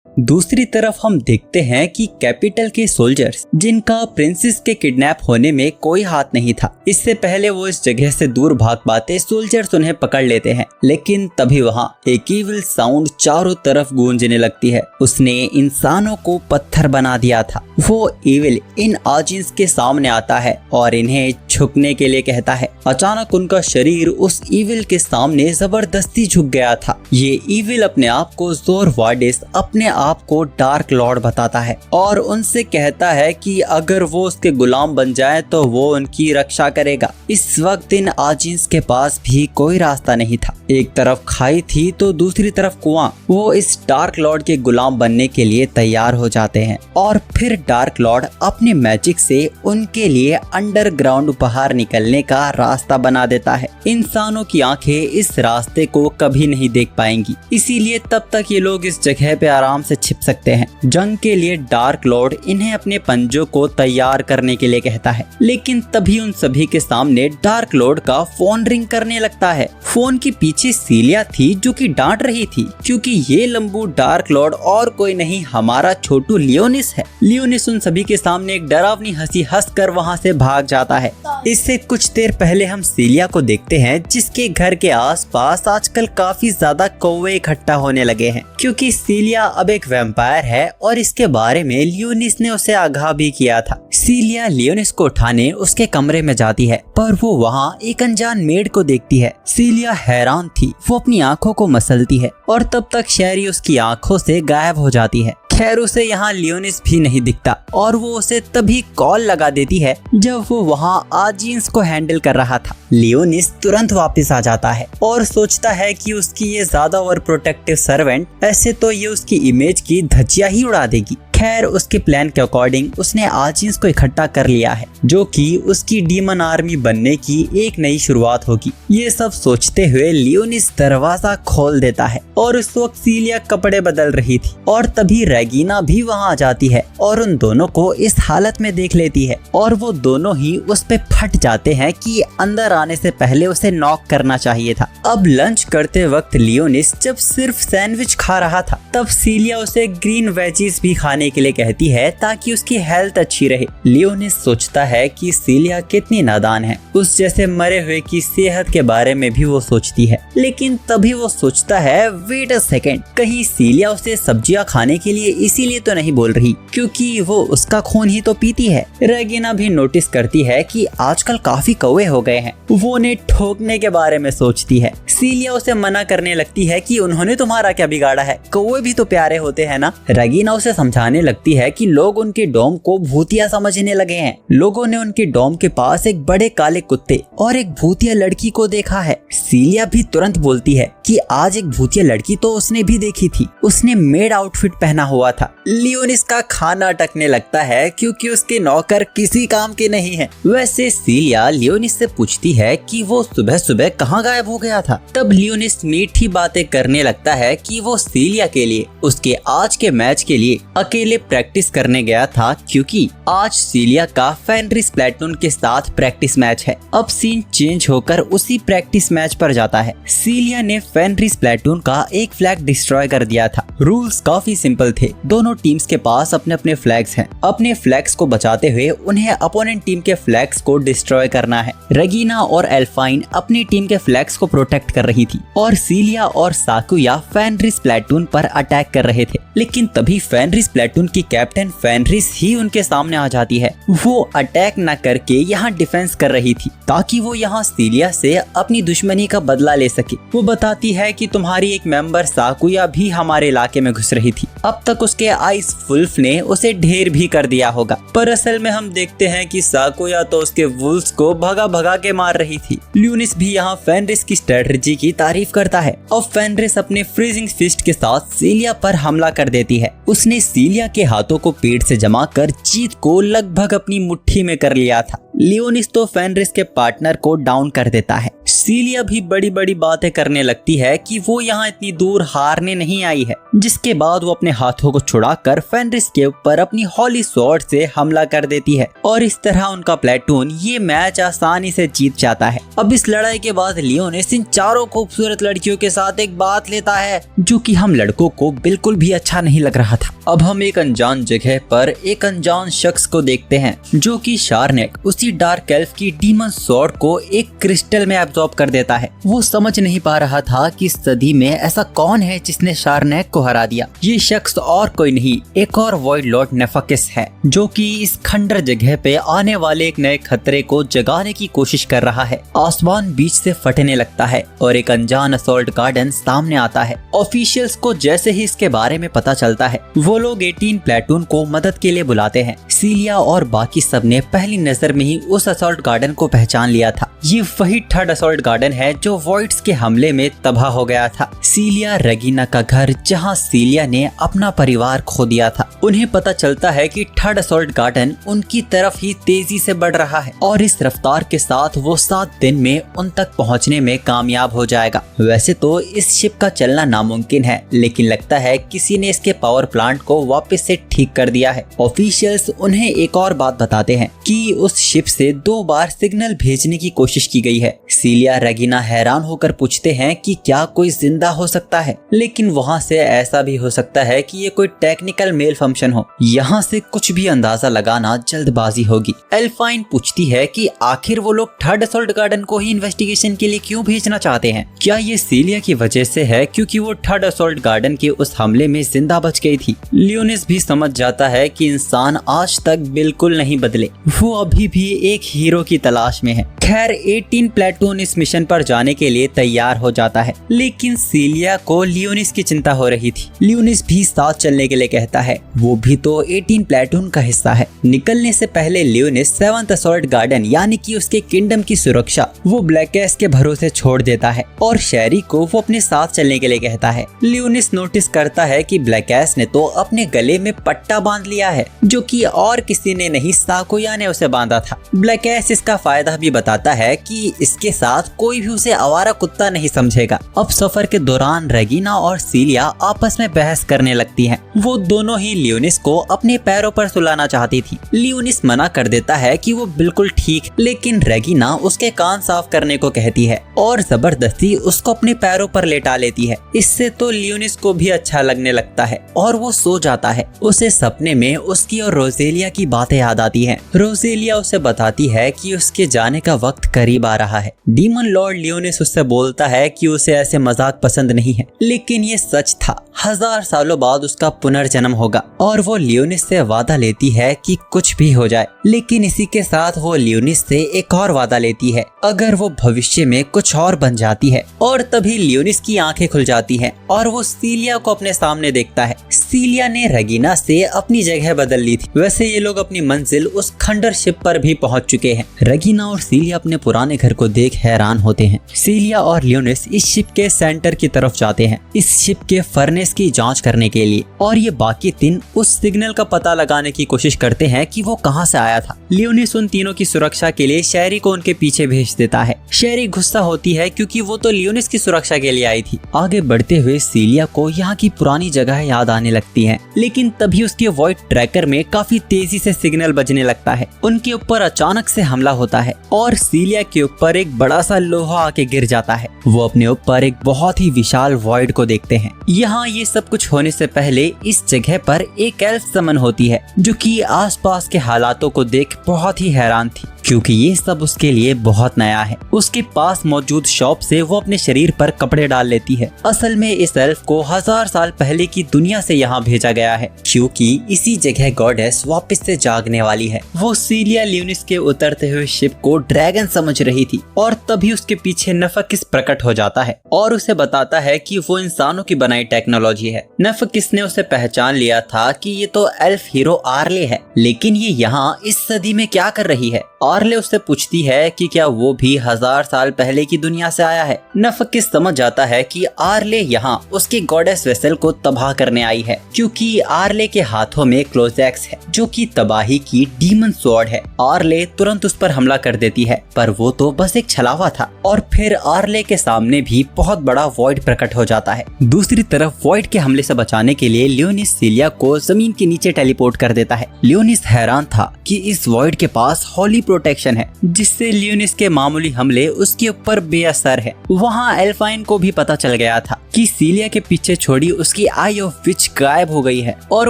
दूसरी तरफ हम देखते हैं कि कैपिटल के सोल्जर्स, जिनका प्रिंसेस के किडनैप होने में कोई हाथ नहीं था, इससे पहले वो इस जगह से दूर भाग पाते, सोल्जर्स उन्हें पकड़ लेते हैं। लेकिन तभी वहाँ एक ईविल साउंड चारों तरफ गूंजने लगती है। उसने इंसानों को पत्थर बना दिया था। वो ईविल इन आजिन्स के सामने आता है और इन्हें झुकने के लिए कहता है। अचानक उनका शरीर उस ईविल के सामने जबरदस्ती झुक गया था। ये ईविल अपने आप को जोर वार्डिस, अपने आप को डार्क लॉर्ड बताता है और उनसे कहता है कि अगर वो उसके गुलाम बन जाए तो वो उनकी रक्षा करेगा। इस वक्त इन आजिन्स के पास भी कोई रास्ता नहीं था। एक तरफ खाई थी तो दूसरी तरफ कुआं। वो इस डार्क लॉर्ड के गुलाम बनने के लिए तैयार हो जाते हैं और फिर डार्क लॉर्ड अपने मैजिक से उनके लिए अंडरग्राउंड बाहर निकलने का रास्ता बना देता है। इंसानों की आंखें इस रास्ते को कभी नहीं देख पाएंगी, इसीलिए तब तक ये लोग इस जगह पे आराम से छिप सकते हैं। जंग के लिए डार्क लॉर्ड इन्हें अपने पंजों को तैयार करने के लिए कहता है, लेकिन तभी उन सभी के सामने डार्क लॉर्ड का फोन रिंग करने लगता है। फोन के पीछे सीलिया थी जो कि डांट रही थी, क्योंकि ये लंबू डार्क लॉर्ड और कोई नहीं हमारा छोटू लियोनिस है। लियोनिस उन सभी के सामने एक डरावनी हंसी हंसकर वहां से भाग जाता है। इससे कुछ देर पहले हम सीलिया को देखते हैं जिसके घर के आसपास आजकल काफी ज्यादा कौवे इकट्ठा होने लगे हैं, क्योंकि सीलिया अब एक वैम्पायर है और इसके बारे में लियोनिस ने उसे आगाह भी किया था। सीलिया लियोनिस को उठाने उसके कमरे में जाती है, पर वो वहाँ एक अनजान मेड को देखती है। सीलिया हैरान थी, वो अपनी आंखों को मसलती है और तब तक शेरी उसकी आंखों से गायब हो जाती है। खैर उसे यहाँ लियोनिस भी नहीं दिखता और वो उसे तभी कॉल लगा देती है जब वो वहाँ आजीन्स को हैंडल कर रहा था। लियोनिस तुरंत वापस आ जाता है और सोचता है कि उसकी ये ज्यादा ओवर प्रोटेक्टिव सर्वेंट ऐसे तो ये उसकी इमेज की धज्जियां ही उड़ा देगी। खैर उसके प्लान के अकॉर्डिंग उसने आजीन्स को इकट्ठा कर लिया है, जो कि उसकी डीमन आर्मी बनने की एक नई शुरुआत होगी। ये सब सोचते हुए लियोनिस दरवाजा खोल देता है और उस वक्त सीलिया कपड़े बदल रही थी और तभी रेगिना भी वहाँ आ जाती है और उन दोनों को इस हालत में देख लेती है और वो दोनों ही उस पे फट जाते हैं कि अंदर आने से पहले उसे नॉक करना चाहिए था। अब लंच करते वक्त लियोनिस जब सिर्फ सैंडविच खा रहा था, तब सीलिया उसे ग्रीन वेजीज भी खाने के लिए कहती है ताकि उसकी हेल्थ अच्छी रहे। लियोनिस सोचता है कि सीलिया कितनी नादान है, उस जैसे मरे हुए की सेहत के बारे में भी वो सोचती है। लेकिन तभी वो सोचता है वेट अ सेकेंड, कहीं सीलिया उसे सब्जियां खाने के लिए इसीलिए तो नहीं बोल रही क्योंकि वो उसका खून ही तो पीती है। रेगिना भी नोटिस करती है कि आजकल काफी कौवे हो गए हैं, वो उन्हें ठोकने के बारे में सोचती है। सीलिया उसे मना करने लगती है कि उन्होंने तुम्हारा क्या बिगाड़ा है, कौवे भी तो प्यारे होते हैं ना। रेगिना उसे समझाने लगती है कि लोग उनके डोम को भूतिया समझने लगे हैं। लोगों ने उनके डोम के पास एक बड़े काले कुत्ते और एक भूतिया लड़की को देखा है। सीलिया भी तुरंत बोलती है कि आज एक भूतिया लड़की तो उसने भी देखी थी, उसने मेड आउटफिट पहना हुआ था। लियोनिस का खाना अटकने लगता है क्योंकि उसके नौकर किसी काम के नहीं है। वैसे सीलिया लियोनिस से पूछती है कि वो सुबह सुबह कहाँ गायब हो गया था। तब लियोनिस मीठी बातें करने लगता है कि वो सीलिया के लिए उसके आज के मैच के लिए अकेले प्रैक्टिस करने गया था क्योंकि आज सीलिया का फेनरिस प्लेटून के साथ प्रैक्टिस मैच है। अब सीन चेंज होकर उसी प्रैक्टिस मैच पर जाता है। सीलिया ने फेनरिस प्लेटून का एक फ्लैग डिस्ट्रॉय कर दिया था। रूल्स काफी सिंपल थे, दोनों टीम्स के पास अपने अपने फ्लैग्स हैं। अपने फ्लैग्स को बचाते हुए उन्हें अपोनेंट टीम के फ्लैग्स को डिस्ट्रॉय करना है। रेगिना और एल्फाइन अपनी टीम के फ्लैग्स को प्रोटेक्ट कर रही थी और सीलिया और साकुया फेनरिस प्लेटून पर अटैक कर रहे थे। लेकिन तभी फेनरिस प्लेटून की कैप्टन फेनरिस ही उनके सामने आ जाती है। वो अटैक न करके यहाँ डिफेंस कर रही थी ताकि वो यहाँ सीलिया से अपनी दुश्मनी का बदला ले सके। वो बताती है कि तुम्हारी एक मेंबर साकुया भी हमारे इलाके में घुस रही थी, अब तक उसके आइस वुल्फ ने उसे ढेर भी कर दिया होगा। पर असल में हम देखते हैं कि साकुया तो उसके वुल्फ्स को भगा भगा के मार रही थी। लियोनिस भी यहाँ फेनरिस की स्ट्रेटजी की तारीफ करता है और फेनरिस अपने फ्रीजिंग फिस्ट के साथ सीलिया पर हमला कर देती है। उसने सीलिया के हाथों को पेट से जमा कर जीत को लगभग अपनी मुट्ठी में कर लिया था। लियोनिस तो फेनरिस के पार्टनर को डाउन कर देता है। सीलिया भी बड़ी बड़ी बातें करने लगती है कि वो यहाँ इतनी दूर हारने नहीं आई है, जिसके बाद वो अपने हाथों को छुड़ाकर फेनरिस के ऊपर अपनी हॉली स्वॉर्ड से हमला कर देती है और इस तरह उनका प्लेटून ये मैच आसानी से जीत जाता है। अब इस लड़ाई के बाद लियोनिस इन चारों खूबसूरत लड़कियों के साथ एक बात लेता है जो कि हम लड़कों को बिल्कुल भी अच्छा नहीं लग रहा था। अब हम एक अनजान जगह पर एक अनजान शख्स को देखते हैं जो कि शार्नेक उसी डार्क एल्फ की डीमन स्वॉर्ड को एक क्रिस्टल में एब्जॉर्ब कर देता है। वो समझ नहीं पा रहा था कि इस सदी में ऐसा कौन है जिसने शार्नेक को हरा दिया। ये शख्स और कोई नहीं, एक और वॉइड लॉर्ड नेफाकिस है जो कि इस खंडर जगह पे आने वाले एक नए खतरे को जगाने की कोशिश कर रहा है। आसमान बीच से फटने लगता है और एक अनजान असॉल्ट गार्डन सामने आता है। ऑफिशियल्स को जैसे ही इसके बारे में पता चलता है वो लोग 18 प्लेटून को मदद के लिए बुलाते हैं। सीलिया और बाकी सब ने पहली नजर में ही उस असॉल्ट गार्डन को पहचान लिया था। ये वही थर्ड असॉल्ट गार्डन है जो वॉइड्स के हमले में तबाह हो गया था। सीलिया रेगिना का घर जहां सीलिया ने अपना परिवार खो दिया था। उन्हें पता चलता है कि थर्ड असॉल्ट गार्डन उनकी तरफ ही तेजी से बढ़ रहा है और इस रफ्तार के साथ वो 7 दिन में उन तक पहुंचने में कामयाब हो जाएगा। वैसे तो इस शिप का चलना नामुमकिन है, लेकिन लगता है किसी ने इसके पावर प्लांट को वापस से ठीक कर दिया है। ऑफिशियल्स उन्हें एक और बात बताते हैं कि उस शिप से 2 बार सिग्नल भेजने की कोशिश की गई है। सीलिया सीलिया रेगिना हैरान होकर पूछते हैं कि क्या कोई जिंदा हो सकता है, लेकिन वहाँ से ऐसा भी हो सकता है कि ये कोई टेक्निकल मेल फंक्शन हो। यहाँ से कुछ भी अंदाजा लगाना जल्दबाजी होगी। एल्फाइन पूछती है कि आखिर वो लोग थर्ड असॉल्ट गार्डन को ही इन्वेस्टिगेशन के लिए क्यों भेजना चाहते हैं। क्या ये सीलिया की वजह से है क्योंकि वो थर्ड असॉल्ट गार्डन के उस हमले में जिंदा बच गई थी। लियोनिस भी समझ जाता है कि इंसान आज तक बिल्कुल नहीं बदले, वो अभी भी एक हीरो की तलाश में है। खैर 18 प्लेटून इस मिशन पर जाने के लिए तैयार हो जाता है, लेकिन सीलिया को लियोनिस की चिंता हो रही थी। लियोनिस भी साथ चलने के लिए कहता है, वो भी तो 18 प्लेटून का हिस्सा है। निकलने से पहले लियोनिस 7th असॉल्ट गार्डन यानी कि उसके किंगडम की सुरक्षा वो ब्लैकएस के भरोसे छोड़ देता है और शेरी को वो अपने साथ चलने के लिए कहता है। लियोनिस नोटिस करता है कि ब्लैकएस ने तो अपने गले में पट्टा बांध लिया है, जो कि और किसी ने नहीं, साकुया ने उसे बांधा था। ब्लैकएस इसका फायदा भी बताता है कि इसके साथ कोई भी उसे आवारा कुत्ता नहीं समझेगा। अब सफर के दौरान रेगिना और सीलिया आपस में बहस करने लगती हैं। वो दोनों ही लियोनिस को अपने पैरों पर सुलाना चाहती थी। लियोनिस मना कर देता है कि वो बिल्कुल ठीक, लेकिन रेगिना उसके कान साफ करने को कहती है और जबरदस्ती उसको अपने पैरों पर लेटा लेती है। इससे तो लियोनिस को भी अच्छा लगने लगता है और वो सो जाता है। उसे सपने में उसकी और रोजेलिया की बातें याद आती हैं। रोजेलिया उसे बताती है कि उसके जाने का वक्त करीब आ रहा है। डीमन लॉर्ड लियोनिस उससे बोलता है कि उसे ऐसे मजाक पसंद नहीं है, लेकिन ये सच था। 1000 सालों बाद उसका पुनर्जन्म होगा और वो लियोनिस से वादा लेती है कि कुछ भी हो जाए। लेकिन इसी के साथ वो लियोनिस से एक और वादा लेती है, अगर वो भविष्य में कुछ और बन जाती है। और तभी लियोनिस की आंखें खुल जाती हैं और वो सीलिया को अपने सामने देखता है। सीलिया ने रेगिना से अपनी जगह बदल ली थी। वैसे ये लोग अपनी मंजिल उस खंडर शिप पर भी पहुंच चुके हैं। रेगिना और सीलिया अपने पुराने घर को देख हैरान होते हैं। सीलिया और लियोनिस इस शिप के सेंटर की तरफ जाते हैं, इस शिप के फर्नेस की जांच करने के लिए, और ये बाकी तीन उस सिग्नल का पता लगाने की कोशिश करते हैं कि वो कहां से आया था। लियोनिस उन तीनों की सुरक्षा के लिए शेरी को उनके पीछे भेज देता है। शेरी गुस्सा होती है क्योंकि वो तो लियोनिस की सुरक्षा के लिए आई थी। आगे बढ़ते हुए सीलिया को यहाँ की पुरानी जगह याद आने लगती है, लेकिन तभी उसके वॉइड ट्रैकर में काफी तेजी से सिग्नल बजने लगता है। उनके ऊपर अचानक से हमला होता है और सीलिया के ऊपर एक बड़ा सा लोहा आके गिर जाता है। वो अपने ऊपर एक बहुत ही विशाल वॉइड को देखते हैं। यहाँ ये सब कुछ होने से पहले इस जगह पर एक एल्फ समन होती है, जो कि आसपास के हालातों को देख बहुत ही हैरान थी, क्योंकि ये सब उसके लिए बहुत नया है। उसके पास मौजूद शॉप से वो अपने शरीर पर कपड़े डाल लेती है। असल में इस एल्फ को 1000 साल पहले की दुनिया से यहाँ भेजा गया है, क्योंकि इसी जगह गॉडेस वापस से जागने वाली है। वो सीलिया लियोनिस के उतरते हुए शिप को ड्रैगन समझ रही थी और तभी उसके पीछे नफकिस प्रकट हो जाता है और उसे बताता है कि वो इंसानों की बनाई टेक्नोलॉजी है। नफकिस ने उसे पहचान लिया था कि ये तो एल्फ हीरो आर्ले है, लेकिन ये यहाँ इस सदी में क्या कर रही है। आर्ले उससे पूछती है कि क्या वो भी 1000 साल पहले की दुनिया से आया है। नफकिस समझ जाता है कि आर्ले यहाँ उसकी गॉडेस वेसल को तबाह करने आई है, क्योंकि आर्ले के हाथों में क्लोजेक्स है, जो कि तबाही की डीमन स्वॉर्ड है। आर्ले तुरंत उस पर हमला कर देती है, पर वो तो बस एक छलावा था। और फिर आर्ले के सामने भी बहुत बड़ा वॉइड प्रकट हो जाता है। दूसरी तरफ वॉइड के हमले से बचाने के लिए लियोनिस सीलिया को जमीन के नीचे टेलीपोर्ट कर देता है। लियोनिस हैरान था कि इस वॉइड के पास हॉली प्रोटेक्शन है, जिससे लियोनिस के मामूली हमले उसके ऊपर बेअसर है। वहाँ एल्फाइन को भी पता चल गया था कि सीलिया के पीछे छोड़ी उसकी आई ऑफ विच गायब हो गई है, और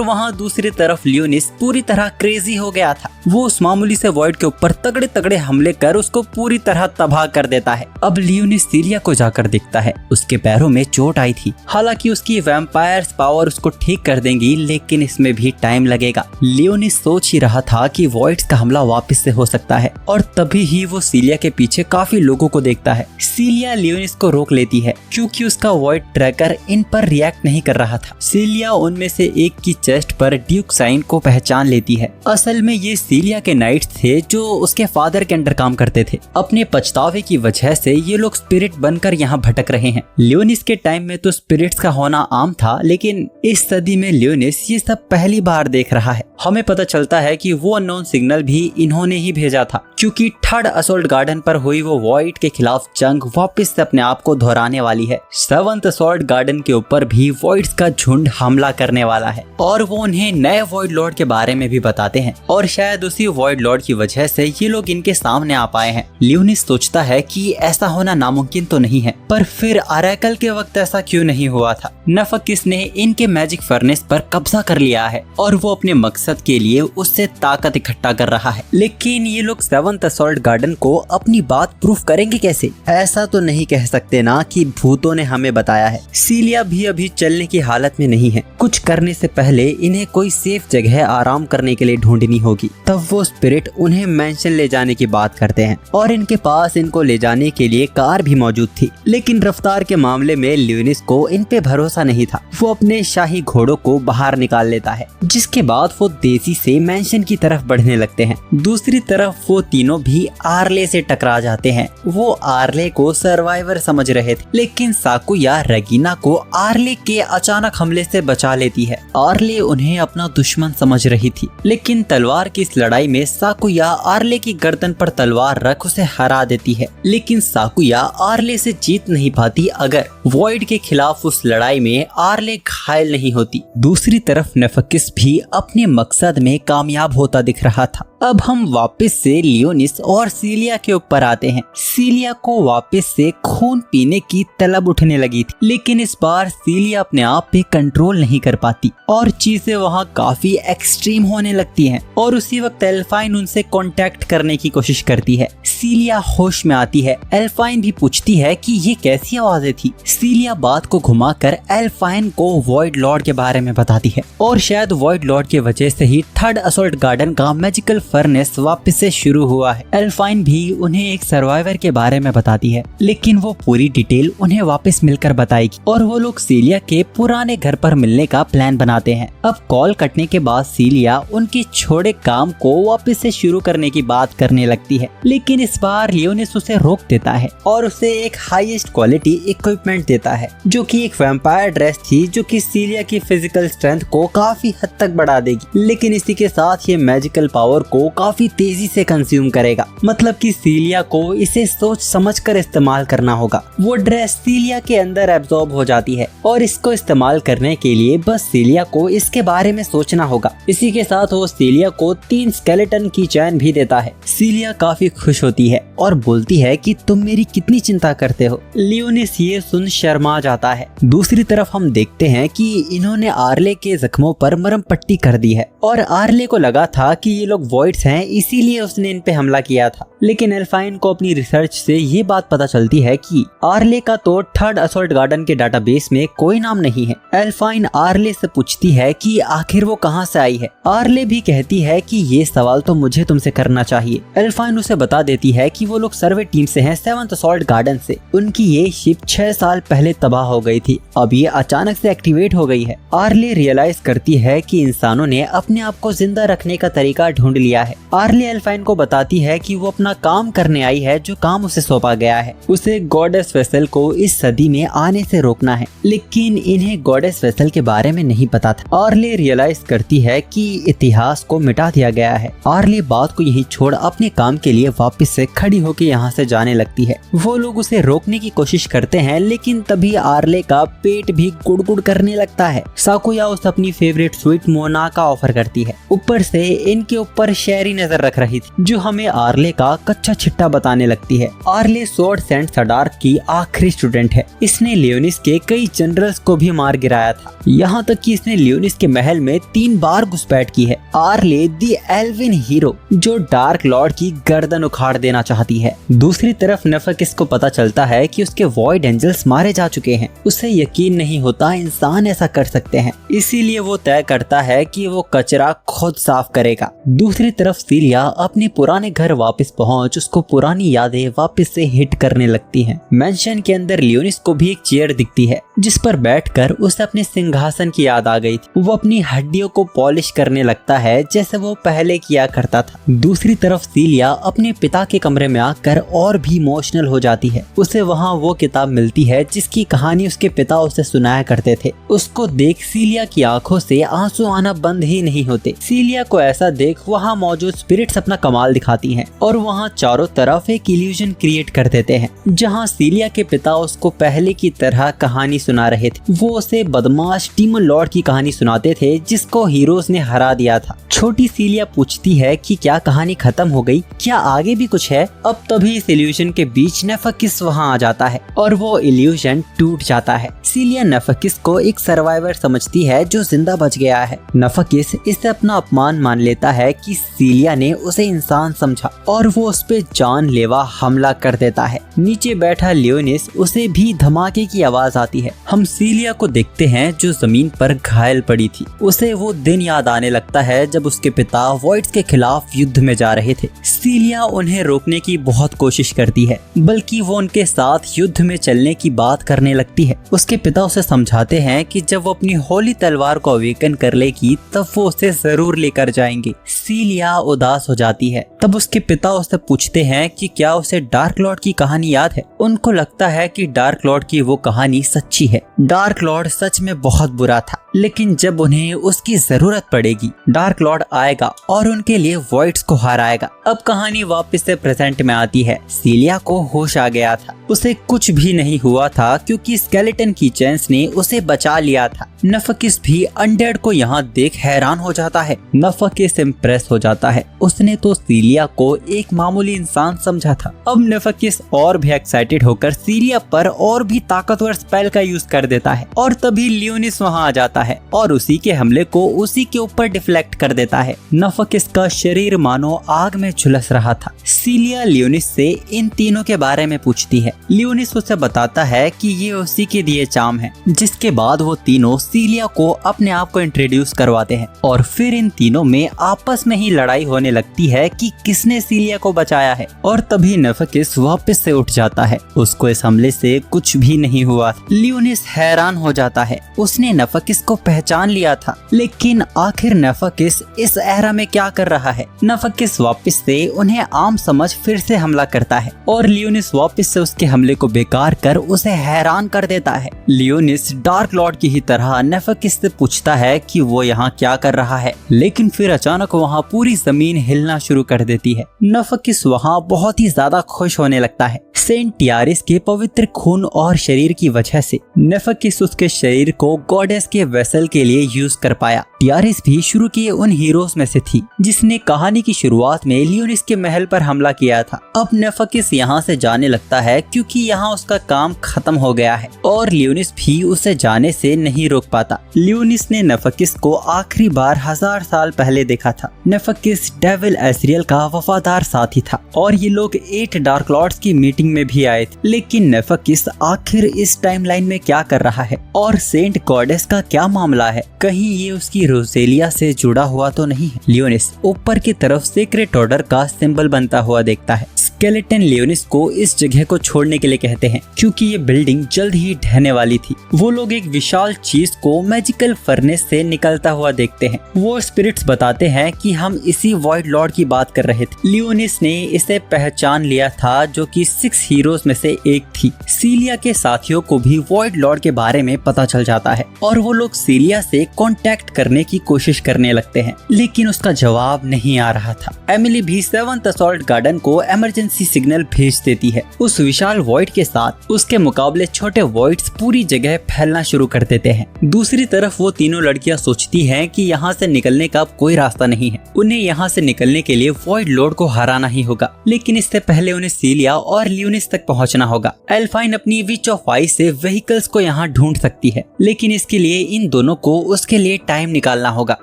वहाँ दूसरी तरफ लियोनिस पूरी तरह क्रेजी हो गया था। वो उस मामूली से वॉइड के ऊपर तगड़े तगड़े हमले कर उसको पूरी तरह तबाह कर देता है। अब लियोनिस सीलिया को जाकर दिखता है, उसके पैरों में चोट आई थी। हालांकि उसकी वैम्पायर्स पावर उसको ठीक कर देंगी, लेकिन इसमें भी टाइम लगेगा। लियोनिस सोच ही रहा था कि वॉइड्स का हमला वापस से हो सकता है, और तभी ही वो सीलिया के पीछे काफी लोगों को देखता है। सीलिया लियोनिस को रोक लेती है, क्योंकि उसका वॉइड ट्रैकर इन पर रिएक्ट नहीं कर रहा था। सीलिया उनमें से एक की चेस्ट पर ड्यूक साइन को पहचान लेती है। असल में ये सीलिया के नाइट्स थे जो उसके फादर के अंडर काम करते थे। अपने पछतावे की वजह से ये लोग स्पिरिट बनकर यहाँ भटक रहे हैं। लियोनिस के टाइम में तो स्पिरिट्स का होना आम था, लेकिन इस सदी में लियोनिस ये सब पहली बार देख रहा है। हमें पता चलता है कि वो अननोन सिग्नल भी इन्होंने ही भेजा था, क्योंकि थर्ड असॉल्ट गार्डन पर हुई वो वॉइड के खिलाफ जंग वापस से अपने आप को दोहराने वाली है। 7th असॉल्ट असॉल्ट गार्डन के ऊपर भी वॉइड्स का झुंड हमला करने वाला है और वो उन्हें नए वॉइड लॉर्ड के बारे में भी बताते हैं और शायद उसी वॉइड लॉर्ड की वजह से ये लोग इनके सामने आ पाए हैं। लियोनिस सोचता है कि ऐसा होना नामुमकिन तो नहीं है, पर फिर अरेकल के वक्त ऐसा क्यों नहीं हुआ था। नेफेकिस ने इनके मैजिक फर्नेस पर कब्जा कर लिया है और वो अपने मकसद के लिए उससे ताकत इकट्ठा कर रहा है। लेकिन ये लोग 7th असॉल्ट गार्डन को अपनी बात प्रूफ करेंगे कैसे? ऐसा तो नहीं कह सकते ना कि भूतों ने हमें बताया है। सीलिया भी अभी चलने की हालत में नहीं है। कुछ करने से पहले इन्हें कोई सेफ जगह आराम करने के लिए ढूंढनी होगी। तब वो स्पिरिट उन्हें मेंशन ले जाने की बात करते हैं और इनके पास इनको ले जाने के लिए कार भी मौजूद थी। लेकिन रफ्तार के मामले में लियोनिस को इन पे भरोसा नहीं था। वो अपने शाही घोड़ों को बाहर निकाल लेता है, जिसके बाद वो तेजी से मेंशन की तरफ बढ़ने लगते हैं। दूसरी तरफ वो तीनों भी आर्ले से टकरा जाते हैं। वो आर्ले को सर्वाइवर समझ रहे थे, लेकिन साकुया रेगिना को आर्ले के अचानक हमले से बचा लेती है। आर्ले उन्हें अपना दुश्मन समझ रही थी, लेकिन तलवार की इस लड़ाई में साकुया आर्ले की गर्दन पर तलवार रख उसे हरा देती है। लेकिन साकुया आर्ले से जीत नहीं पाती अगर वॉइड के खिलाफ उस लड़ाई में आर्ले घायल नहीं होती। दूसरी तरफ नेफेकिस भी अपने मकसद में कामयाब होता दिख रहा था। अब हम वापस से लियोनिस और सीलिया के ऊपर आते हैं। सीलिया को वापस से खून पीने की तलब उठने लगी थी, लेकिन इस बार सीलिया अपने आप पे कंट्रोल नहीं कर पाती और चीजें वहाँ काफी एक्सट्रीम होने लगती हैं। और उसी वक्त एल्फाइन उनसे कांटेक्ट करने की कोशिश करती है। सीलिया होश में आती है। एल्फाइन भी पूछती है कि ये कैसी आवाजें थी। सीलिया बात को घुमाकर एल्फाइन को वॉइड लॉर्ड के बारे में बताती है और शायद वॉइड लॉर्ड की वजह से ही 3rd असॉल्ट गार्डन का मैजिकल फर्नेस वापस से शुरू हुआ है। एल्फाइन भी उन्हें एक सर्वाइवर के बारे में बताती है, लेकिन वो पूरी डिटेल उन्हें वापस मिलकर बताएगी और वो लोग सीलिया के पुराने घर पर मिलने का प्लान बनाते हैं। अब कॉल कटने के बाद सीलिया उनके छोड़े काम को वापस से शुरू करने की बात करने लगती है, लेकिन इस बार लियोनिस उसे रोक देता है और उसे एक हाईएस्ट क्वालिटी इक्विपमेंट देता है, जो कि एक वैम्पायर ड्रेस थी, जो कि सीलिया की फिजिकल स्ट्रेंथ को काफी हद तक बढ़ा देगी। लेकिन इसी के साथ ये मैजिकल पावर को काफी तेजी से कंज्यूम करेगा। मतलब कि सीलिया को इसे सोच समझकर इस्तेमाल करना होगा। वो ड्रेस सीलिया के अंदर एब्जॉर्ब हो जाती है और इसको इस्तेमाल करने के लिए बस सीलिया को इसके बारे में सोचना होगा। इसी के साथ वो सीलिया को 3 स्केलेटन की चैन भी देता है। सीलिया काफी खुश होती है और बोलती है कि तुम मेरी कितनी चिंता करते हो। लियोनिस ये सुन शर्मा जाता है। दूसरी तरफ हम देखते हैं कि इन्होंने आर्ले के जख्मों पर मरहम पट्टी कर दी है और आर्ले को लगा था कि ये लोग वॉइड्स हैं, इसीलिए उसने इन पे हमला किया था। लेकिन एल्फाइन को अपनी रिसर्च से ये बात पता चलती है कि आर्ले का तो 3rd असॉल्ट गार्डन के डाटाबेस में कोई नाम नहीं है। एल्फाइन आर्ले से पूछती है कि आखिर वो कहाँ से आई है। आर्ले भी कहती है कि ये सवाल तो मुझे तुमसे करना चाहिए। एल्फाइन उसे बता देती है कि वो लोग सर्वे टीम से हैं, 7th असॉल्ट गार्डन से। उनकी ये शिप 6 साल पहले तबाह हो गई थी, अब ये अचानक से एक्टिवेट हो गई है। आर्ले रियलाइज करती है कि इंसानों ने अपने आप को जिंदा रखने का तरीका ढूंढ लिया है। आर्ले एल्फाइन को बताती है कि वो अपना काम करने आई है, जो काम उसे सौंपा गया है। उसे गॉडेस वेसल को इस सदी में आने से रोकना है, लेकिन इन्हें गॉडेस वेसल के बारे में नहीं पता था। आर्ले रियलाइज करती है कि इतिहास को मिटा दिया गया है। आर्ले बात को यहीं छोड़ अपने काम के लिए वापस से खड़ी होकर यहाँ से जाने लगती है। वो लोग उसे रोकने की कोशिश करते हैं, लेकिन तभी आर्ले का पेट भी गुड़गुड़ करने लगता है। साकुया उसे अपनी फेवरेट स्वीट मोना का ऑफर करती है। ऊपर से इनके ऊपर शेरी नजर रख रही थी, जो हमें आर्ले का कच्चा छिट्टा बताने लगती है। आर्ले स्वॉर्ड एंड सडार्क की आखिरी स्टूडेंट है। इसने लियोनिस के कई जनरल्स को भी मार गिराया था, यहाँ तक कि इसने लियोनिस के महल में 3 बार घुसपैठ की है। आर्ले दी एल्विन हीरो, जो डार्क लॉर्ड की गर्दन उखाड़ देना चाहती है। दूसरी तरफ नेफेकिस को पता चलता है कि उसके वॉइड एंजल्स मारे जा चुके हैं। उसे यकीन नहीं होता इंसान ऐसा कर सकते हैं, इसीलिए वो तय करता है कि वो कचरा खुद साफ करेगा। दूसरी तरफ सीलिया अपने पुराने घर वापस पहुंच उसको पुरानी यादें वापस से हिट करने लगती हैं। मेंशन के अंदर लियोनिस को भी एक चेयर दिखती है, जिस पर बैठकर उसे अपने सिंहासन की याद आ गई थी। वो अपनी हड्डियों को पॉलिश करने लगता है, जैसे वो पहले किया करता था। दूसरी तरफ सीलिया अपने पिता के कमरे में आकर और भी इमोशनल हो जाती है। उसे वहाँ वो किताब मिलती है जिसकी कहानी उसके पिता उसे सुनाया करते थे। उसको देख सीलिया की आंखों से आंसू आना बंद ही नहीं होते। सीलिया को ऐसा देख वहाँ मौजूद स्पिरिट्स अपना कमाल दिखाती हैं और वहाँ वहाँ चारों तरफ एक इल्यूजन क्रिएट कर देते हैं जहाँ सीलिया के पिता उसको पहले की तरह कहानी सुना रहे थे। वो उसे बदमाश डीमन लॉर्ड की कहानी सुनाते थे जिसको हीरोज ने हरा दिया था। छोटी सीलिया पूछती है कि क्या कहानी खत्म हो गई, क्या आगे भी कुछ है। अब तभी इस इल्यूजन के बीच नेफेकिस वहाँ आ जाता है और वो इल्यूजन टूट जाता है। सीलिया नेफेकिस को एक सर्वाइवर समझती है जो जिंदा बच गया है। नेफेकिस इसे अपना अपमान मान लेता है कि सीलिया ने उसे इंसान समझा और वो उस पे जानलेवा हमला कर देता है। नीचे बैठा लियोनिस, उसे भी धमाके की आवाज आती है। हम सीलिया को देखते हैं जो जमीन पर घायल पड़ी थी। उसे वो दिन याद आने लगता है जब उसके पिता वॉइड्स के खिलाफ युद्ध में जा रहे थे। सीलिया उन्हें रोकने की बहुत कोशिश करती है, बल्कि वो उनके साथ युद्ध में चलने की बात करने लगती है। उसके पिता उसे समझाते हैं कि जब वो अपनी होली तलवार को अवेकन कर लेगी तब वो उसे जरूर लेकर जाएंगे। सीलिया उदास हो जाती है। तब उसके पिता उससे पूछते हैं कि क्या उसे डार्क लॉर्ड की कहानी याद है। उनको लगता है कि डार्क लॉर्ड की वो कहानी सच्ची है। डार्क लॉर्ड सच में बहुत बुरा था, लेकिन जब उन्हें उसकी जरूरत पड़ेगी डार्क लॉर्ड आएगा और उनके लिए वॉइड्स को हराएगा। अब कहानी वापस से प्रेजेंट में आती है। सीलिया को होश आ गया था। उसे कुछ भी नहीं हुआ था क्योंकि स्केलेटन की चेंस ने उसे बचा लिया था। नेफेकिस भी अनडेड को यहाँ देख हैरान हो जाता है। नेफेकिस इम्प्रेस हो जाता है। उसने तो सीलिया को एक मामूली इंसान समझा था। अब नेफेकिस और भी एक्साइटेड होकर सीलिया पर और भी ताकतवर स्पेल का यूज कर देता है और तभी लियोनिस वहाँ आ जाता है और उसी के हमले को उसी के ऊपर डिफ्लेक्ट कर देता है। नेफेकिस का शरीर मानो आग में झुलस रहा था। सीलिया लियोनिस से इन तीनों के बारे में पूछती है। लियोनिस उसे बताता है कि ये उसी के दिए चाम है। जिसके बाद वो तीनों सीलिया को अपने आप को इंट्रोड्यूस करवाते हैं और फिर इन तीनों में आपस में ही लड़ाई होने लगती है कि किसने सीलिया को बचाया है। और तभी नेफेकिस वापस से उठ जाता है। उसको इस हमले से कुछ भी नहीं हुआ। लियोनिस हैरान हो जाता है। उसने नेफेकिस को पहचान लिया था, लेकिन आखिर नेफेकिस इस एरा में क्या कर रहा है। नेफेकिस वापस से उन्हें आम समझ फिर से हमला करता है और लियोनिस वापस से उसके हमले को बेकार कर उसे हैरान कर देता है। लियोनिस डार्क लॉर्ड की ही तरह नेफेकिस से पूछता है कि वो यहाँ क्या कर रहा है, लेकिन फिर अचानक वहाँ पूरी जमीन हिलना शुरू कर देती है। नेफेकिस वहाँ बहुत ही ज्यादा खुश होने लगता है। सेंट टियारिस के पवित्र खून और शरीर की वजह से नेफेकिस उसके शरीर को गॉडेस के वेसल के लिए यूज कर पाया। टियारिस भी शुरू के उन हीरोज में से थी जिसने कहानी की शुरुआत में लियोनिस के महल पर हमला किया था। अब नेफेकिस यहाँ से जाने लगता है क्योंकि यहाँ उसका काम खत्म हो गया है और लियोनिस भी उसे जाने से नहीं रोक पाता। लियोनिस ने नेफेकिस को आखिरी बार 1000 साल पहले देखा था। नेफेकिस डेविल एजरियल का वफादार साथी था और ये लोग 8 डार्क लॉर्ड्स की मीटिंग में भी आए थे। लेकिन नेफेकिस आखिर इस टाइमलाइन में क्या कर रहा है और सेंट गॉडेस का क्या मामला है, कहीं ये उसकी रोजेलिया से जुड़ा हुआ तो नहीं है। लियोनिस ऊपर की तरफ सीक्रेट ऑर्डर का सिंबल बनता हुआ देखता है। स्केलेटन लियोनिस को इस जगह को छोड़ने के लिए कहते हैं क्योंकि ये बिल्डिंग जल्द ही ढहने वाली थी। वो लोग एक विशाल चीज को मैजिकल फर्नेस से निकलता हुआ देखते हैं। वो स्पिरिट्स बताते हैं कि हम इसी वॉइड लॉर्ड की बात कर रहे थे। लियोनिस ने इसे पहचान लिया था जो कि 6 हीरोज में से एक थी। सीलिया के साथियों को भी वॉइड लॉर्ड के बारे में पता चल जाता है और वो लोग सीलिया से कांटेक्ट करने की कोशिश करने लगते हैं, लेकिन उसका जवाब नहीं आ रहा था। एमिली भी 7th असॉल्ट गार्डन को इमरजेंसी सिग्नल भेज देती है। उस विशाल वॉइड के साथ उसके मुकाबले छोटे वॉइड्स पूरी जगह फैलना शुरू कर देते हैं। दूसरी तरफ वो तीनों लड़कियां सोचती हैं कि यहाँ से निकलने का कोई रास्ता नहीं है। उन्हें यहाँ से निकलने के लिए वॉइड लॉर्ड को हराना ही होगा, लेकिन इससे पहले उन्हें सीलिया और लियोनिस तक पहुँचना होगा। एल्फाइन अपनी विच ऑफ आइज से व्हीकल्स को यहाँ ढूंढ सकती है, लेकिन इसके लिए इन दोनों को उसके लिए टाइम निकालना होगा।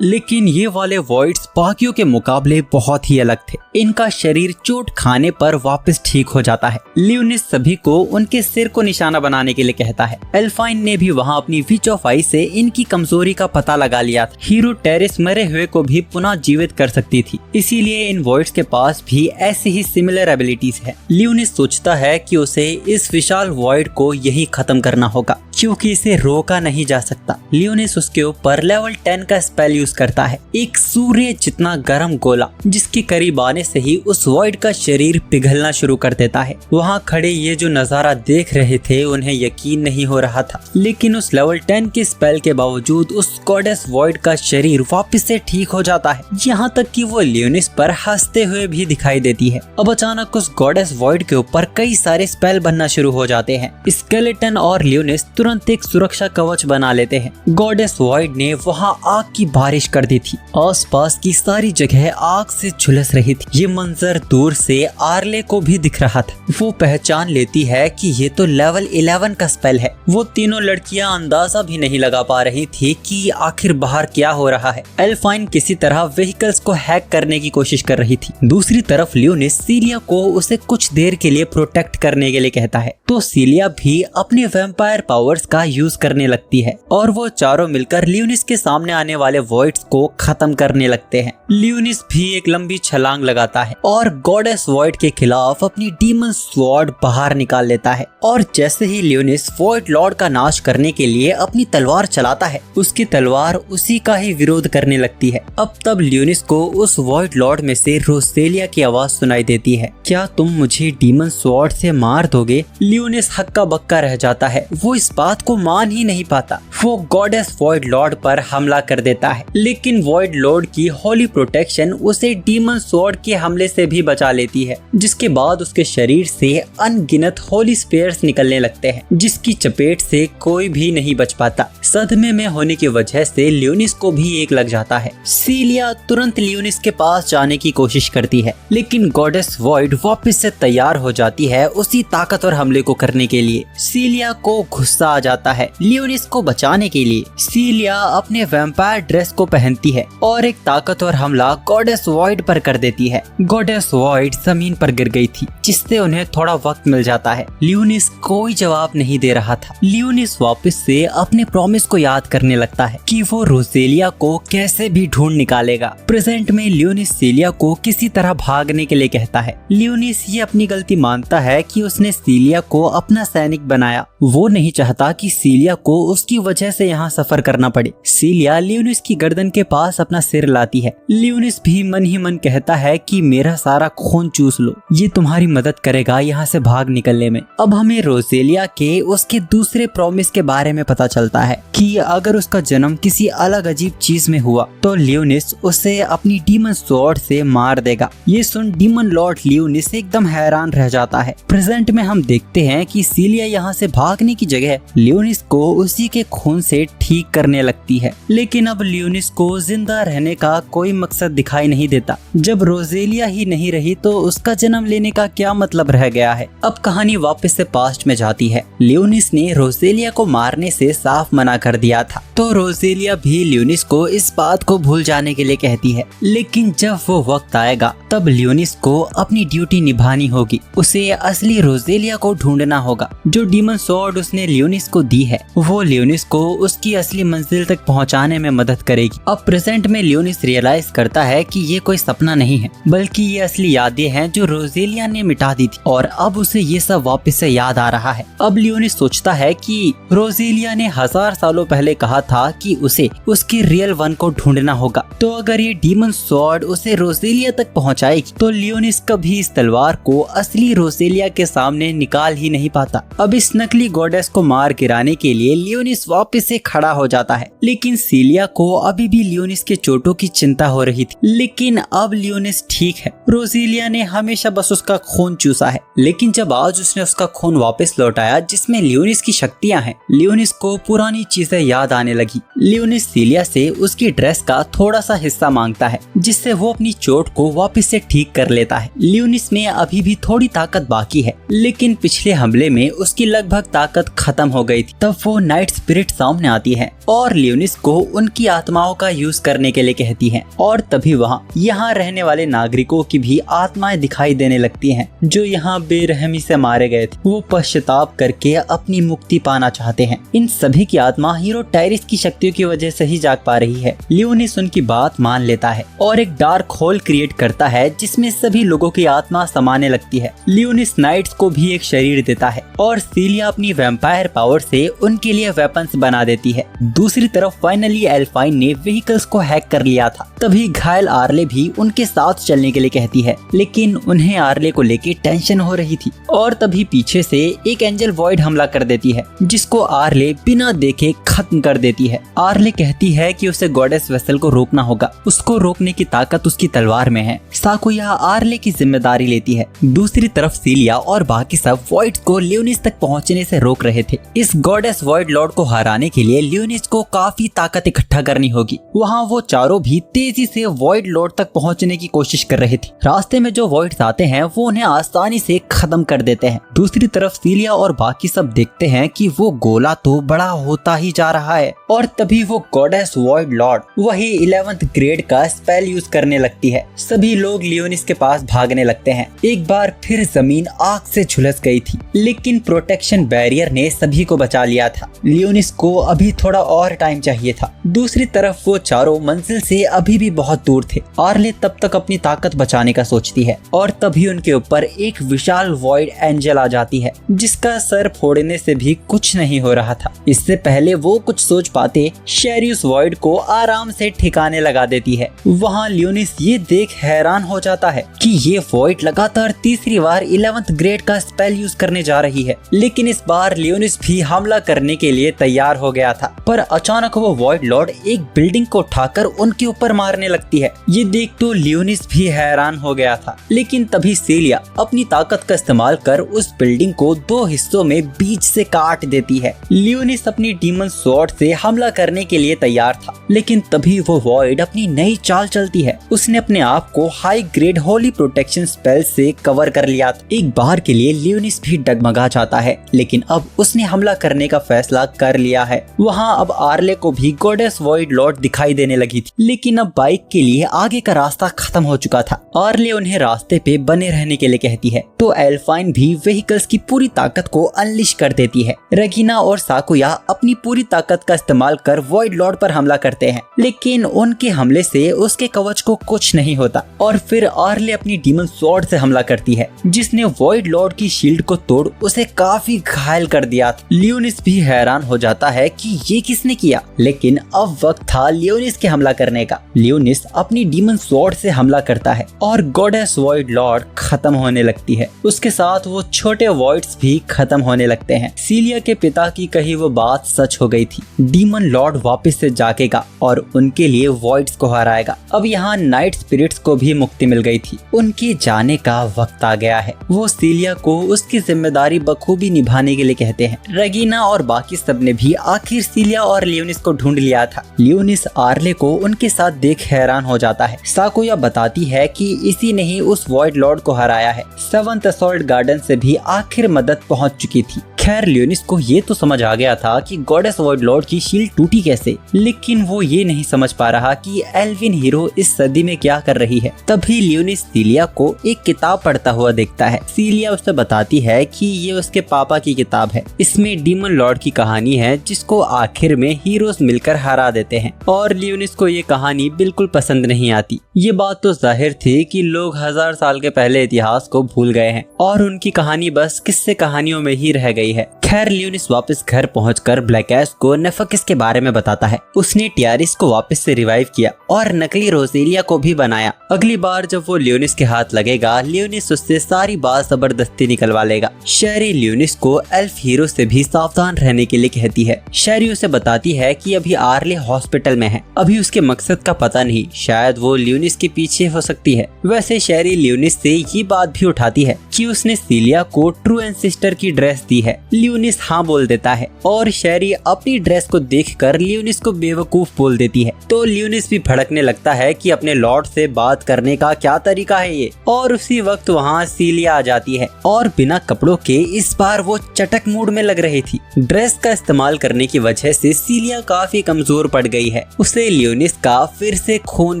लेकिन ये वाले वॉइड्स बाकियों के मुकाबले बहुत ही अलग थे। इनका शरीर चोट खाने पर वापस ठीक हो जाता है। लियोनिस सभी को उनके सिर को निशाना बनाने के लिए कहता है। एल्फाइन ने भी वहाँ अपनी विच ऑफ आइज से इनकी कमजोरी का पता लगा लिया था। हीरो टेरिस मरे हुए को भी पुनः जीवित कर सकती थी, इसीलिए इन वॉइड्स के पास भी ऐसी ही सिमिलर एबिलिटीज है। लियोनिस सोचता है कि उसे इस विशाल वॉइड को यही खत्म करना होगा क्योंकि इसे रोका नहीं जा सकता। लियोनिस उसके ऊपर लेवल 10 का स्पेल यूज करता है, एक सूर्य जितना गर्म गोला जिसके करीब आने से ही उस वॉइड का शरीर पिघलना शुरू कर देता है। वहाँ खड़े ये जो नजारा देख रहे थे उन्हें यकीन नहीं हो रहा था, लेकिन उस लेवल 10 के स्पेल के बावजूद उस गॉडेस वॉइड का शरीर वापस से ठीक हो जाता है, यहाँ तक कि वो लियोनिस पर हंसते हुए भी दिखाई देती है। अब अचानक उस गॉडेस वॉइड के ऊपर कई सारे स्पेल बनना शुरू हो जाते हैं। स्केलेटन और लियोनिस तुरंत एक सुरक्षा कवच बना लेते हैं। गॉडेस वॉइड ने वहाँ आग की बारिश कर दी थी। आसपास की सारी जगह आग से झुलस रही थी। ये मंजर दूर से आर्ले को भी दिख रहा था। वो पहचान लेती है कि ये तो लेवल 11 का स्पेल है। वो तीनों लड़कियां अंदाजा भी नहीं लगा पा रही थी कि आखिर बाहर क्या हो रहा है। एल्फाइन किसी तरह व्हीकल्स को हैक करने की कोशिश कर रही थी। दूसरी तरफ लियोनिस सीलिया को उसे कुछ देर के लिए प्रोटेक्ट करने के लिए कहता है, तो सीलिया भी अपने वैम्पायर पावर्स का यूज करने लगती है और वो चारों मिलकर लियोनिस के सामने आने वाले वॉइड्स को खत्म करने लगते हैं। लियोनिस भी एक लंबी छलांग लगाता है और गॉडेस वॉइड के खिलाफ अपनी डीमन स्वॉर्ड बाहर निकाल लेता है। और जैसे ही लियोनिस वॉइड लॉर्ड का नाश करने के लिए अपनी तलवार चलाता है, उसकी तलवार उसी का ही विरोध करने लगती है। अब तब लियोनिस को उस वॉइड लॉर्ड में से रोसेलिया की आवाज सुनाई देती है, क्या तुम मुझे डीमन स्वॉर्ड से मार दोगे? लियोनिस हक्का बक्का रह जाता है। वो इस बात को मान ही नहीं पाता। वो गॉडेस वॉइड लॉर्ड पर हमला कर देता है, लेकिन वॉइड लॉर्ड की होली प्रोटेक्शन उसे डीमन स्वॉर्ड के हमले से भी बचा लेती है, जिसके बाद उसके शरीर से अनगिनत होली स्पेयर्स निकलने लगते हैं, जिसकी चपेट से कोई भी नहीं बच पाता। सदमे में होने की वजह से लियोनिस को भी एक लग जाता है। सीलिया तुरंत लियोनिस के पास जाने की कोशिश करती है, लेकिन गॉडेस वॉइड वापस से तैयार हो जाती है उसी ताकतवर हमले को करने के लिए। सीलिया को गुस्सा आ जाता है लियोनिस को बचाने के लिए। सीलिया अपने वैम्पायर ड्रेस को पहनती है और एक ताकतवर हमला गॉडेस वॉइड पर कर देती है। गॉडेस वॉइड जमीन पर गिर गई थी, जिससे उन्हें थोड़ा वक्त मिल जाता है। लियोनिस कोई जवाब नहीं दे रहा था। लियोनिस वापस से अपने प्रॉमिस को याद करने लगता है कि वो रोसेलिया को कैसे भी ढूंढ निकालेगा। प्रेजेंट में लियोनिस सीलिया को किसी तरह भागने के लिए कहता है। लियोनिस ये अपनी गलती मानता है कि उसने सीलिया को अपना सैनिक बनाया। वो नहीं चाहता कि सीलिया को उसकी वजह से यहाँ सफर करना पड़े। सीलिया लियोनिस की गर्दन के पास अपना सिर लाती है। लियोनिस भी मन ही मन कहता है कि मेरा सारा खून चूस लो, ये तुम्हारी मदद करेगा यहाँ से भाग निकलने में। अब हमें रोसेलिया के उसके दूसरे प्रॉमिस के बारे में पता चलता है कि अगर उसका जन्म किसी अलग अजीब चीज में हुआ तो लियोनिस उसे अपनी डीमन स्वॉर्ड से मार देगा। ये सुन डीमन लॉर्ड लियोनिस एकदम हैरान रह जाता है। प्रेजेंट में हम देखते हैं कि सीलिया यहाँ से भागने की जगह लियोनिस को उसी के खून से ठीक करने लगती है, लेकिन अब लियोनिस को जिंदा रहने का कोई मकसद दिखाई नहीं देता। जब रोसेलिया ही नहीं रही तो उसका जन्म लेने का क्या मतलब रह गया है। अब कहानी वापस से पास्ट में जाती है। लियोनिस ने रोसेलिया को मारने से साफ मना कर दिया था, तो रोसेलिया भी लियोनिस को इस बात को भूल जाने के लिए कहती है। लेकिन जब वो वक्त आएगा तब लियोनिस को अपनी ड्यूटी निभानी होगी। उसे असली रोसेलिया को ढूंढना होगा। जो डीमन स्वॉर्ड उसने लियोनिस को दी है वो लियोनिस को उसकी असली मंजिल तक पहुंचाने में मदद करेगी। अब प्रेजेंट में लियोनिस रियलाइज करता है कि ये कोई सपना नहीं है, बल्कि ये असली यादें हैं जो रोसेलिया ने मिटा दी थी, और अब उसे ये सब वापस से याद आ रहा है। अब लियोनिस सोचता है कि रोसेलिया ने 1000 सालों पहले कहा था कि उसे उसके रियल वन को ढूंढना होगा, तो अगर ये डीमन स्वॉर्ड उसे रोसेलिया तक पहुंचाएगी तो लियोनिस कभी इस तलवार को असली रोसेलिया के सामने निकाल ही नहीं पाता। अब इस नकली गॉडेस को मार गिराने के लिए लियोनिस वापस से खड़ा हो जाता है, लेकिन सीलिया को अभी भी लियोनिस के चोटों की चिंता हो रही थी। लेकिन अब लियोनिस ठीक है। रोसेलिया ने हमेशा बस उसका खून चूसा है, लेकिन जब आज उसने उसका खून वापस लौटाया जिसमें लियोनिस की शक्तियां हैं, लियोनिस को पुरानी चीजें याद आने लगी। लियोनिस सीलिया से उसकी ड्रेस का थोड़ा सा हिस्सा मांगता है, जिससे वो अपनी चोट को वापस से ठीक कर लेता है। लियोनिस में अभी भी थोड़ी ताकत बाकी है, लेकिन पिछले हमले में उसकी लगभग ताकत खत्म हो गई थी। तब वो नाइट स्पिरिट सामने आती है और लियोनिस को उनकी आत्माओं का यूज करने के लिए कहती हैं, और तभी यहाँ रहने वाले नागरिकों की भी आत्माएं दिखाई देने लगती हैं जो यहाँ बेरहमी से मारे गए थे। वो पश्चाताप करके अपनी मुक्ति पाना चाहते हैं। इन सभी की आत्मा हीरो टायरिस इसकी शक्तियों की वजह से ही जाग पा रही है। लियोनिस उनकी बात मान लेता है और एक डार्क होल क्रिएट करता है जिसमें सभी लोगों की आत्मा समाने लगती है। लियोनिस नाइट्स को भी एक शरीर देता है और सीलिया अपनी वैम्पायर पावर से उनके लिए वेपन्स बना देती है। दूसरी तरफ फाइनली एल्फाइन ने व्हीकल्स को हैक कर लिया था। तभी घायल आर्ले भी उनके साथ चलने के लिए कहती है, लेकिन उन्हें आर्ले को लेके टेंशन हो रही थी और तभी पीछे से एक एंजल वॉइड हमला कर देती है जिसको आर्ले बिना देखे खत्म कर देती है। आर्ले कहती है कि उसे गॉडेस वेसल को रोकना होगा, उसको रोकने की ताकत उसकी तलवार में है। साकुया आर्ले की जिम्मेदारी लेती है। दूसरी तरफ सीलिया और बाकी सब वॉइड को लियोनिस तक पहुंचने से रोक रहे थे। इस गॉडेस वॉइड लॉर्ड को हराने के लिए लियोनिस को काफी ताकत इकट्ठा करनी होगी। वहाँ वो चारों भी तेजी से वॉइड लॉर्ड तक पहुंचने की कोशिश कर रहे थे। रास्ते में जो वॉइड्स आते हैं वो उन्हें आसानी से खत्म कर देते हैं। दूसरी तरफ सीलिया और बाकी सब देखते हैं कि वो गोला तो बड़ा होता ही जा रहा है और तभी वो गॉडेस वॉइड लॉर्ड वही 11th ग्रेड का स्पेल यूज करने लगती है। सभी लोग लियोनिस के पास भागने लगते हैं। एक बार फिर जमीन आग से झुलस गई थी, लेकिन प्रोटेक्शन बैरियर ने सभी को बचा लिया था। लियोनिस को अभी थोड़ा और टाइम चाहिए था। दूसरी तरफ वो चारों मंजिल से अभी भी बहुत दूर थे। आर्ले तब तक अपनी ताकत बचाने का सोचती है और तभी उनके ऊपर एक विशाल वॉइड एंजल आ जाती है जिसका सर फोड़ने से भी कुछ नहीं हो रहा था। इससे पहले वो कुछ सोच पाते, शेरियस वॉइड को आराम से ठिकाने लगा देती है। वहाँ लियोनिस ये देख हैरान हो जाता है कि ये वॉइड लगातार तीसरी बार 11th ग्रेड का स्पेल यूज करने जा रही है, लेकिन इस बार लियोनिस भी हमला करने के लिए तैयार हो गया था। पर अचानक वो वॉइड लॉर्ड एक बिल्डिंग को उठाकर उनके ऊपर मारने लगती है। ये देख तो लियोनिस भी हैरान हो गया था, लेकिन तभी सीलिया अपनी ताकत का इस्तेमाल कर उस बिल्डिंग को 2 हिस्सों में बीच से काट देती है। लियोनिस अपनी डीमन स्वॉर्ड से हमला करने के लिए तैयार था, लेकिन तभी वो वॉइड अपनी नई चाल चलती है। उसने अपने आप को high grade Holi protection spell से कवर कर लिया था। एक बार के लिए लियोनिस भी डगमगा जाता है, लेकिन अब उसने हमला करने का फैसला कर लिया है। वहाँ अब आर्ले को भी गॉडेस वॉइड लॉर्ड दिखाई देने लगी थी, लेकिन अब बाइक के लिए आगे का रास्ता खत्म हो चुका था। आर्ले उन्हें रास्ते पे बने रहने के लिए कहती है, तो एल्फाइन भी व्हीकल्स की पूरी ताकत को अनलिश कर देती है। रेगिना और साकुया अपनी पूरी ताकत का इस्तेमाल कर वॉइड लॉर्ड पर हमला करते हैं, लेकिन उनके हमले से उसके कवच को कुछ नहीं होता और फिर आर्ले अपनी डीमन स्वॉर्ड से हमला करती है जिसने वॉइड लॉर्ड की शील्ड को तोड़ उसे काफी घायल कर दिया था। लियोनिस भी हैरान हो जाता है कि ये किसने किया, लेकिन अब वक्त था लियोनिस के हमला करने का। लियोनिस अपनी डीमन स्वॉर्ड से हमला करता है और गॉडेस वॉइड लॉर्ड खत्म होने लगती है। उसके साथ वो छोटे वॉइड्स भी खत्म होने लगते हैं। सीलिया के पिता की कही वो बात सच हो गई थी। डीमन लॉर्ड वापस से जागेगा और उनके लिए वॉइड्स को हराएगा। अब यहाँ नाइट स्पिरिट्स को भी मुक्ति मिल गई थी। उनके जाने का वक्त आ गया है। वो सीलिया को उसकी जिम्मेदारी बखूबी निभाने के लिए कहते हैं। रेगिना और बाकी सब ने भी आखिर सीलिया और लियोनिस को ढूंढ लिया था। लियोनिस आर्ले को उनके साथ देख हैरान हो जाता है। साकुया बताती है कि इसी ने ही उस वॉइड लॉर्ड को हराया है। 7th असॉल्ट गार्डन से भी आखिर मदद पहुंच चुकी थी। खैर लियोनिस को ये तो समझ आ गया था कि गॉडेस वॉइड लॉर्ड की शील्ड टूटी कैसे, लेकिन वो ये नहीं समझ पा रहा कि एल्विन हीरो इस सदी में क्या कर रही है। तभी लियोनिस सीलिया को एक किताब पढ़ता हुआ देखता है। सीलिया उसे बताती है कि ये उसके पापा की किताब है। इसमें डीमन लॉर्ड की कहानी है जिसको आखिर में हीरोज मिलकर हरा देते हैं और लियोनिस को ये कहानी बिल्कुल पसंद नहीं आती। ये बात तो जाहिर थी कि लोग 1000 साल के पहले इतिहास को भूल गए हैं और उनकी कहानी बस किस्से कहानियों में ही रह गई है। खैर लियोनिस वापस घर पहुंचकर ब्लैकएश को नेफेकिस के बारे में बताता है। उसने टियारिस को वापस से रिवाइव किया और नकली रोसेलिया को भी बनाया। अगली बार जब वो लियोनिस के हाथ लगेगा, लियोनिस उससे सारी बात जबरदस्ती निकलवा लेगा। शेरी लियोनिस को एल्फ हीरो से भी सावधान रहने के लिए कहती है। शेरी उसे बताती है कि अभी आर्ले हॉस्पिटल में है, अभी उसके मकसद का पता नहीं, शायद वो लियोनिस के पीछे हो सकती है। वैसे शेरी लियोनिस से ये बात भी उठाती है कि उसने सीलिया को ट्रू एंसेस्टर की ड्रेस दी है। लियोनिस हाँ बोल देता है और शेरी अपनी ड्रेस को देखकर लियोनिस को बेवकूफ बोल देती है। तो लियोनिस भी भड़कने लगता है कि अपने लॉर्ड से बात करने का क्या तरीका है ये। और उसी वक्त वहाँ सीलिया आ जाती है और बिना कपड़ों के इस बार वो चटक मूड में लग रही थी। ड्रेस का इस्तेमाल करने की वजह से सीलिया काफी कमजोर पड़ गई है। उसे लियोनिस का फिर से खून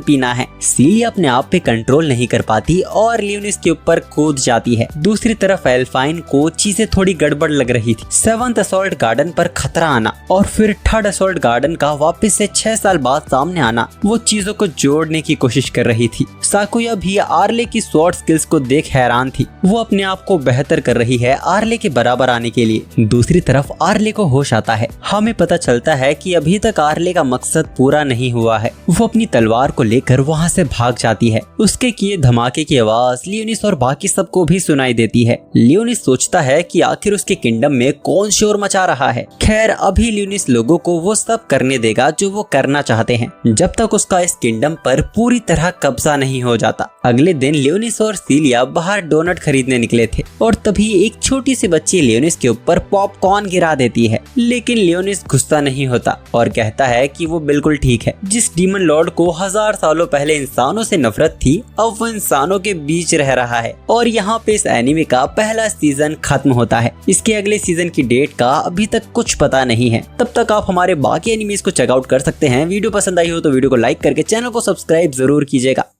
पीना है। सीलिया अपने आप पे कंट्रोल नहीं कर पाती और लियोनिस के ऊपर कूद जाती है। दूसरी तरफ एल्फाइन को चीजें थोड़ी गड़बड़ लग रही थी। 7th असॉल्ट गार्डन पर खतरा आना और फिर 3rd ब्लड असॉल्ट गार्डन का वापस से 6 साल बाद सामने आना वो चीजों को जोड़ने की कोशिश कर रही थी। साकुया भी आर्ले की स्वॉर्ड स्किल्स को देख हैरान थी। वो अपने आप को बेहतर कर रही है आर्ले के बराबर आने के लिए। दूसरी तरफ आर्ले को होश आता है। हमें पता चलता है कि अभी तक आर्ले का मकसद पूरा नहीं हुआ है। वो अपनी तलवार को लेकर वहाँ से भाग जाती है। उसके किए धमाके की आवाज लियोनिस और बाकी सबको भी सुनाई देती है। लियोनिस सोचता है कि आखिर उसके किंगडम में कौन शोर मचा रहा है। खैर अभी लियोनिस लोगों को वो सब करने देगा जो वो करना चाहते हैं, जब तक उसका इस किंगडम पर पूरी तरह कब्जा नहीं हो जाता। अगले दिन लियोनिस और सीलिया बाहर डोनट खरीदने निकले थे और तभी एक छोटी सी बच्ची लियोनिस के ऊपर पॉपकॉर्न गिरा देती है। लेकिन लियोनिस गुस्सा नहीं होता और कहता है कि वो बिल्कुल ठीक है। जिस डीमन लॉर्ड को 1000 सालों पहले इंसानों से नफरत थी, अब वो इंसानों के बीच रह रहा है। और यहाँ पे इस एनीमे का पहला सीजन खत्म होता है। इसके अगले सीजन की डेट का अभी तक कुछ पता नहीं है। तब तक आप हमारे बाकी एनिमेज को चेकआउट कर सकते हैं। वीडियो पसंद आई हो तो वीडियो को लाइक करके चैनल को सब्सक्राइब जरूर कीजिएगा।